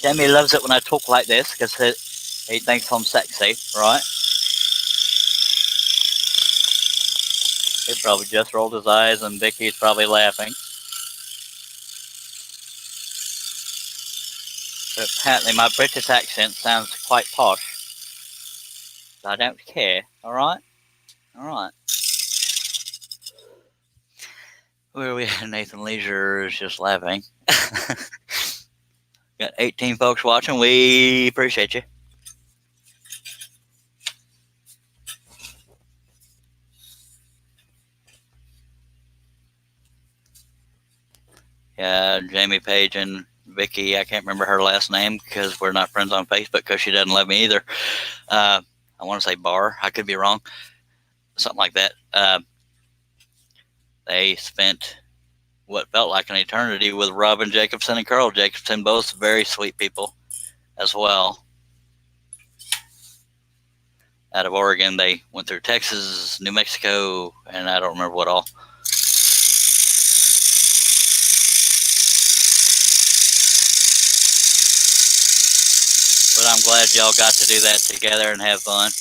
Jamie loves it when I talk like this because he thinks I'm sexy, right? He probably just rolled his eyes, and Vicky's probably laughing. But apparently my British accent sounds quite posh. I don't care, alright? Alright. Where are we at? Nathan Leisure is just laughing. Got 18 folks watching. We appreciate you. Yeah, Jamie Page and Vicky, I can't remember her last name because we're not friends on Facebook because she doesn't love me either. I want to say Barr. I could be wrong. Something like that. They spent what felt like an eternity with Robin Jacobson and Carl Jacobson, both very sweet people as well. Out of Oregon, they went through Texas, New Mexico, and I don't remember what all. But I'm glad y'all got to do that together and have fun.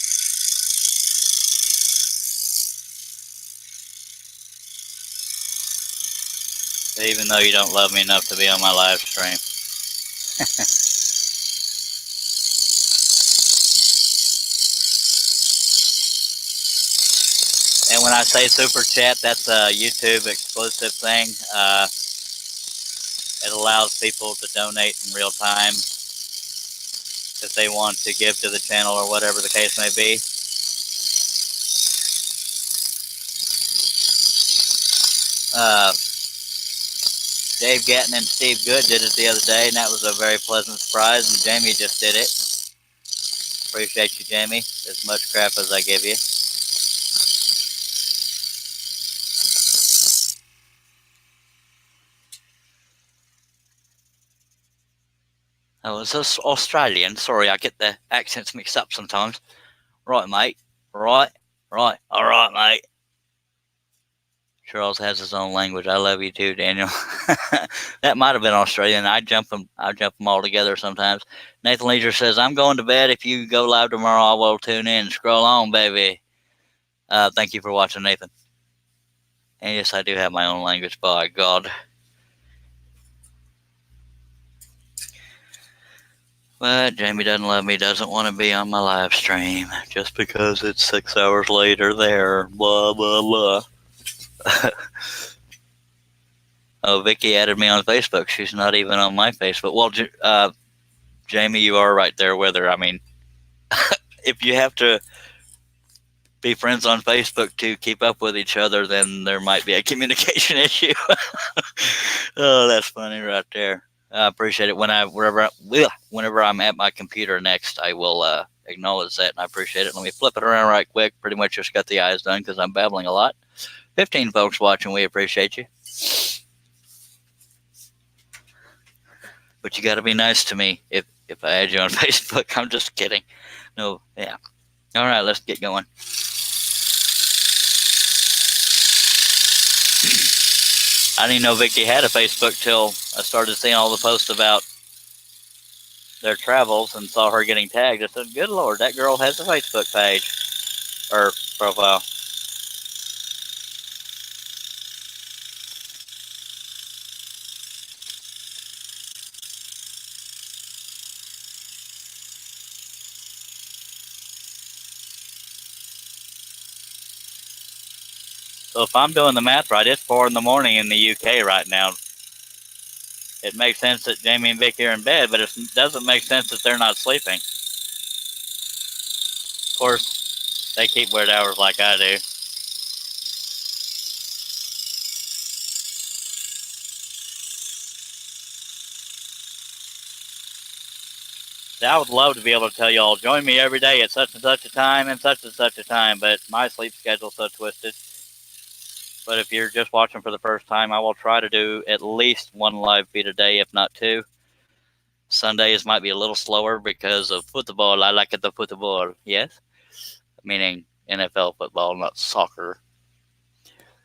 Even though you don't love me enough to be on my live stream. And when I say super chat, that's a YouTube exclusive thing. It allows people to donate in real time if they want to give to the channel or whatever the case may be. Dave Gatton and Steve Good did it the other day, and that was a very pleasant surprise, and Jamie just did it. Appreciate you, Jamie, as much crap as I give you. Oh, is this Australian? Sorry, I get the accents mixed up sometimes. Right, mate. Right. All right, mate. Charles has his own language. I love you too, Daniel. That might have been Australian. I jump them all together sometimes. Nathan Leisure says, I'm going to bed. If you go live tomorrow, I will tune in. Scroll on, baby. Thank you for watching, Nathan. And yes, I do have my own language, by God. But Jamie doesn't love me, doesn't want to be on my live stream just because it's 6 hours later there. Blah, blah, blah. Oh, Vicky added me on Facebook. She's not even on my Facebook. Well, Jamie, you are right there with her. I mean, if you have to be friends on Facebook to keep up with each other, then there might be a communication issue. Oh, that's funny right there. I appreciate it. Whenever I'm at my computer next, I will acknowledge that, and I appreciate it. Let me flip it around right quick. Pretty much just got the eyes done because I'm babbling a lot. 15 folks watching. We appreciate you. But you got to be nice to me if I add you on Facebook. I'm just kidding. No, yeah. All right, let's get going. I didn't know Vicky had a Facebook till I started seeing all the posts about their travels and saw her getting tagged. I said, good Lord, that girl has a Facebook page or profile. So if I'm doing the math right, it's 4 in the morning in the UK right now. It makes sense that Jamie and Vicky are in bed, but it doesn't make sense that they're not sleeping. Of course, they keep weird hours like I do. See, I would love to be able to tell y'all, join me every day at such and such a time and such a time, but my sleep schedule's so twisted. But if you're just watching for the first time, I will try to do at least one live feed a day, if not two. Sundays might be a little slower because of football. I like the football, yes? Meaning NFL football, not soccer.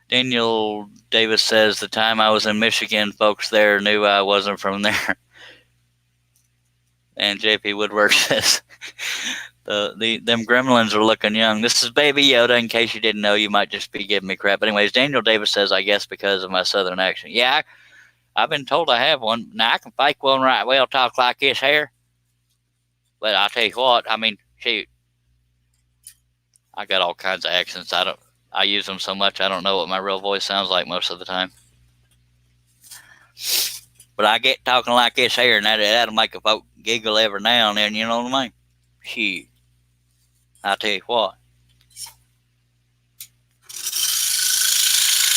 Daniel Davis says, the time I was in Michigan, folks there knew I wasn't from there. And JP Woodward says, them gremlins are looking young. This is Baby Yoda. In case you didn't know, you might just be giving me crap. But anyways, Daniel Davis says, I guess because of my southern accent. Yeah, I've been told I have one. Now, I can fake one right well, talk like this here. But I'll tell you what, I mean, shoot, I got all kinds of accents. I use them so much, I don't know what my real voice sounds like most of the time. But I get talking like this here, and that'll make a folk giggle every now and then, you know what I mean? Shoot. I tell you what.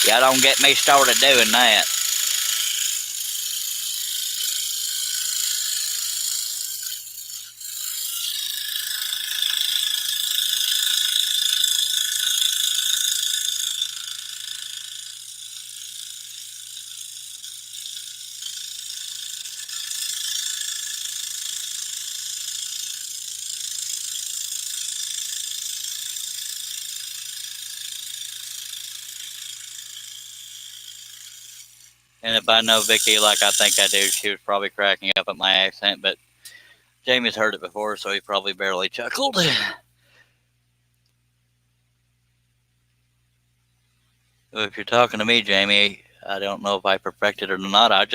Y'all don't get me started doing that. And if I know Vicky like I think I do, she was probably cracking up at my accent, but Jamie's heard it before, so he probably barely chuckled. If you're talking to me, Jamie, I don't know if I perfected it or not. I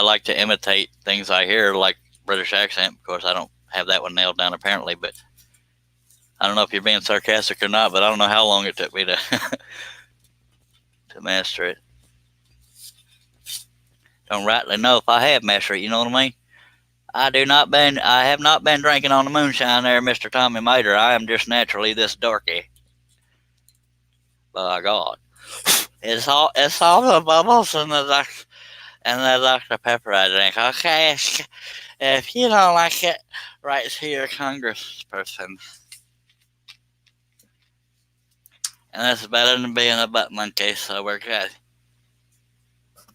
like to imitate things I hear, like British accent. Of course, I don't have that one nailed down apparently, but I don't know if you're being sarcastic or not, but I don't know how long it took me to to master it. Don't rightly know if I have mastered it, you know what I mean? I have not been drinking on the moonshine there, Mr. Tommy Mater. I am just naturally this dorky. By God. It's all the bubbles and the Dr. Pepper I drink. Okay, if you don't like it, write to your congressperson. And that's better than being a butt monkey, so we're good.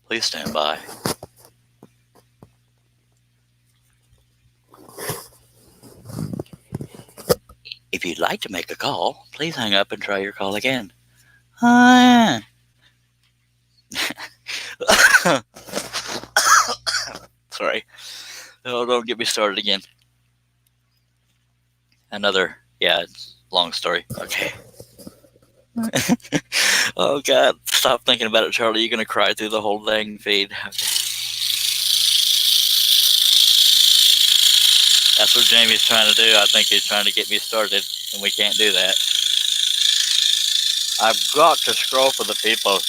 Please stand by. If you'd like to make a call, please hang up and try your call again. Sorry. Oh, don't get me started again. It's a long story. Okay. Oh, God. Stop thinking about it, Charlie. You're going to cry through the whole dang feed. Okay. That's what Jamie's trying to do. I think he's trying to get me started, and we can't do that. I've got to scroll for the people.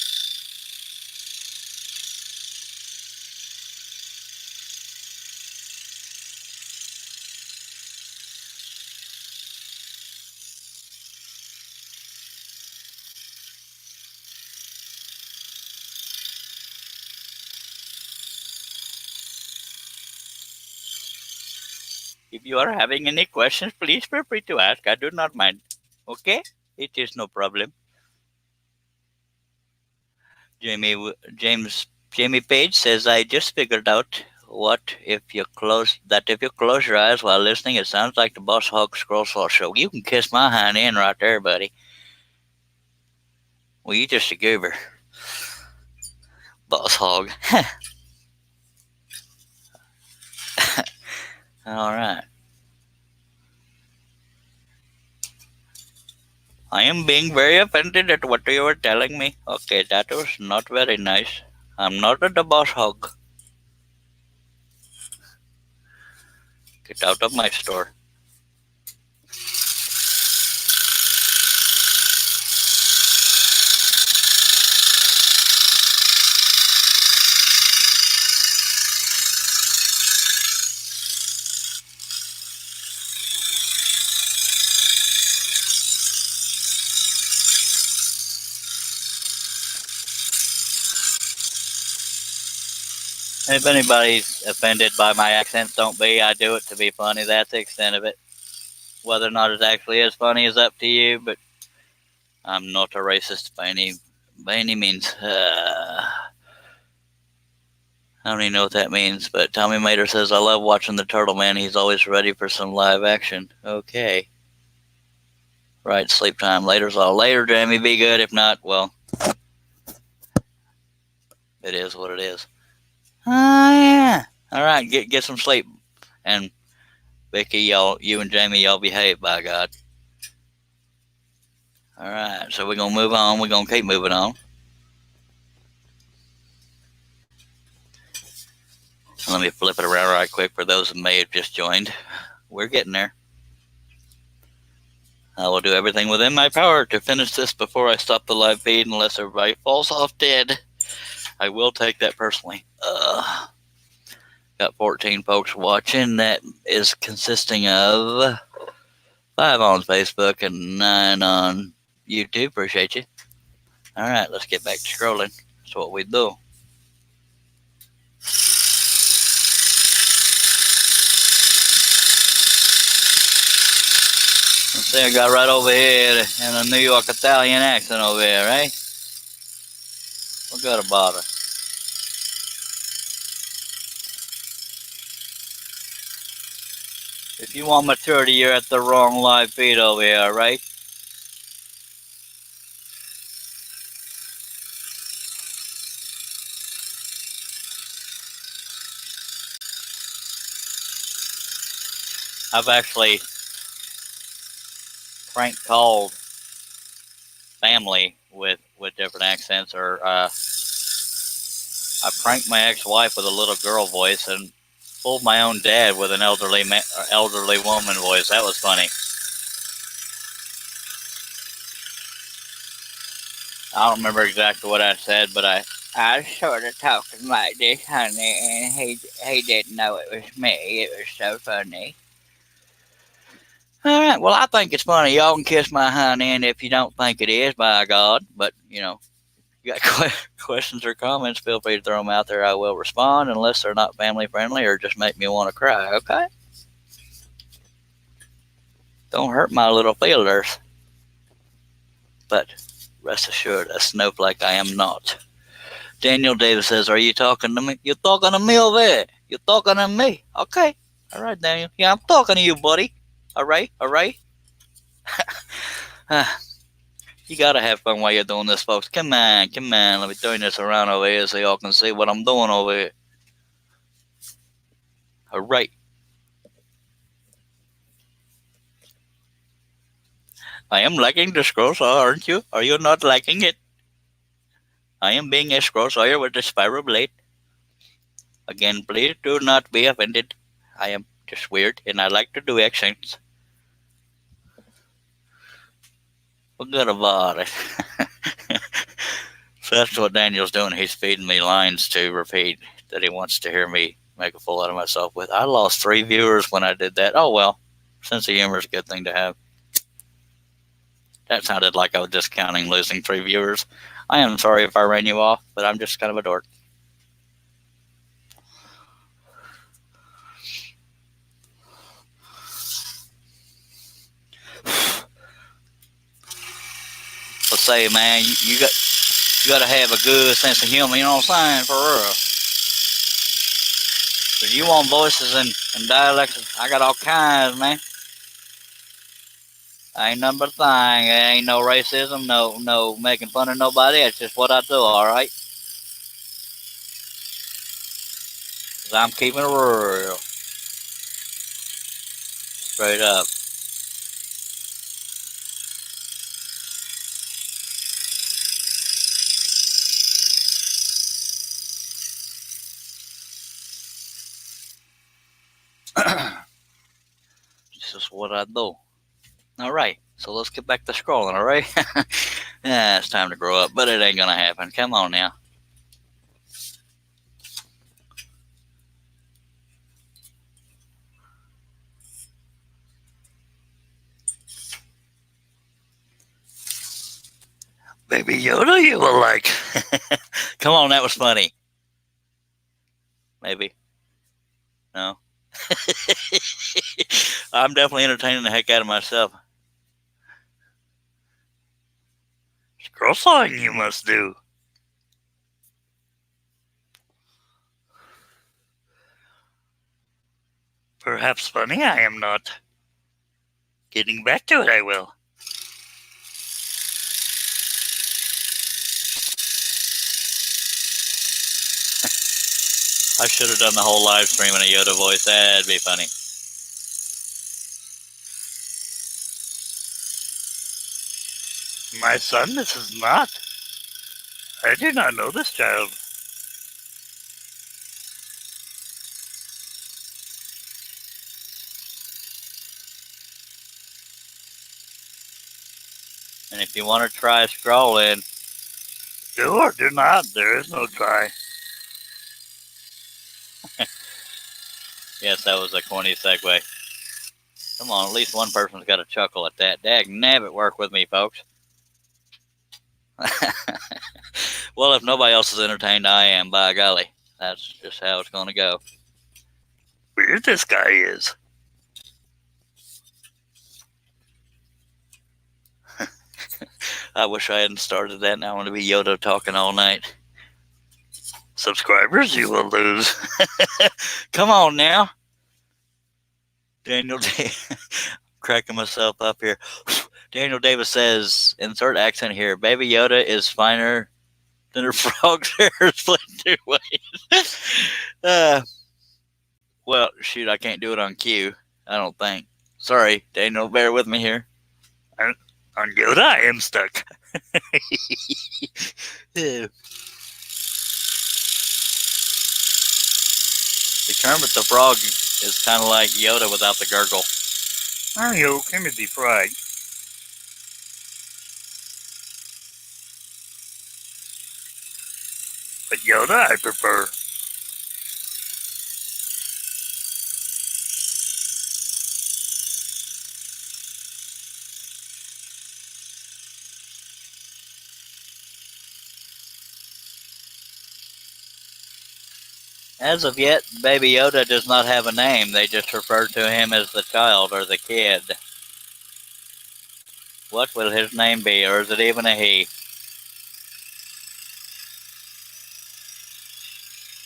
If you are having any questions, please feel free to ask. I do not mind. Okay? It is no problem. Jamie Page says, I just figured out if you close your eyes while listening, it sounds like the Boss Hog Scroll Saw Show. You can kiss my hind end right there, buddy. Well, you just a goober. Boss Hog. Alright. I am being very offended at what you were telling me. Okay, that was not very nice. I'm not the Boss Hog. Get out of my store. If anybody's offended by my accent, don't be. I do it to be funny. That's the extent of it. Whether or not it actually is funny is up to you, but I'm not a racist by any means. I don't even know what that means, but Tommy Mater says, I love watching the Turtle Man. He's always ready for some live action. Okay. Right, sleep time. Later's all later, Jamie. Be good. If not, well, it is what it is. Oh, yeah. All right, get some sleep. And Vicky, you and Jamie, y'all behave, by God. All right, so we're going to move on. We're going to keep moving on. Let me flip it around right quick for those who may have just joined. We're getting there. I will do everything within my power to finish this before I stop the live feed unless everybody falls off dead. I will take that personally. Got 14 folks watching. That is consisting of 5 on Facebook and 9 on YouTube. Appreciate you. All right, let's get back to scrolling. That's what we do. Let's see, I got right over here in a New York Italian accent over here, right? What good about it? If you want maturity, you're at the wrong live feed over here, right? I've actually prank called family with different accents, or I pranked my ex-wife with a little girl voice and fooled my own dad with an elderly woman voice. That was funny. I don't remember exactly what I said, but I was sort of talking like this, honey, and he didn't know it was me. It was so funny. All right, well, I think it's funny. Y'all can kiss my hind end if you don't think it is, by God. But, you got questions or comments, feel free to throw them out there. I will respond unless they're not family friendly or just make me want to cry, okay? Don't hurt my little feelers. But rest assured, a snowflake I am not. Daniel Davis says, are you talking to me? You're talking to me over there. You're talking to me. Okay. All right, Daniel. Yeah, I'm talking to you, buddy. All right. You gotta have fun while you're doing this, folks. Come on. Let me turn this around over here so y'all can see what I'm doing over here. All right. I am liking the scroll saw, aren't you? Are you not liking it? I am being a scroll sawyer with a spiral blade. Again, please do not be offended. I am just weird and I like to do accents. Forget about it. So that's what Daniel's doing. He's feeding me lines to repeat that he wants to hear me make a fool out of myself with. I lost 3 viewers when I did that. Oh well, sense of humor is a good thing to have. That sounded like I was discounting losing 3 viewers. I am sorry if I ran you off, but I'm just kind of a dork. Let's say, man, you got to have a good sense of humor. You know what I'm saying? For real. If you want voices and dialects, I got all kinds, man. Ain't nothing but a thing. It ain't no racism, no making fun of nobody. It's just what I do, all right? 'Cause I'm keeping it real. Straight up. This is what I do. All right, so let's get back to scrolling, all right? Yeah, it's time to grow up, but it ain't gonna happen. Come on now. Baby Yoda, you were like, come on, that was funny. Maybe. No. I'm definitely entertaining the heck out of myself. Scroll sawing you must do. Perhaps funny I am not. Getting back to it I will. I should have done the whole live stream in a Yoda voice. That'd be funny. My son, this is not. I do not know this child. And if you want to try scrolling, do or do not. There is no try. Yes, that was a corny segue. Come on, at least one person's got a chuckle at that. Dag nabbit, work with me, folks. Well, if nobody else is entertained, I am, by golly. That's just how it's going to go. Weird this guy is. I wish I hadn't started that. Now I want to be Yoda talking all night. Subscribers you will lose. Come on now. Daniel cracking myself up here. Daniel Davis says, insert accent here. Baby Yoda is finer than her frog's hair split in 2 ways. Well, shoot, I can't do it on cue. I don't think. Sorry, Daniel, bear with me here. On Yoda, I am stuck. Yeah. The Kermit the Frog is kind of like Yoda without the gurgle. Mario, Kermit the Frog. But Yoda, I prefer. As of yet, Baby Yoda does not have a name. They just refer to him as the child or the kid. What will his name be, or is it even a he?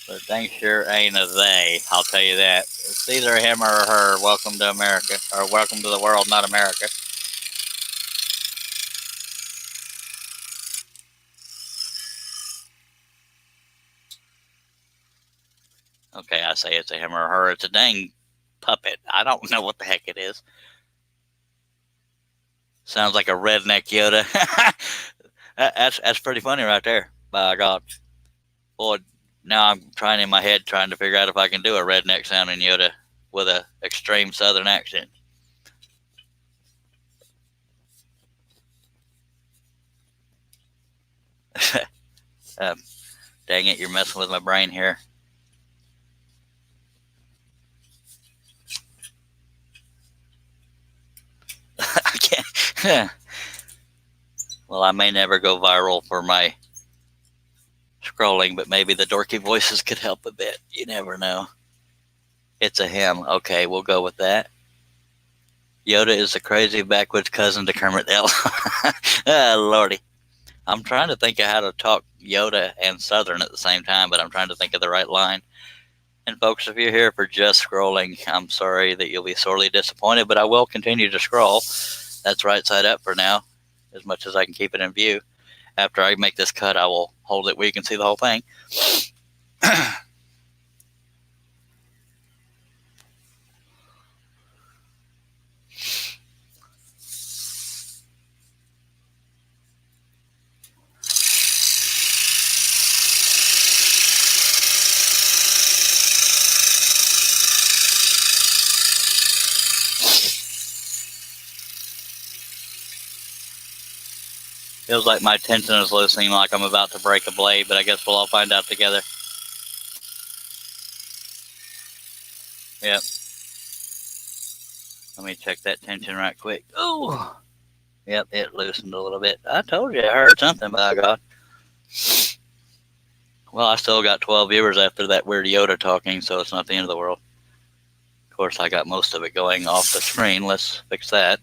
But things sure ain't a they, I'll tell you that. It's either him or her. Welcome to America. Or welcome to the world, not America. Okay, I say it's a him or her. It's a dang puppet. I don't know what the heck it is. Sounds like a redneck Yoda. That's pretty funny right there. By God. Boy, now I'm trying in my head trying to figure out if I can do a redneck sounding Yoda with an extreme southern accent. Dang it, you're messing with my brain here. I can't. Well, I may never go viral for my scrolling, but maybe the dorky voices could help a bit. You never know. It's a him. Okay, we'll go with that. Yoda is a crazy backwoods cousin to Kermit the Lordy. I'm trying to think of how to talk Yoda and Southern at the same time, but I'm trying to think of the right line. And folks, if you're here for just scrolling, I'm sorry that you'll be sorely disappointed, but I will continue to scroll. That's right side up for now, as much as I can keep it in view. After I make this cut, I will hold it where you can see the whole thing. Feels like my tension is loosening, like I'm about to break a blade, but I guess we'll all find out together. Yep. Let me check that tension right quick. Oh, yep, it loosened a little bit. I told you I heard something, by God. Well, I still got 12 viewers after that weird Yoda talking, so it's not the end of the world. Of course, I got most of it going off the screen. Let's fix that.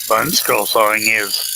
Fun scroll sawing is.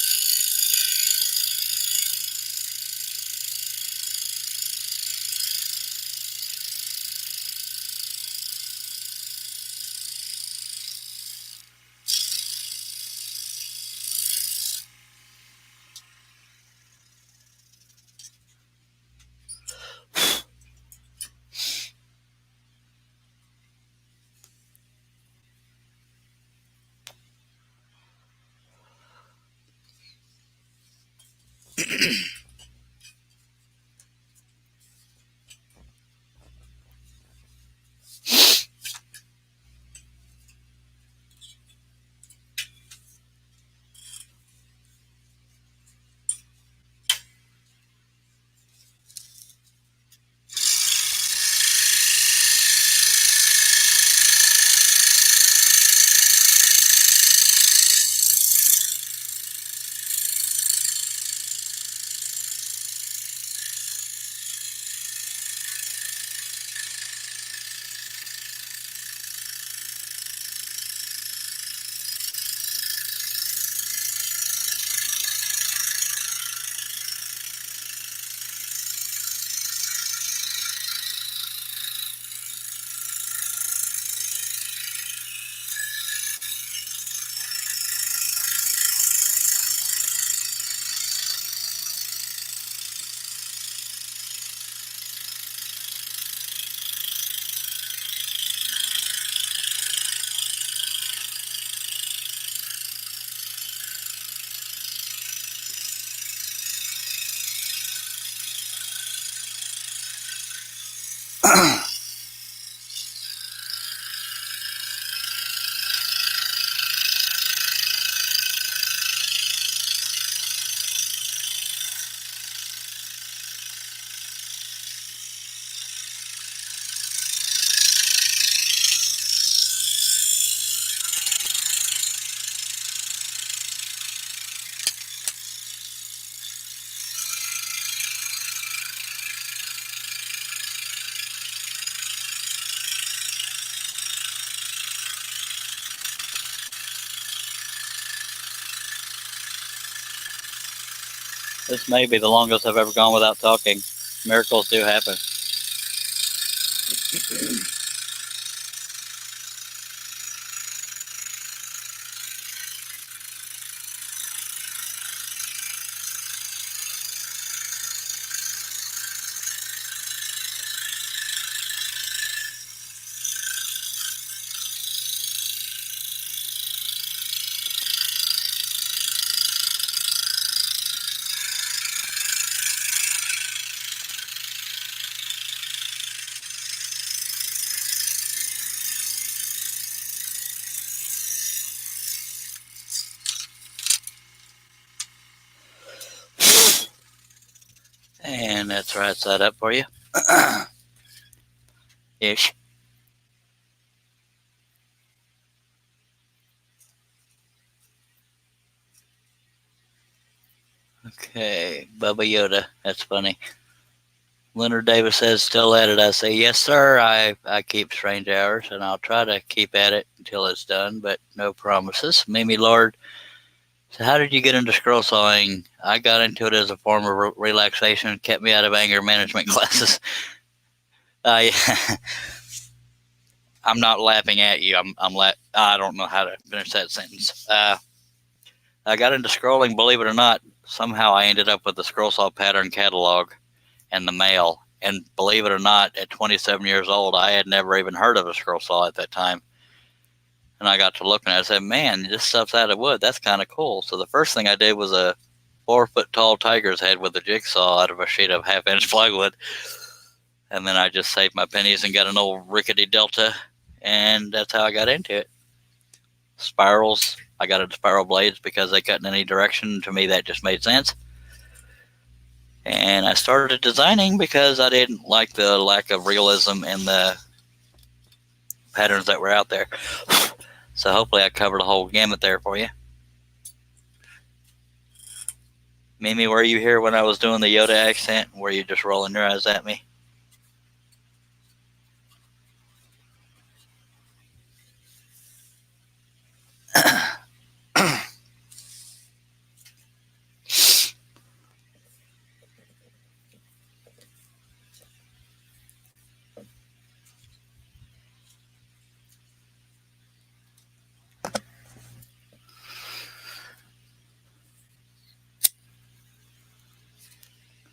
This may be the longest I've ever gone without talking. Miracles do happen. And that's right side up for you. Ish. Okay, Bubba Yoda. That's funny. Leonard Davis says, still at it. I say, yes, sir. I keep strange hours, and I'll try to keep at it until it's done, but no promises. Mimi Lord. So how did you get into scroll sawing? I got into it as a form of relaxation. Kept me out of anger management classes. I I'm not laughing at you. I don't know how to finish that sentence. I got into scrolling, believe it or not. Somehow I ended up with the scroll saw pattern catalog and the mail. And believe it or not, at 27 years old, I had never even heard of a scroll saw at that time. And I got to looking at it. I said, man, this stuff's out of wood. That's kind of cool. So the first thing I did was a 4-foot tall tiger's head with a jigsaw out of a sheet of 1/2-inch plywood. And then I just saved my pennies and got an old rickety Delta. And that's how I got into it. Spirals. I got into spiral blades because they cut in any direction. To me, that just made sense. And I started designing because I didn't like the lack of realism in the patterns that were out there. So hopefully I covered a whole gamut there for you. Mimi, were you here when I was doing the Yoda accent? Were you just rolling your eyes at me?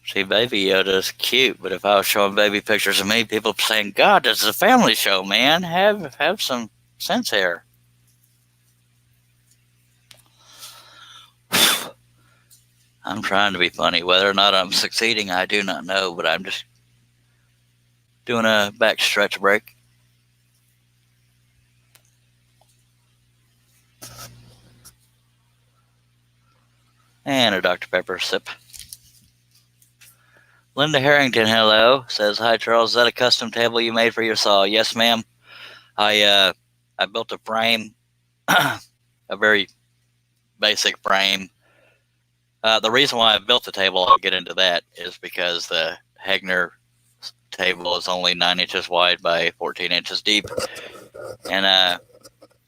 See, Baby Yoda's cute, but if I was showing baby pictures of me, people would be saying, God, this is a family show, man. Have some sense here. I'm trying to be funny. Whether or not I'm succeeding, I do not know, but I'm just doing a back stretch break. And a Dr. Pepper sip. Linda Harrington, hello, says, hi, Charles. Is that a custom table you made for your saw? Yes, ma'am. I built a frame, a very basic frame. The reason why I built the table, I'll get into that, is because the Hegner table is only 9 inches wide by 14 inches deep. And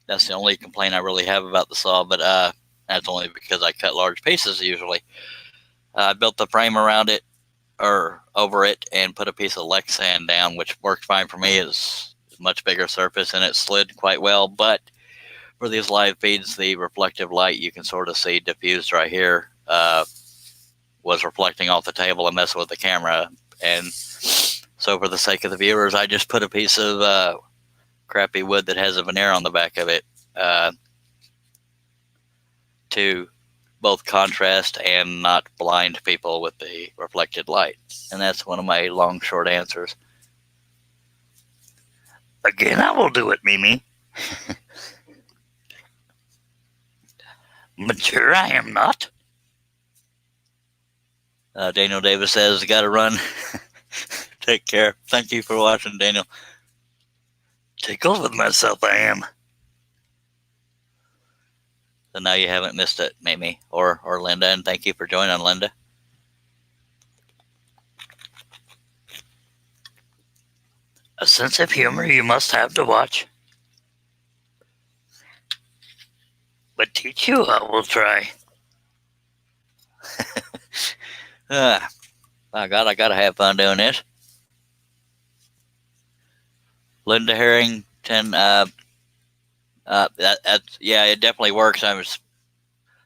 that's the only complaint I really have about the saw, but that's only because I cut large pieces usually. I built the frame around it, or over it, and put a piece of Lexan down, which worked fine for me. It's a much bigger surface and it slid quite well, but for these live feeds, the reflective light you can sort of see diffused right here was reflecting off the table and messing with the camera. And so for the sake of the viewers, I just put a piece of crappy wood that has a veneer on the back of it to both contrast and not blind people with the reflected light. And that's one of my long, short answers. Again, I will do it, Mimi. Mature I am not. Daniel Davis says, gotta run. Take care. Thank you for watching, Daniel. Tickled with myself I am. So now you haven't missed it, Mimi or Linda, and thank you for joining, Linda. A sense of humor you must have to watch. But teach you I will try. My God, I gotta have fun doing this. Linda Harrington, yeah, it definitely works.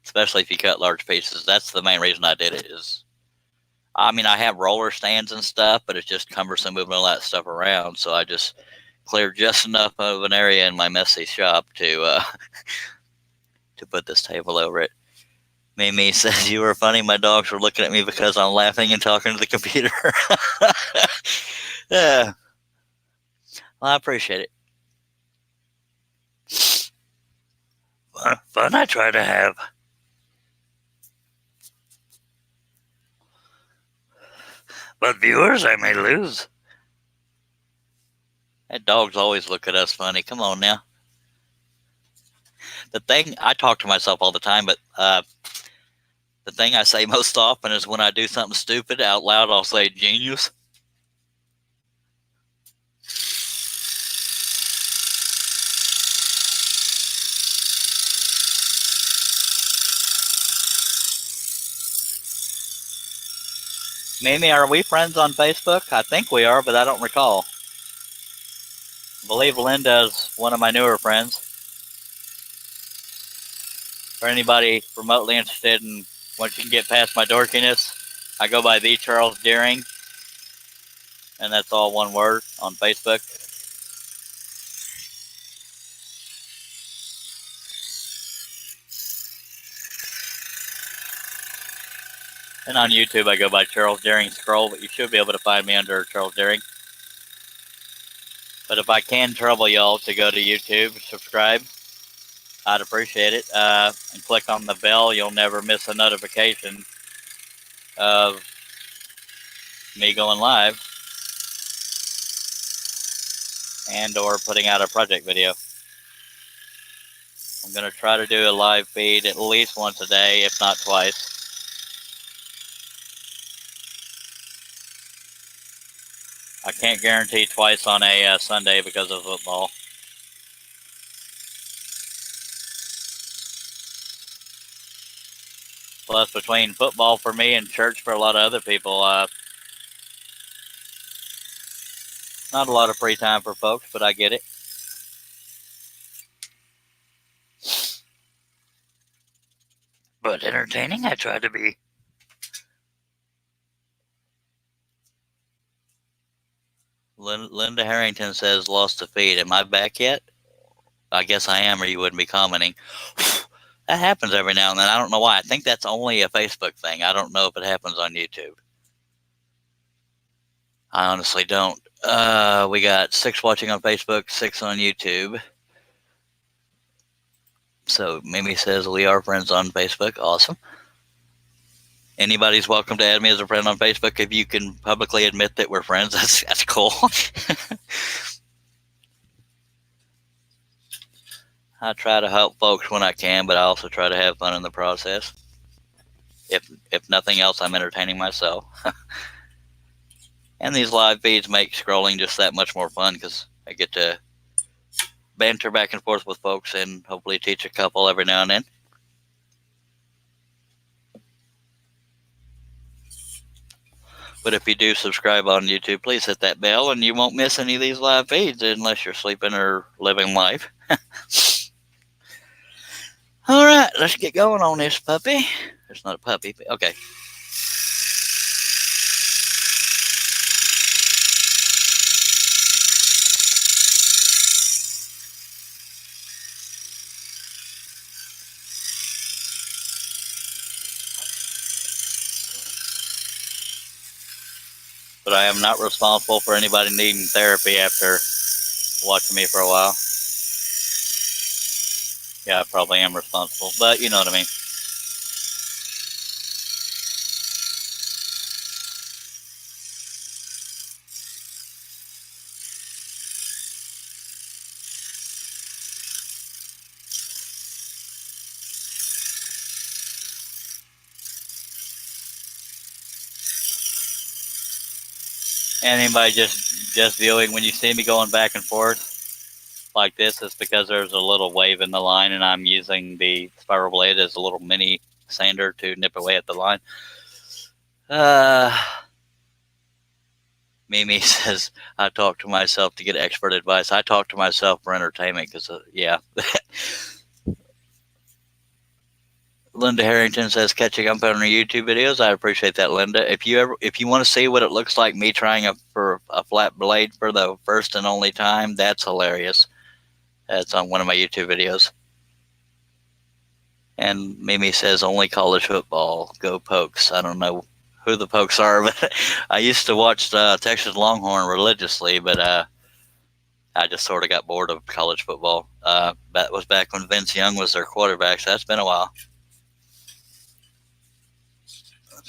Especially if you cut large pieces. That's the main reason I did it. I have roller stands and stuff, but it's just cumbersome moving all that stuff around. So I just cleared just enough of an area in my messy shop to put this table over it. Mimi says, you were funny. My dogs were looking at me because I'm laughing and talking to the computer. Yeah. Well, I appreciate it. Fun I try to have. But viewers I may lose. That dogs always look at us funny. Come on now. The thing, I talk to myself all the time, but the thing I say most often is when I do something stupid out loud, I'll say genius. Mimi, are we friends on Facebook? I think we are, but I don't recall. I believe Linda is one of my newer friends. For anybody remotely interested in once you can get past my dorkiness, I go by the Charles Deering, and that's all one word on Facebook. And on YouTube, I go by Charles Daring Scroll, but you should be able to find me under Charles Daring. But if I can trouble y'all to go to YouTube, subscribe, I'd appreciate it. And click on the bell. You'll never miss a notification of me going live and or putting out a project video. I'm going to try to do a live feed at least once a day, if not twice. I can't guarantee twice on a Sunday because of football. Plus, between football for me and church for a lot of other people, not a lot of free time for folks, but I get it. But entertaining, I try to be. Linda Harrington says, lost the feed. Am I back yet? I guess I am, or you wouldn't be commenting. That happens every now and then. I don't know why. I think that's only a Facebook thing. I don't know if it happens on YouTube. I honestly don't. We got 6 watching on Facebook, 6 on YouTube. So Mimi says we are friends on Facebook. Awesome. Anybody's welcome to add me as a friend on Facebook if you can publicly admit that we're friends. That's cool. I try to help folks when I can, but I also try to have fun in the process. If nothing else, I'm entertaining myself. And these live feeds make scrolling just that much more fun because I get to banter back and forth with folks and hopefully teach a couple every now and then. But if you do subscribe on YouTube, please hit that bell and you won't miss any of these live feeds unless you're sleeping or living life. All right, let's get going on this puppy. It's not a puppy, but okay. But I am not responsible for anybody needing therapy after watching me for a while. Yeah, I probably am responsible, but you know what I mean. And anybody just viewing, when you see me going back and forth like this, it's because there's a little wave in the line and I'm using the spiral blade as a little mini sander to nip away at the line. Mimi says, I talk to myself to get expert advice. I talk to myself for entertainment because, yeah. Linda Harrington says, catching up on her YouTube videos. I appreciate that, Linda. If you want to see what it looks like me trying for a flat blade for the first and only time, that's hilarious. That's on one of my YouTube videos. And Mimi says, only college football. Go Pokes. I don't know who the Pokes are, but I used to watch Texas Longhorn religiously, but I just sort of got bored of college football. That was back when Vince Young was their quarterback, so that's been a while.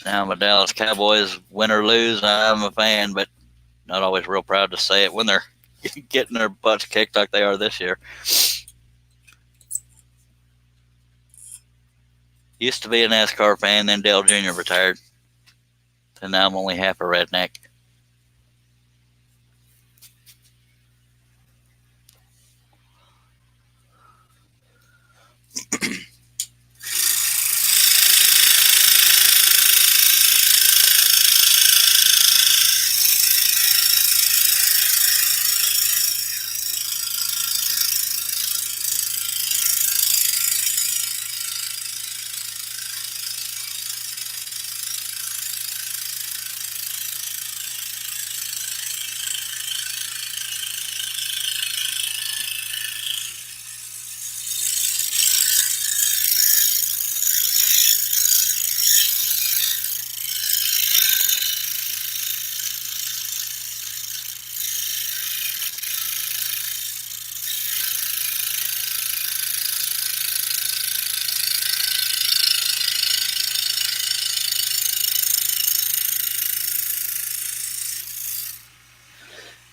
Now my Dallas Cowboys win or lose, I'm a fan, but not always real proud to say it when they're getting their butts kicked like they are this year. Used to be a NASCAR fan, then Dale Jr. retired. And now I'm only half a redneck.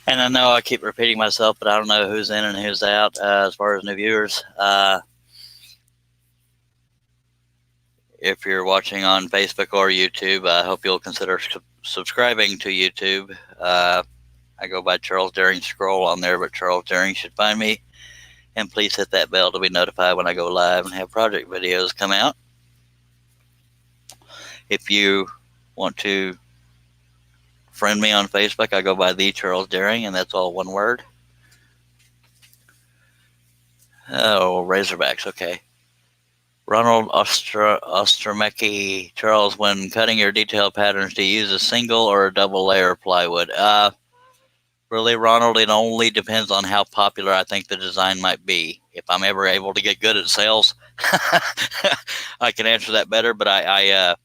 And I know I keep repeating myself, but I don't know who's in and who's out as far as new viewers. If you're watching on Facebook or YouTube, I hope you'll consider subscribing to YouTube. I go by Charles Daring Scroll on there, but Charles Daring should find me. And please hit that bell to be notified when I go live and have project videos come out. If you want to friend me on Facebook, I go by the Charles Daring, and that's all one word. Oh, Razorbacks, okay. Ronald Ostromecki, Charles, when cutting your detail patterns, do you use a single or a double layer of plywood? Really, Ronald, it only depends on how popular I think the design might be. If I'm ever able to get good at sales, I can answer that better, but I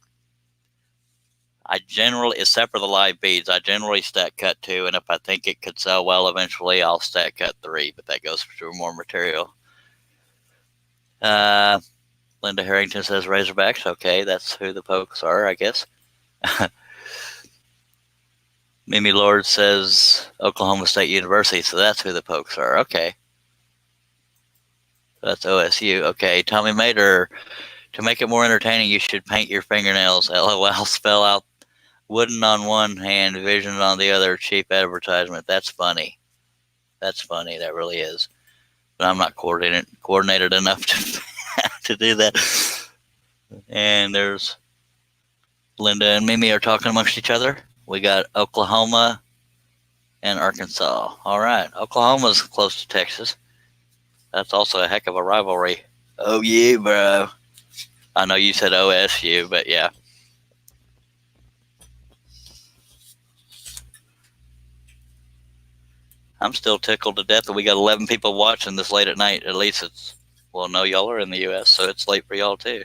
generally, except for the live beads, I generally stack cut 2, and if I think it could sell well eventually, I'll stack cut 3, but that goes for more material. Linda Harrington says Razorbacks. Okay, that's who the Pokes are, I guess. Mimi Lord says Oklahoma State University, so that's who the Pokes are. Okay. That's OSU. Okay, Tommy Mater, to make it more entertaining, you should paint your fingernails. LOL, spell out wooden on one hand, vision on the other. Cheap advertisement. That's funny. That's funny. That really is. But I'm not coordinated enough to do that. And there's Linda and Mimi are talking amongst each other. We got Oklahoma and Arkansas. All right. Oklahoma's close to Texas. That's also a heck of a rivalry. Oh, yeah, bro. I know you said OSU, but yeah. I'm still tickled to death that we got 11 people watching this late at night. At least it's, well, no, y'all are in the U.S., so it's late for y'all, too.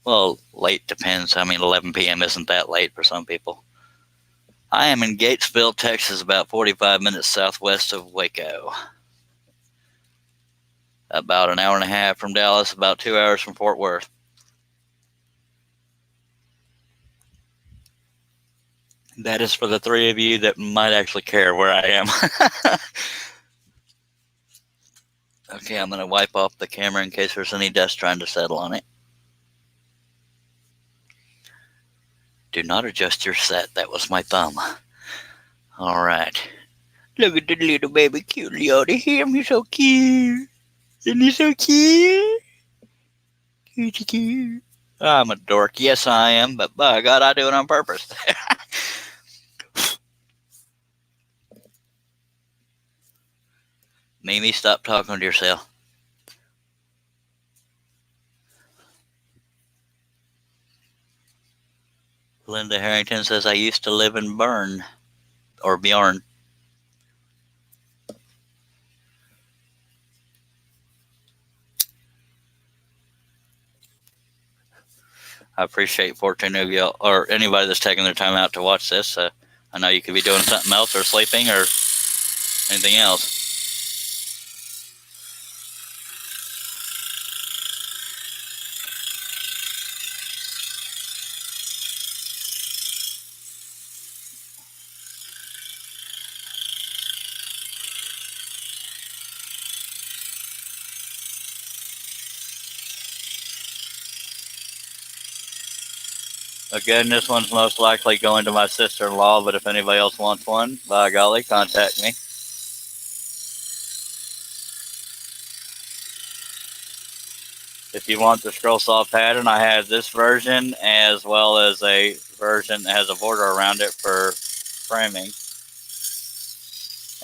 Well, late depends. I mean, 11 p.m. isn't that late for some people. I am in Gatesville, Texas, about 45 minutes southwest of Waco. About an hour and a half from Dallas, about 2 hours from Fort Worth. That is for the 3 of you that might actually care where I am. Okay, I'm going to wipe off the camera in case there's any dust trying to settle on it. Do not adjust your set. That was my thumb. All right. Look at the little baby cute Yoda. He's so cute. Isn't he so cute? Cute. I'm a dork. Yes, I am. But by God, I do it on purpose. Mimi, stop talking to yourself. Linda Harrington says, I used to live in Bjorn. I appreciate 14 of y'all, or anybody that's taking their time out to watch this. I know you could be doing something else or sleeping or anything else. Again, this one's most likely going to my sister-in-law, but if anybody else wants one, by golly, contact me. If you want the scroll saw pattern, I have this version as well as a version that has a border around it for framing.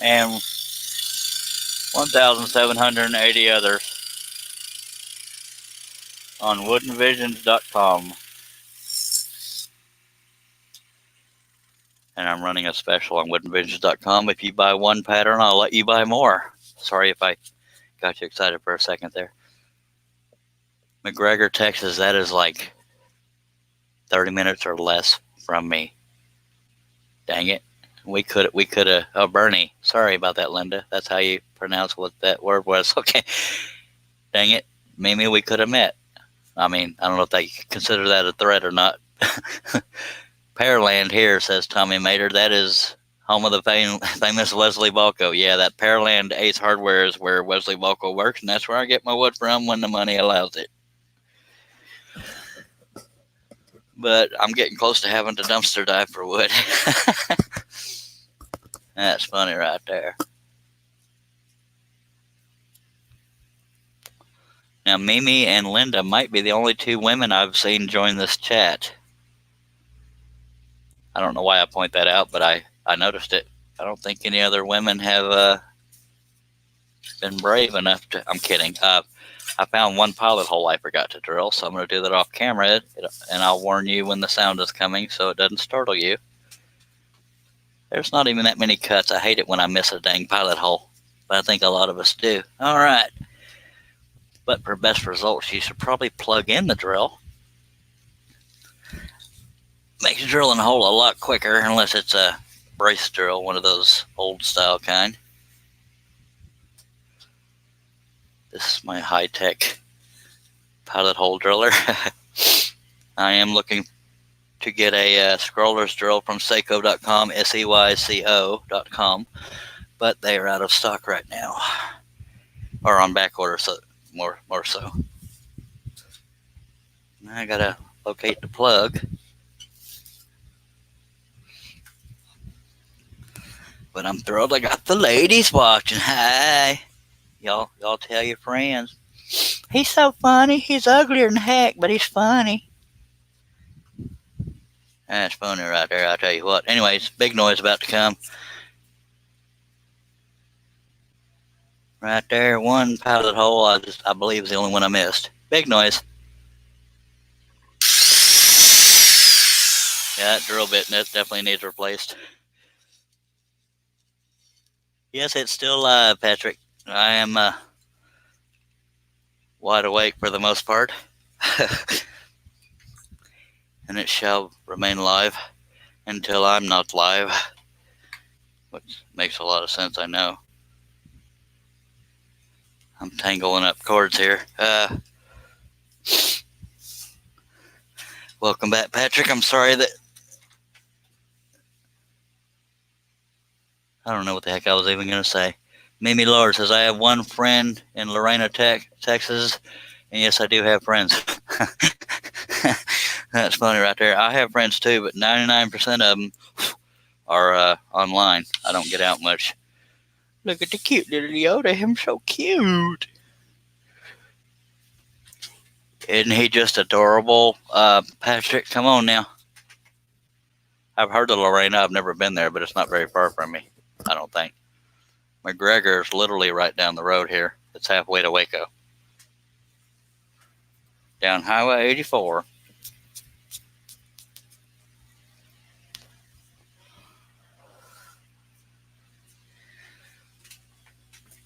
And 1,780 others on woodenvisions.com. And I'm running a special on woodenvisions.com. If you buy one pattern, I'll let you buy more. Sorry if I got you excited for a second there. McGregor, Texas, that is like 30 minutes or less from me. Dang it. We could have, oh, Bernie. Sorry about that, Linda. That's how you pronounce what that word was. Okay. Dang it. Maybe we could have met. I mean, I don't know if they consider that a threat or not. Pearland here, says Tommy Mater. That is Home of the famous Wesley Balco. Yeah, that Pearland Ace Hardware is where Wesley Balco works, and that's where I get my wood from when the money allows it. But I'm getting close to having to dumpster dive for wood. That's funny right there. Now, Mimi and Linda might be the only two women I've seen join this chat. I don't know why I point that out, but I noticed it. I don't think any other women have been brave enough to. I'm kidding. I found one pilot hole I forgot to drill, so I'm going to do that off camera, and I'll warn you when the sound is coming so it doesn't startle you. There's not even that many cuts. I hate it when I miss a dang pilot hole, but I think a lot of us do. All right. But for best results, you should probably plug in the drill. Makes drilling a hole a lot quicker, unless it's a brace drill, one of those old style kind. This is my high-tech pilot hole driller. I am looking to get a scroller's drill from Seiko.com, SEYCO.com, but they are out of stock right now, or on back order, so more so. I gotta locate the plug. But I'm thrilled I got the ladies watching. Hi. Y'all tell your friends. He's so funny. He's uglier than heck, but he's funny. That's funny right there, I'll tell you what. Anyways, big noise about to come. Right there, one pilot hole, I believe is the only one I missed. Big noise. Yeah, that drill bit definitely needs replaced. Yes, it's still live, Patrick. I am wide awake for the most part. And it shall remain live until I'm not live. Which makes a lot of sense, I know. I'm tangling up cords here. Welcome back, Patrick. I'm sorry that... I don't know what the heck I was even going to say. Mimi Lord says, I have one friend in Lorena, Texas, and yes, I do have friends. That's funny right there. I have friends too, but 99% of them are online. I don't get out much. Look at the cute little Yoda. Him so cute. Isn't he just adorable? Patrick, come on now. I've heard of Lorena. I've never been there, but it's not very far from me, I don't think. McGregor is literally right down the road here. It's halfway to Waco. Down Highway 84.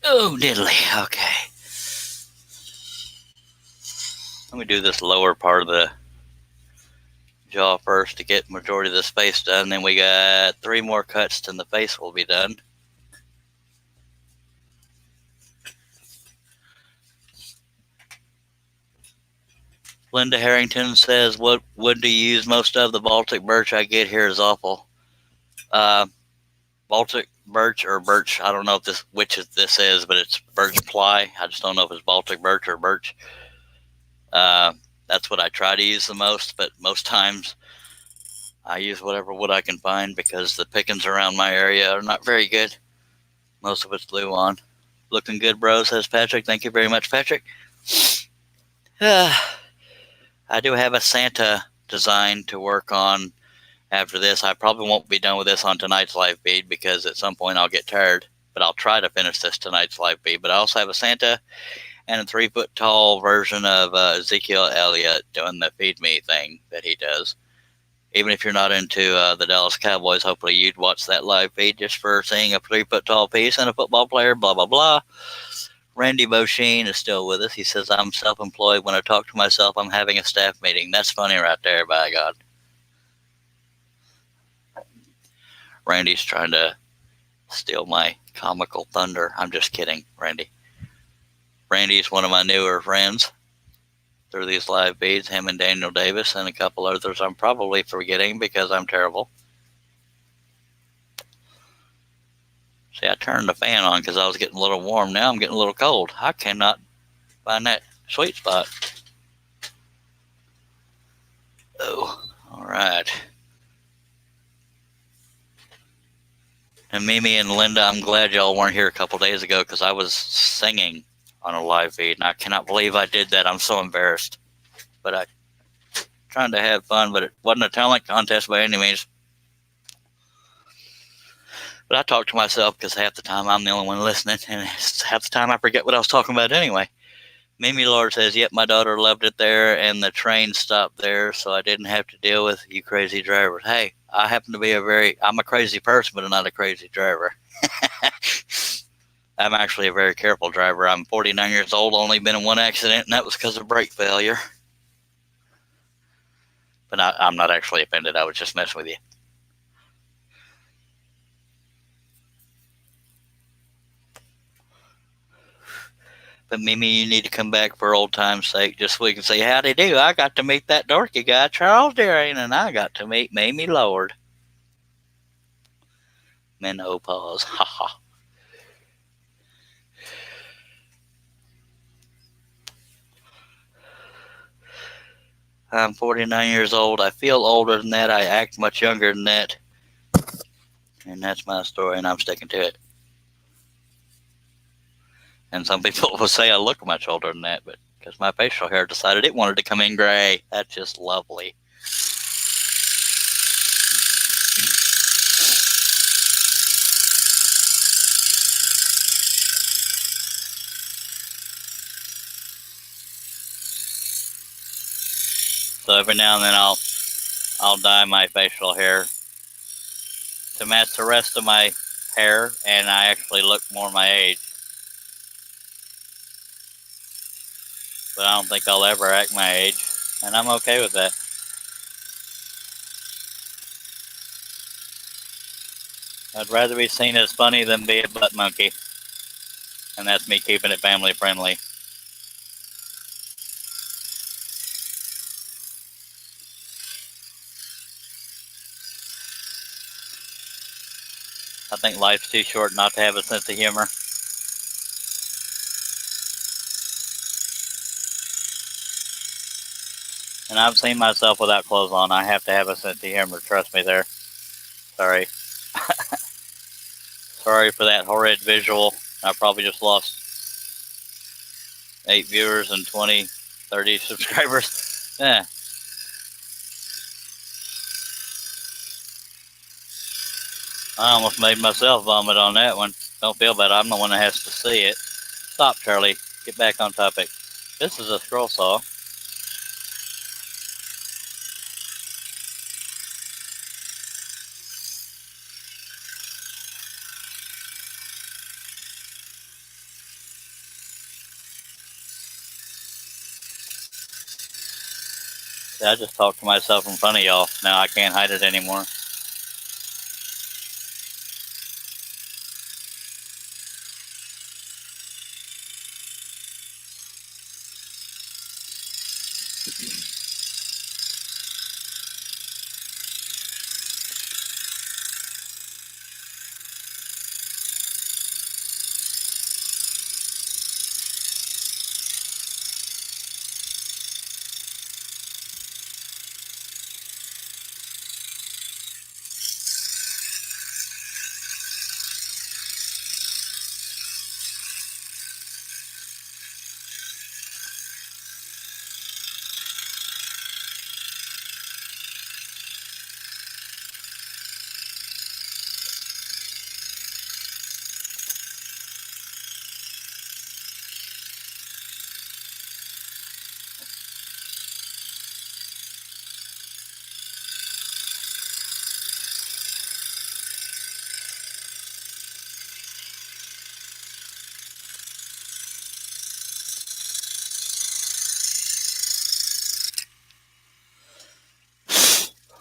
Oh, diddly. Okay. Let me do this lower part of the jaw first to get majority of the face done. Then we got 3 more cuts and the face will be done. Linda Harrington says, what wood do you use most of? The Baltic birch I get here is awful. Baltic birch or birch, I don't know if which this is, but it's birch ply. I just don't know if it's Baltic birch or birch. That's what I try to use the most, but most times I use whatever wood I can find because the pickings around my area are not very good. Most of it's Luan. Looking good, bro, says Patrick. Thank you very much, Patrick. I do have a Santa design to work on after this. I probably won't be done with this on tonight's live feed because at some point I'll get tired, but I'll try to finish this tonight's live feed. But I also have a Santa and a 3-foot tall version of Ezekiel Elliott doing the feed me thing that he does. Even if you're not into the Dallas Cowboys, hopefully you'd watch that live feed just for seeing a 3-foot tall piece and a football player, blah, blah, blah. Randy Bosheen is still with us. He says, I'm self-employed. When I talk to myself, I'm having a staff meeting. That's funny right there, by God. Randy's trying to steal my comical thunder. I'm just kidding, Randy. Randy's one of my newer friends through these live feeds, him and Daniel Davis and a couple others I'm probably forgetting because I'm terrible. See, I turned the fan on because I was getting a little warm. Now I'm getting a little cold. I cannot find that sweet spot. Oh, all right. And Mimi and Linda, I'm glad y'all weren't here a couple days ago because I was singing on a live feed, and I cannot believe I did that. I'm so embarrassed. But I trying to have fun, but it wasn't a talent contest by any means. But I talk to myself because half the time I'm the only one listening, and half the time I forget what I was talking about anyway. Mimi Lord says, yep, my daughter loved it there, and the train stopped there, so I didn't have to deal with you crazy drivers. Hey, I happen to be I'm a crazy person, but I'm not a crazy driver. I'm actually a very careful driver. I'm 49 years old, only been in one accident, and that was because of brake failure. But I'm not actually offended. I was just messing with you. But Mimi, you need to come back for old time's sake, just so we can say, howdy do. I got to meet that dorky guy, Charles Deering, and I got to meet Mimi Lord. Menopause. Ha ha. I'm 49 years old. I feel older than that. I act much younger than that. And that's my story, and I'm sticking to it. And some people will say I look much older than that, but because my facial hair decided it wanted to come in gray. That's just lovely. So every now and then I'll dye my facial hair to match the rest of my hair, and I actually look more my age. But I don't think I'll ever act my age, and I'm okay with that. I'd rather be seen as funny than be a butt monkey, and that's me keeping it family friendly. I think life's too short not to have a sense of humor. And I've seen myself without clothes on. I have to have a sense of humor. Trust me there. Sorry. Sorry for that horrid visual. I probably just lost 8 viewers and 20, 30 subscribers. Yeah. I almost made myself vomit on that one. Don't feel bad. I'm the one that has to see it. Stop, Charlie. Get back on topic. This is a scroll saw. See, I just talked to myself in front of y'all. Now I can't hide it anymore.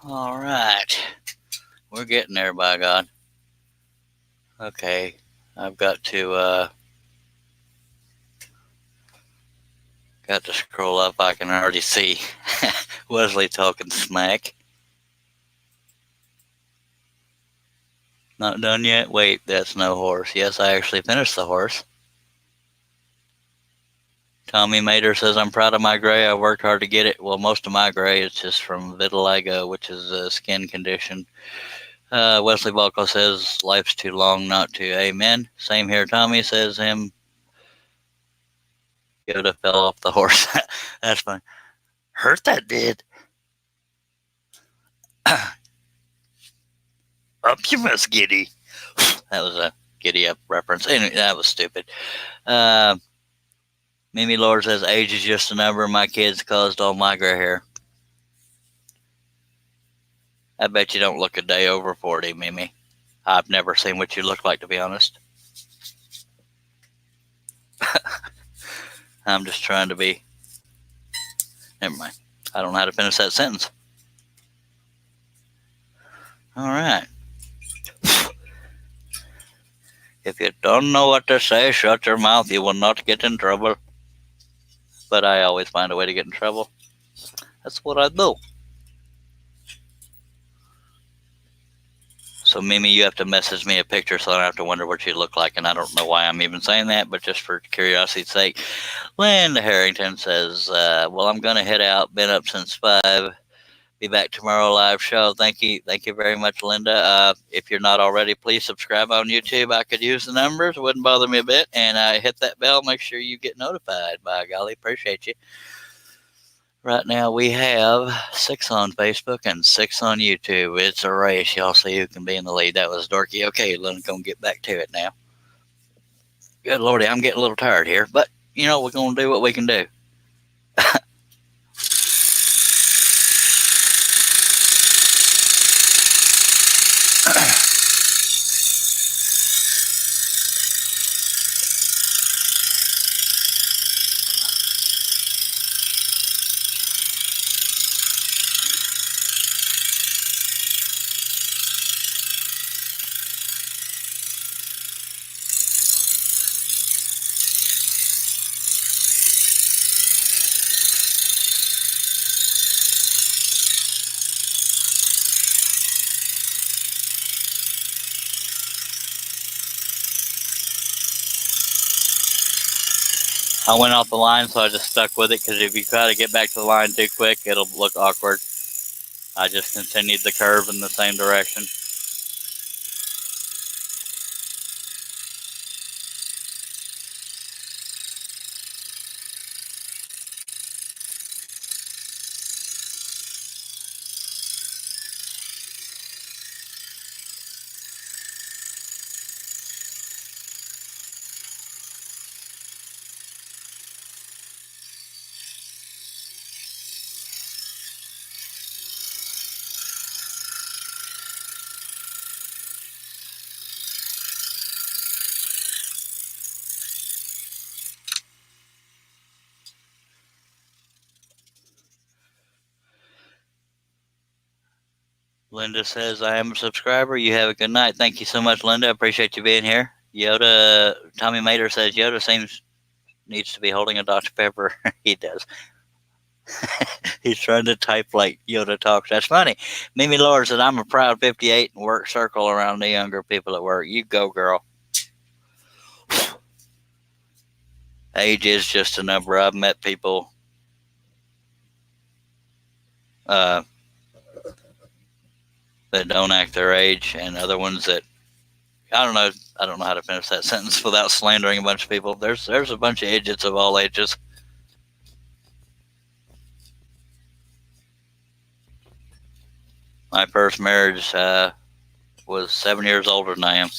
All right. We're getting there, by God. Okay. I've got to scroll up. I can already see Wesley talking smack. Not done yet? Wait, that's no horse. Yes, I actually finished the horse. Tommy Mater says, I'm proud of my gray. I worked hard to get it. Well, most of my gray is just from vitiligo, which is a skin condition. Wesley Balco says, life's too long not to. Amen. Same here. Tommy says, Yoda fell off the horse. That's fine. Hurt that did. Optimus Giddy. That was a giddy up reference. Anyway, that was stupid. Mimi Lord says, age is just a number. My kids caused all my gray hair. I bet you don't look a day over 40, Mimi. I've never seen what you look like, to be honest. I'm just trying to be. Never mind. I don't know how to finish that sentence. All right. If you don't know what to say, shut your mouth. You will not get in trouble. But I always find a way to get in trouble. That's what I do. So, Mimi, you have to message me a picture so I don't have to wonder what you look like. And I don't know why I'm even saying that, but just for curiosity's sake. Linda Harrington says, well, I'm going to head out. Been up since 5. Be back tomorrow live show. Thank you very much, Linda. If you're not already, please subscribe on YouTube. I could use the numbers. It wouldn't bother me a bit. And hit that bell. Make sure you get notified. By golly, appreciate you. Right now we have 6 on Facebook and 6 on YouTube. It's a race. Y'all see who can be in the lead. That was Dorky. Okay, let's go get back to it now. Good Lordy, I'm getting a little tired here, but we're going to do what we can do. I went off the line, so I just stuck with it, because if you try to get back to the line too quick, it'll look awkward. I just continued the curve in the same direction. Linda says, I am a subscriber. You have a good night. Thank you so much, Linda. I appreciate you being here. Yoda, Tommy Mater says, Yoda needs to be holding a Dr. Pepper. He does. He's trying to type like Yoda talks. That's funny. Mimi Lord said, I'm a proud 58 and work circle around the younger people at work. You go, girl. Age is just a number. I've met people that don't act their age, and other ones that I don't know how to finish that sentence without slandering a bunch of people. There's a bunch of idiots of all ages. My first marriage was 7 years older than I am.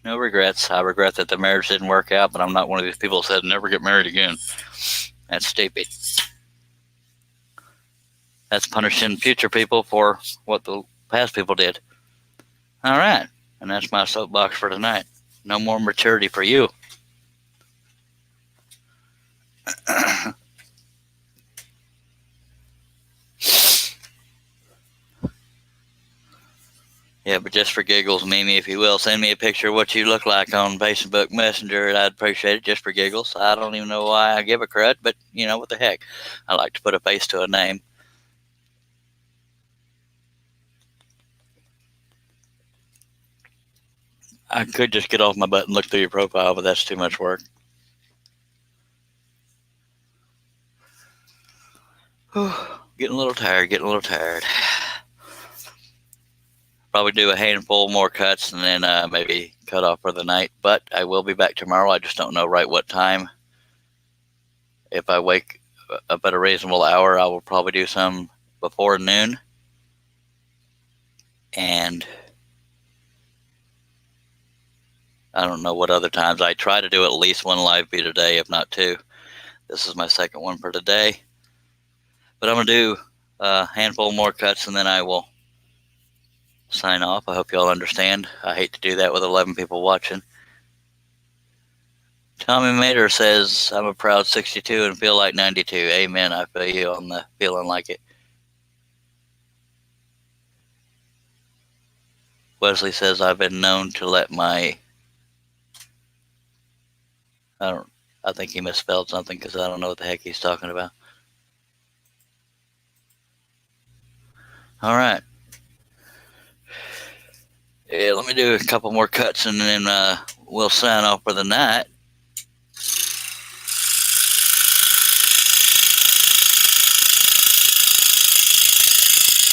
No regrets. I regret that the marriage didn't work out, but I'm not one of these people who said never get married again. That's stupid. That's punishing future people for what the past people did. All right. And that's my soapbox for tonight. No more maturity for you. Yeah, but just for giggles, Mimi, if you will, send me a picture of what you look like on Facebook Messenger, and I'd appreciate it just for giggles. I don't even know why I give a crud, but what the heck. I like to put a face to a name. I could just get off my butt and look through your profile, but that's too much work. Getting a little tired. Probably do a handful more cuts and then maybe cut off for the night. But I will be back tomorrow. I just don't know right what time. If I wake up at a reasonable hour, I will probably do some before noon. And I don't know what other times. I try to do at least one live feed a day, if not two. This is my second one for today. But I'm going to do a handful more cuts and then I will sign off. I hope you all understand. I hate to do that with 11 people watching. Tommy Mater says, I'm a proud 62 and feel like 92. Amen. I feel you on the feeling like it. Wesley says, I've been known to let my... I think he misspelled something because I don't know what the heck he's talking about. All right. Yeah, let me do a couple more cuts and then we'll sign off for the night.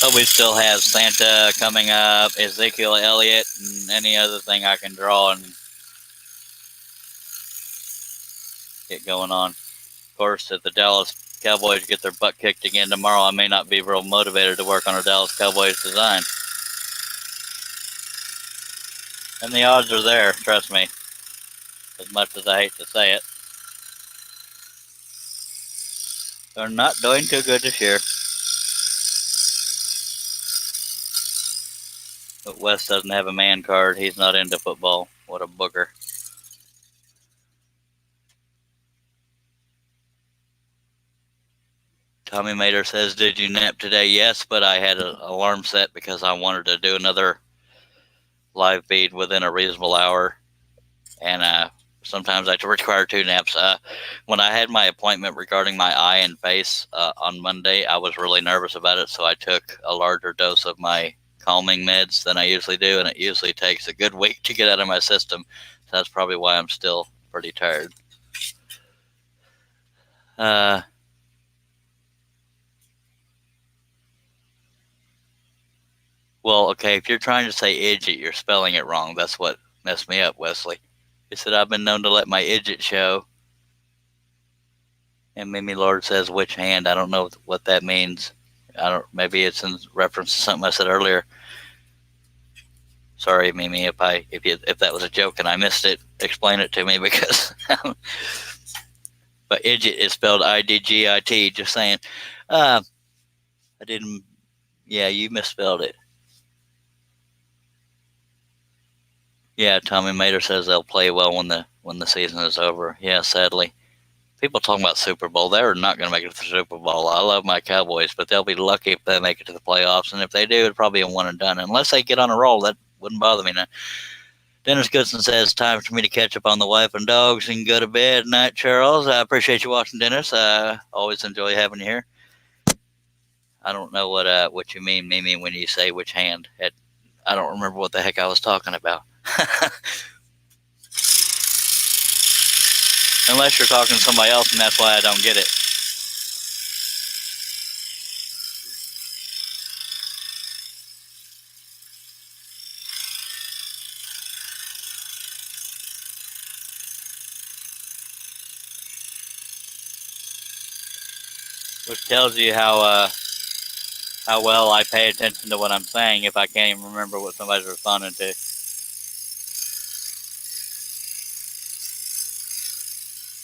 But we still have Santa coming up, Ezekiel Elliott, and any other thing I can draw and get going on. Of course, if the Dallas Cowboys get their butt kicked again tomorrow, I may not be real motivated to work on a Dallas Cowboys design. And the odds are there, trust me, as much as I hate to say it. They're not doing too good this year. But Wes doesn't have a man card. He's not into football. What a booger. Tommy Mater says, did you nap today? Yes, but I had an alarm set because I wanted to do another live feed within a reasonable hour. And sometimes I require 2 naps. When I had my appointment regarding my eye and face on Monday, I was really nervous about it, so I took a larger dose of my calming meds than I usually do, and it usually takes a good week to get out of my system. So that's probably why I'm still pretty tired. Well, okay, if you're trying to say idjit, you're spelling it wrong. That's what messed me up, Wesley. He said, I've been known to let my idjit show. And Mimi Lord says, which hand? I don't know what that means. Maybe it's in reference to something I said earlier. Sorry, Mimi, if that was a joke and I missed it, explain it to me because. But idjit is spelled I-D-G-I-T. Just saying. I didn't. Yeah, you misspelled it. Yeah, Tommy Mater says they'll play well when the season is over. Yeah, sadly. People talking about Super Bowl, they're not going to make it to the Super Bowl. I love my Cowboys, but they'll be lucky if they make it to the playoffs. And if they do, it'll probably be a one and done. Unless they get on a roll, that wouldn't bother me now. Dennis Goodson says, time for me to catch up on the wife and dogs and go to bed. Night, Charles. I appreciate you watching, Dennis. I always enjoy having you here. I don't know what you mean, Mimi, when you say which hand. I don't remember what the heck I was talking about. Unless you're talking to somebody else, and that's why I don't get it. Which tells you how well I pay attention to what I'm saying if I can't even remember what somebody's responding to.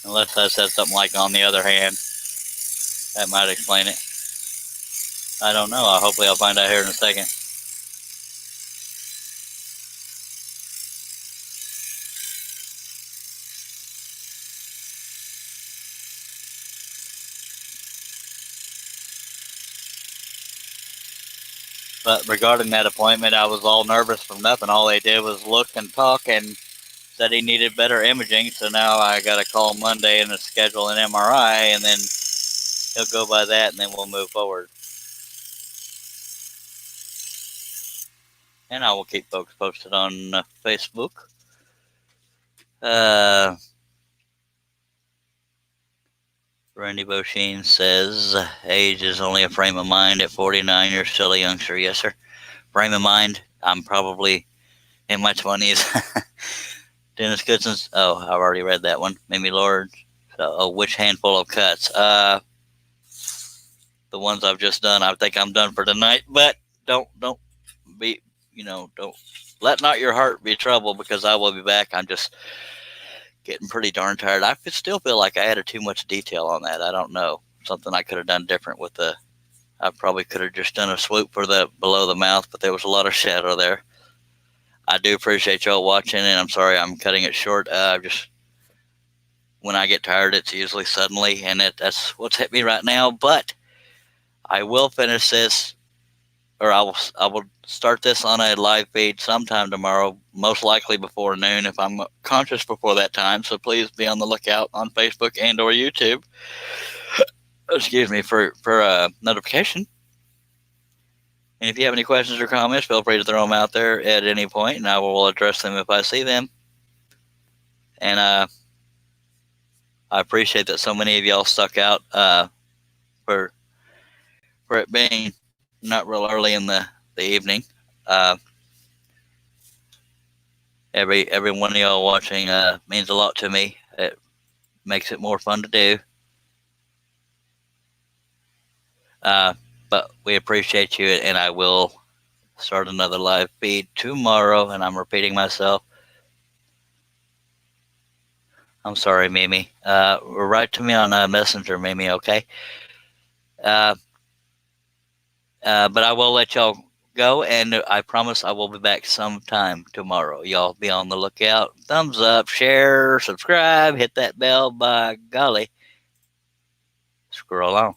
Unless I said something like on the other hand. That might explain it. I don't know. Hopefully I'll find out here in a second. But regarding that appointment, I was all nervous from nothing. All they did was look and talk and said he needed better imaging. So now I got to call Monday and schedule an MRI, and then he'll go by that, and then we'll move forward. And I will keep folks posted on Facebook. Uh, Randy Bosheen says, age is only a frame of mind. At 49, you're still a youngster. Yes, sir. Frame of mind, I'm probably in my 20s. Dennis Goodson's, oh, I've already read that one. Mimi Lord. So, which handful of cuts? The ones I've just done, I think I'm done for tonight. But don't be, don't let not your heart be troubled, because I will be back. I'm just getting pretty darn tired. I still feel like I added too much detail on that. I don't know. Something I could have done different with I probably could have just done a swoop for the below the mouth, but there was a lot of shadow there. I do appreciate y'all watching, and I'm sorry I'm cutting it short. Just when I get tired, it's usually suddenly, and that's what's hit me right now. But I will finish this, or I will start this on a live feed sometime tomorrow, most likely before noon if I'm conscious before that time. So please be on the lookout on Facebook and or YouTube. Excuse me, for notification. And if you have any questions or comments, feel free to throw them out there at any point, and I will address them if I see them. And I appreciate that so many of y'all stuck out for it being not real early in the evening. Uh, every one of y'all watching means a lot to me. It makes it more fun to do. But we appreciate you, and I will start another live feed tomorrow. And I'm repeating myself. I'm sorry, Mimi. Write to me on Messenger, Mimi, okay? But I will let y'all go, and I promise I will be back sometime tomorrow. Y'all be on the lookout. Thumbs up, share, subscribe, hit that bell. By golly, scroll on.